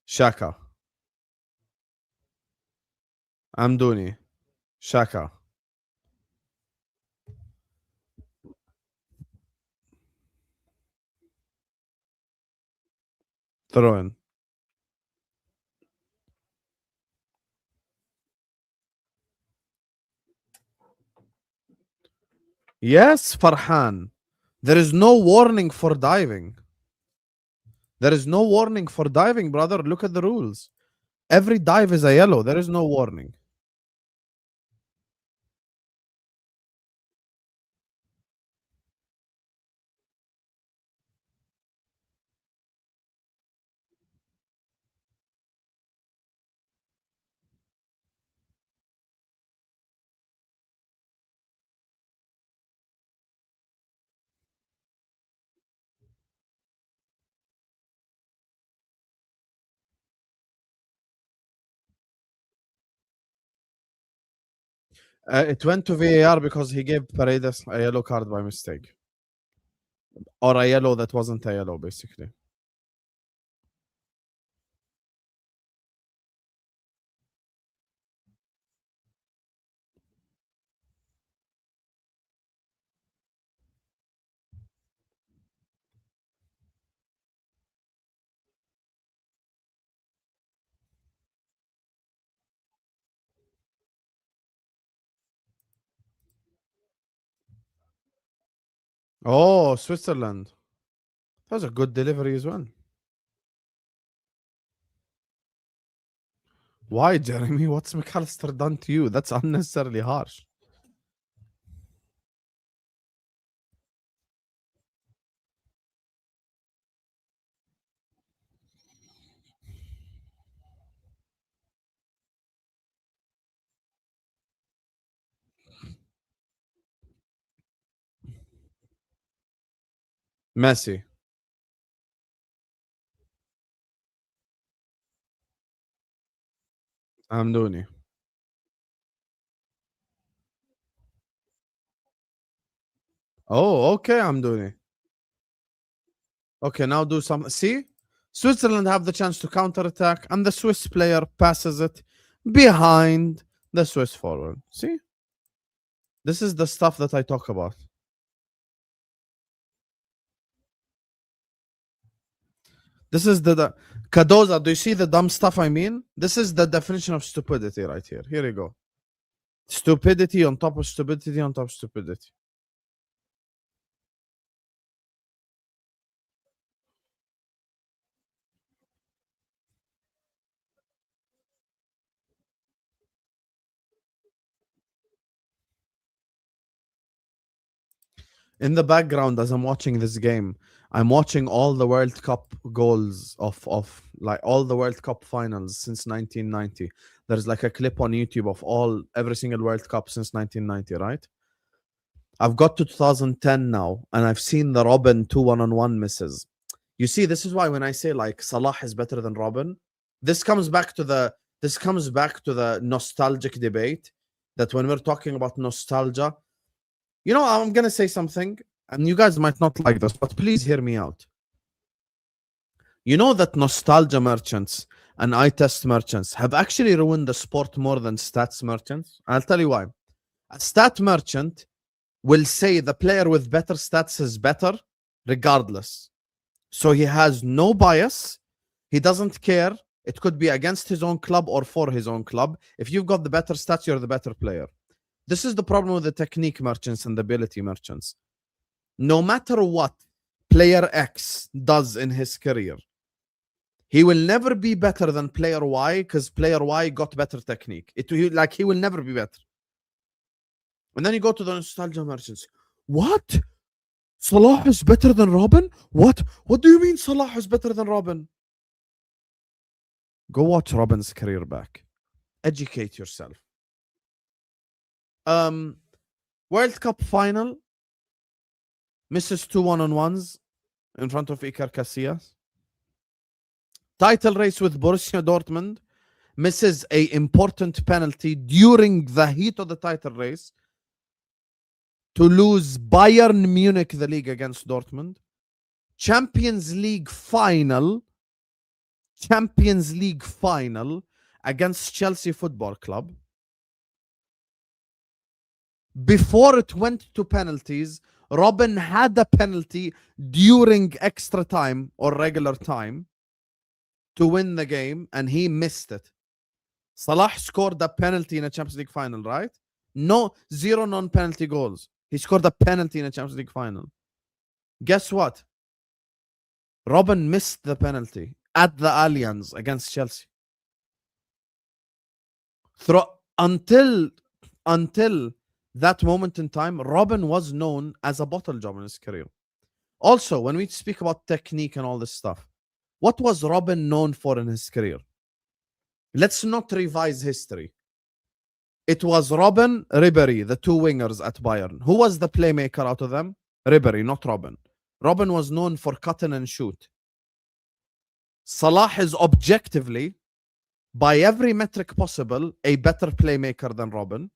Speaker 1: Shaka. Amduni. Shaka. Throw in. Yes, Farhan. There is no warning for diving. There is no warning for diving, brother. Look at the rules. Every dive is a yellow. There is no warning. It went to VAR because he gave Paredes a yellow card by mistake. Or a yellow that wasn't a yellow, basically. Oh, Switzerland. That was a good delivery as well. Why, Jeremy? What's McAllister done to you? That's unnecessarily harsh. Messi. Amdouni. Oh, okay, Amdouni. Okay, now do some. See? Switzerland have the chance to counter-attack, and the Swiss player passes it behind the Swiss forward. See? This is the stuff that I talk about. This is the Kadoza, do you see the dumb stuff I mean? This is the definition of stupidity right here. Here you go. Stupidity on top of stupidity on top of stupidity. In the background, as I'm watching this game, I'm watching all the World Cup goals of like all the World Cup finals since 1990. There's like a clip on YouTube of every single World Cup since 1990, right? I've got to 2010 now, and I've seen the Robin 2 1-on-1 misses. You see, this is why when I say like Salah is better than Robin, this comes back to the nostalgic debate that when we're talking about nostalgia, you know, I'm gonna say something, and you guys might not like this, but please hear me out. You know that nostalgia merchants and eye test merchants have actually ruined the sport more than stats merchants. I'll tell you why. A stat merchant will say the player with better stats is better regardless. So he has no bias. He doesn't care. It could be against his own club or for his own club. If you've got the better stats, you're the better player. This is the problem with the technique merchants and the ability merchants. No matter what player X does in his career, he will never be better than player Y because player Y got better technique. He will never be better. And then you go to the nostalgia merchants. What? Salah is better than Robin? What? What do you mean Salah is better than Robin? Go watch Robin's career back. Educate yourself. World Cup final. Misses 2 1-on-1s in front of Iker Casillas. Title race with Borussia Dortmund. Misses a important penalty during the heat of the title race to lose Bayern Munich the league against Dortmund. Champions League final against Chelsea Football Club. Before it went to penalties, Robin had a penalty during extra time or regular time to win the game, and he missed it. Salah scored a penalty in a Champions League final, right? No, 0 non-penalty goals. He scored a penalty in a Champions League final. Guess what? Robin missed the penalty at the Allianz against Chelsea. Until that moment in time, Robin was known as a bottle job in his career. Also, when we speak about technique and all this stuff, what was Robin known for in his career? Let's not revise history. It was Robin, Ribéry, the two wingers at Bayern. Who was the playmaker out of them? Ribéry, not Robin. Robin was known for cut in and shoot. Salah is objectively, by every metric possible, a better playmaker than Robin.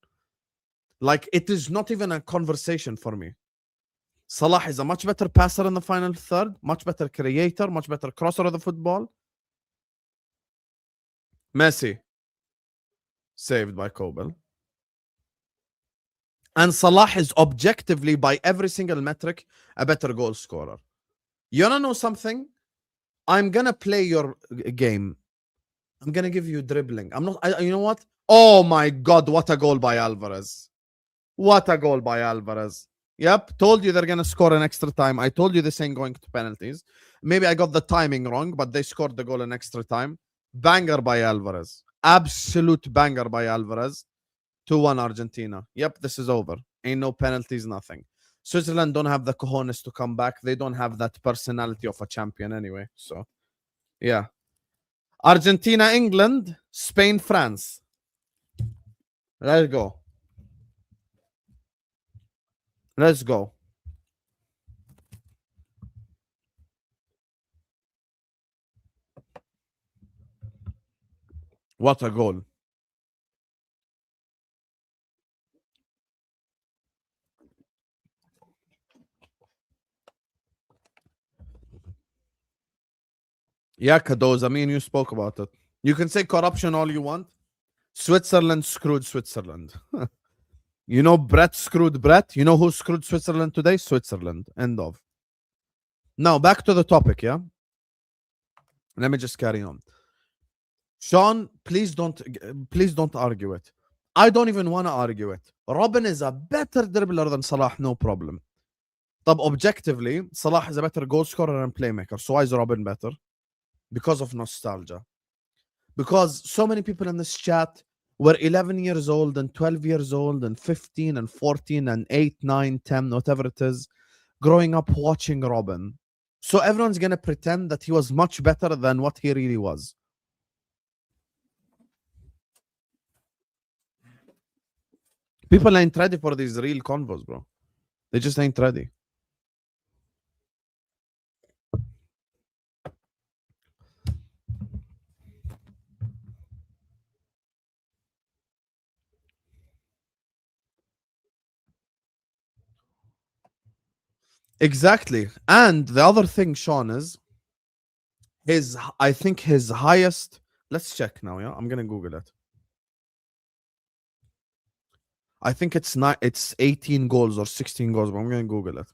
Speaker 1: Like, it is not even a conversation for me. Salah is a much better passer in the final third, much better creator, much better crosser of the football. Messi, saved by Kobel. And Salah is objectively, by every single metric, a better goal scorer. You wanna know something? I'm gonna play your game. I'm gonna give you dribbling. You know what? Oh my God, what a goal by Alvarez. What a goal by Alvarez. Yep, told you they're gonna score in extra time. I told you this ain't going to penalties. Maybe I got the timing wrong, but they scored the goal in extra time. Banger by Alvarez. Absolute banger by Alvarez. 2-1 Argentina. Yep, this is over. Ain't no penalties, nothing. Switzerland don't have the cojones to come back. They don't have that personality of a champion anyway. So, yeah. Argentina, England, Spain, France. Let's go. Let's go. What a goal. Yeah, Kadoz, I mean, you spoke about it. You can say corruption all you want. Switzerland screwed Switzerland. You know Brett screwed Brett? You know who screwed Switzerland today? Switzerland. End of. Now, back to the topic, yeah? Let me just carry on. Sean, please don't argue it. I don't even want to argue it. Robin is a better dribbler than Salah, no problem. But objectively, Salah is a better goal scorer and playmaker. So why is Robin better? Because of nostalgia. Because so many people in this chat were 11 years old and 12 years old and 15 and 14 and 8, 9, 10, whatever it is, growing up watching Robin. So everyone's going to pretend that he was much better than what he really was. People ain't ready for these real convos, bro. They just ain't ready. Exactly. And the other thing, Sean, is I think his highest. Let's check now. Yeah, I'm gonna Google it. I think it's 18 goals or 16 goals, but I'm gonna Google it.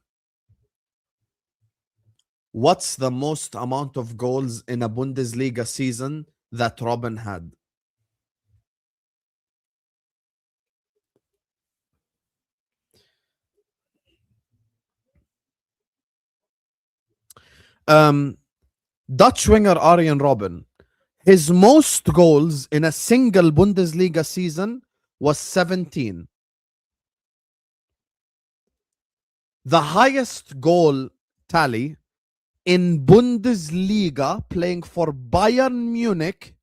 Speaker 1: What's the most amount of goals in a Bundesliga season that Robin had? Dutch winger Arjen Robben, his most goals in a single Bundesliga season was 17. The highest goal tally in Bundesliga playing for Bayern Munich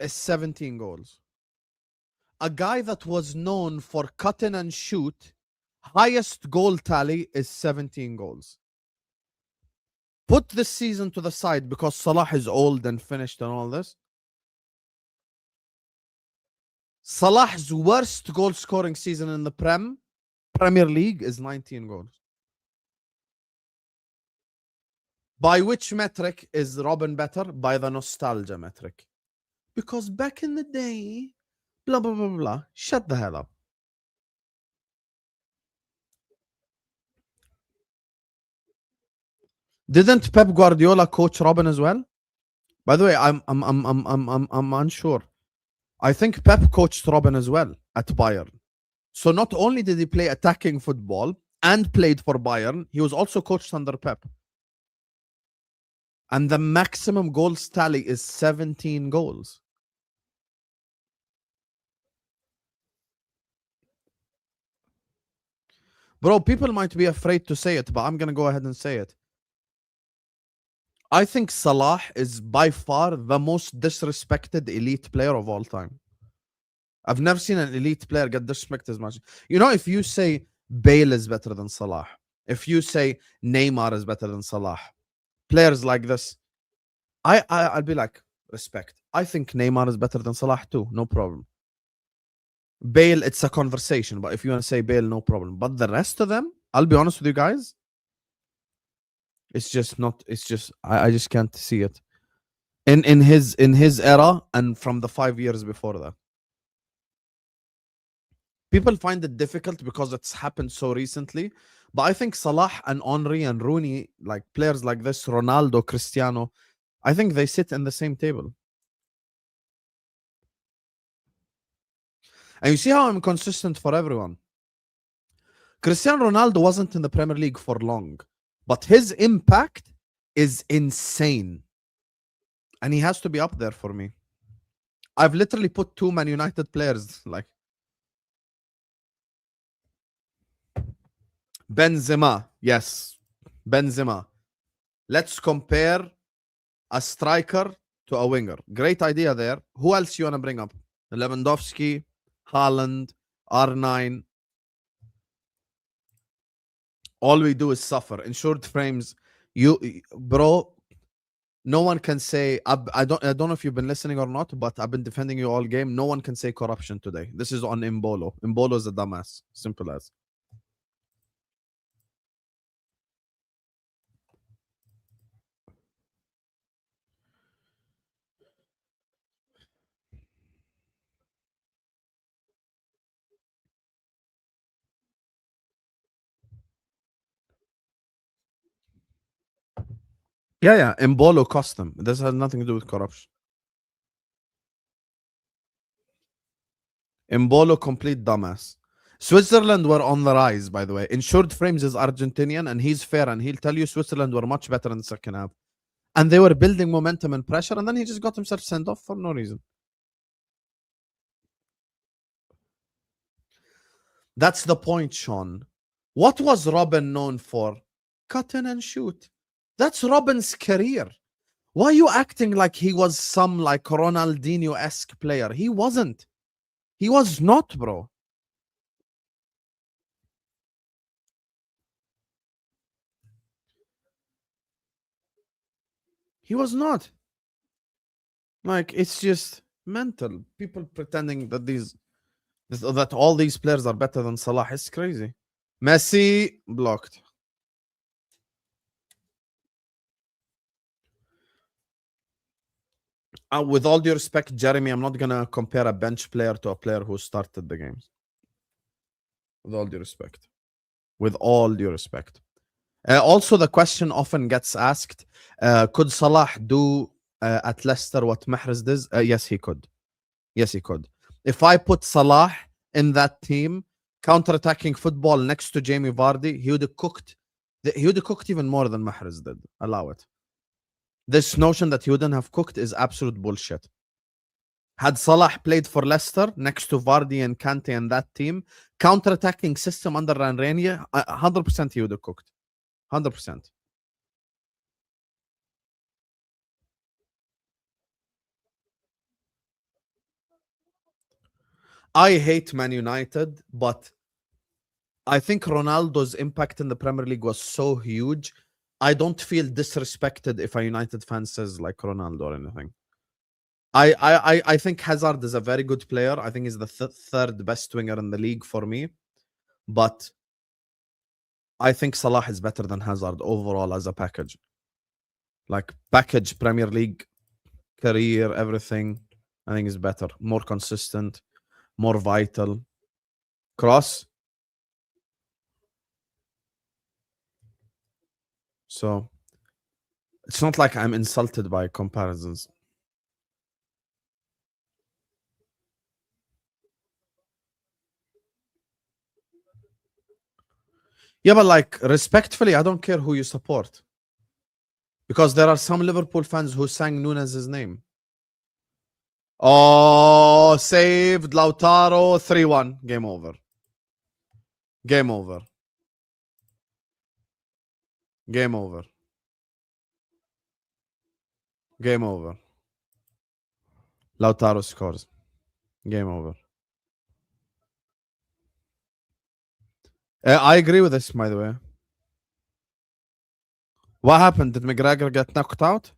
Speaker 1: is 17 goals. A guy that was known for cutting and shoot, highest goal tally is 17 goals. Put this season to the side because Salah is old and finished and all this. Salah's worst goal scoring season in the Premier League is 19 goals. By which metric is Robin better? By the nostalgia metric. Because back in the day, blah, blah, blah, blah. Shut the hell up. Didn't Pep Guardiola coach Robin as well? By the way, I'm unsure. I think Pep coached Robin as well at Bayern. So not only did he play attacking football and played for Bayern, he was also coached under Pep. And the maximum goals tally is 17 goals. Bro, people might be afraid to say it, but I'm going to go ahead and say it. I think Salah is by far the most disrespected elite player of all time. I've never seen an elite player get disrespected as much. You know, if you say Bale is better than Salah, if you say Neymar is better than Salah, players like this, I'll be like, respect. I think Neymar is better than Salah too, no problem. Bale, it's a conversation, but if you want to say Bale, no problem. But the rest of them, I'll be honest with you guys, it's just not. It's just I just can't see it in his era and from the 5 years before that. People find it difficult because it's happened so recently, but I think Salah and Henry and Rooney, like players like this, Ronaldo, Cristiano, I think they sit in the same table. And you see how I'm consistent for everyone. Cristiano Ronaldo wasn't in the Premier League for long, but his impact is insane. And he has to be up there for me. I've literally put 2 Man United players, like Benzema. Yes, Benzema. Let's compare a striker to a winger. Great idea there. Who else you want to bring up? Lewandowski, Haaland, R9. All we do is suffer. In short frames, bro, no one can say, I don't know if you've been listening or not, but I've been defending you all game. No one can say corruption today. This is on Mbolo. Mbolo is a dumbass. Simple as. Yeah. Mbolo cost them. This has nothing to do with corruption. Mbolo, complete dumbass. Switzerland were on the rise, by the way. In short frames is Argentinian, and he's fair, and he'll tell you Switzerland were much better in the second half. And they were building momentum and pressure, and then he just got himself sent off for no reason. That's the point, Sean. What was Robin known for? Cut in and shoot. That's Robin's career. Why are you acting like he was some like Ronaldinho-esque player? He wasn't. He was not, bro. He was not. Like, it's just mental. People pretending that all these players are better than Salah. It's crazy. Messi blocked. With all due respect, Jeremy, I'm not gonna compare a bench player to a player who started the games. With all due respect. With all due respect. Also, the question often gets asked: could Salah do at Leicester what Mahrez does? Yes, he could. Yes, he could. If I put Salah in that team, counter-attacking football next to Jamie Vardy, he would have cooked. He would have cooked even more than Mahrez did. Allow it. This notion that he wouldn't have cooked is absolute bullshit. Had Salah played for Leicester next to Vardy and Kante and that team, counter-attacking system under Ranieri, 100% he would have cooked. 100%. I hate Man United, but I think Ronaldo's impact in the Premier League was so huge. I don't feel disrespected if a United fan says like Ronaldo or anything. I think Hazard is a very good player. I think he's the third best winger in the league for me. But I think Salah is better than Hazard overall as a package. Like package, Premier League, career, everything. I think is better. More consistent, more vital. Cross. So it's not like I'm insulted by comparisons. Yeah, but like respectfully, I don't care who you support. Because there are some Liverpool fans who sang Nunez's name. Oh, saved Lautaro 3-1. Game over. Game over. Game over. Game over. Lautaro scores. Game over. I agree with this, by the way. What happened? Did McGregor get knocked out?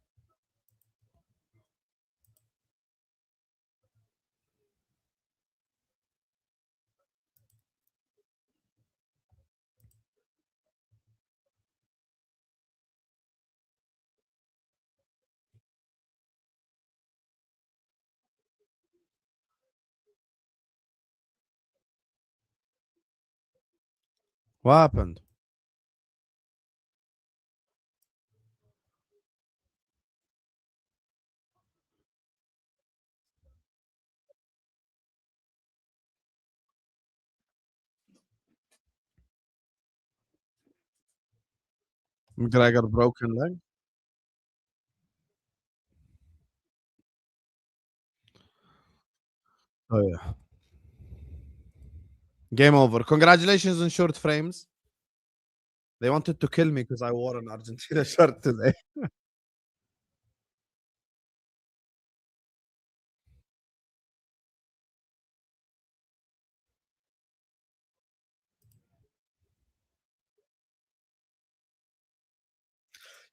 Speaker 1: What happened? McGregor broken leg? Oh, yeah. Game over. Congratulations on short frames. They wanted to kill me because I wore an Argentina shirt today.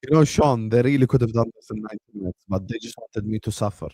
Speaker 1: You know, Sean, they really could have done this in 90 minutes, but they just wanted me to suffer.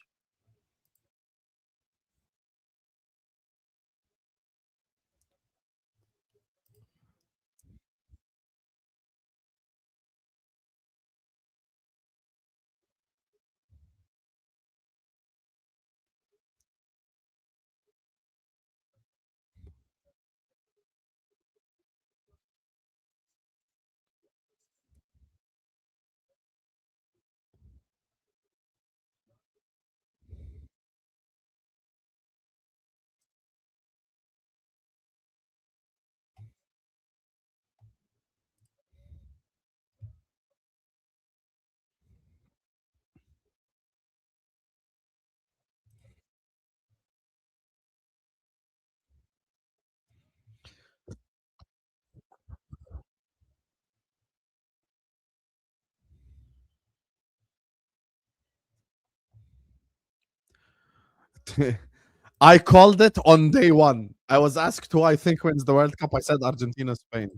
Speaker 1: I called it on day one. I was asked who I think wins the World Cup. I said Argentina, Spain.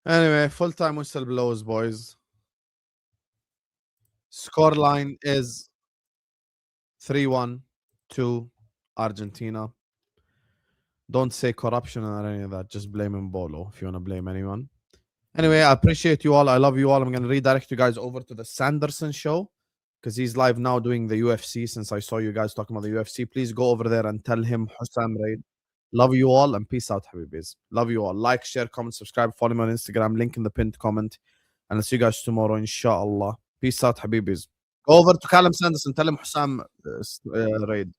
Speaker 1: Anyway, full-time whistle blows, boys. Scoreline is 3-1 to Argentina. Don't say corruption or any of that. Just blame Mbolo if you want to blame anyone. Anyway, I appreciate you all. I love you all. I'm going to redirect you guys over to the Sanderson show because he's live now doing the UFC. Since I saw you guys talking about the UFC, please go over there and tell him Hussam Raid. Love you all and peace out, Habibis. Love you all. Like, share, comment, subscribe, follow me on Instagram. Link in the pinned comment. And I'll see you guys tomorrow, inshallah. Peace out, Habibis. Go over to Callum Sanderson. Tell him Hussam Raid.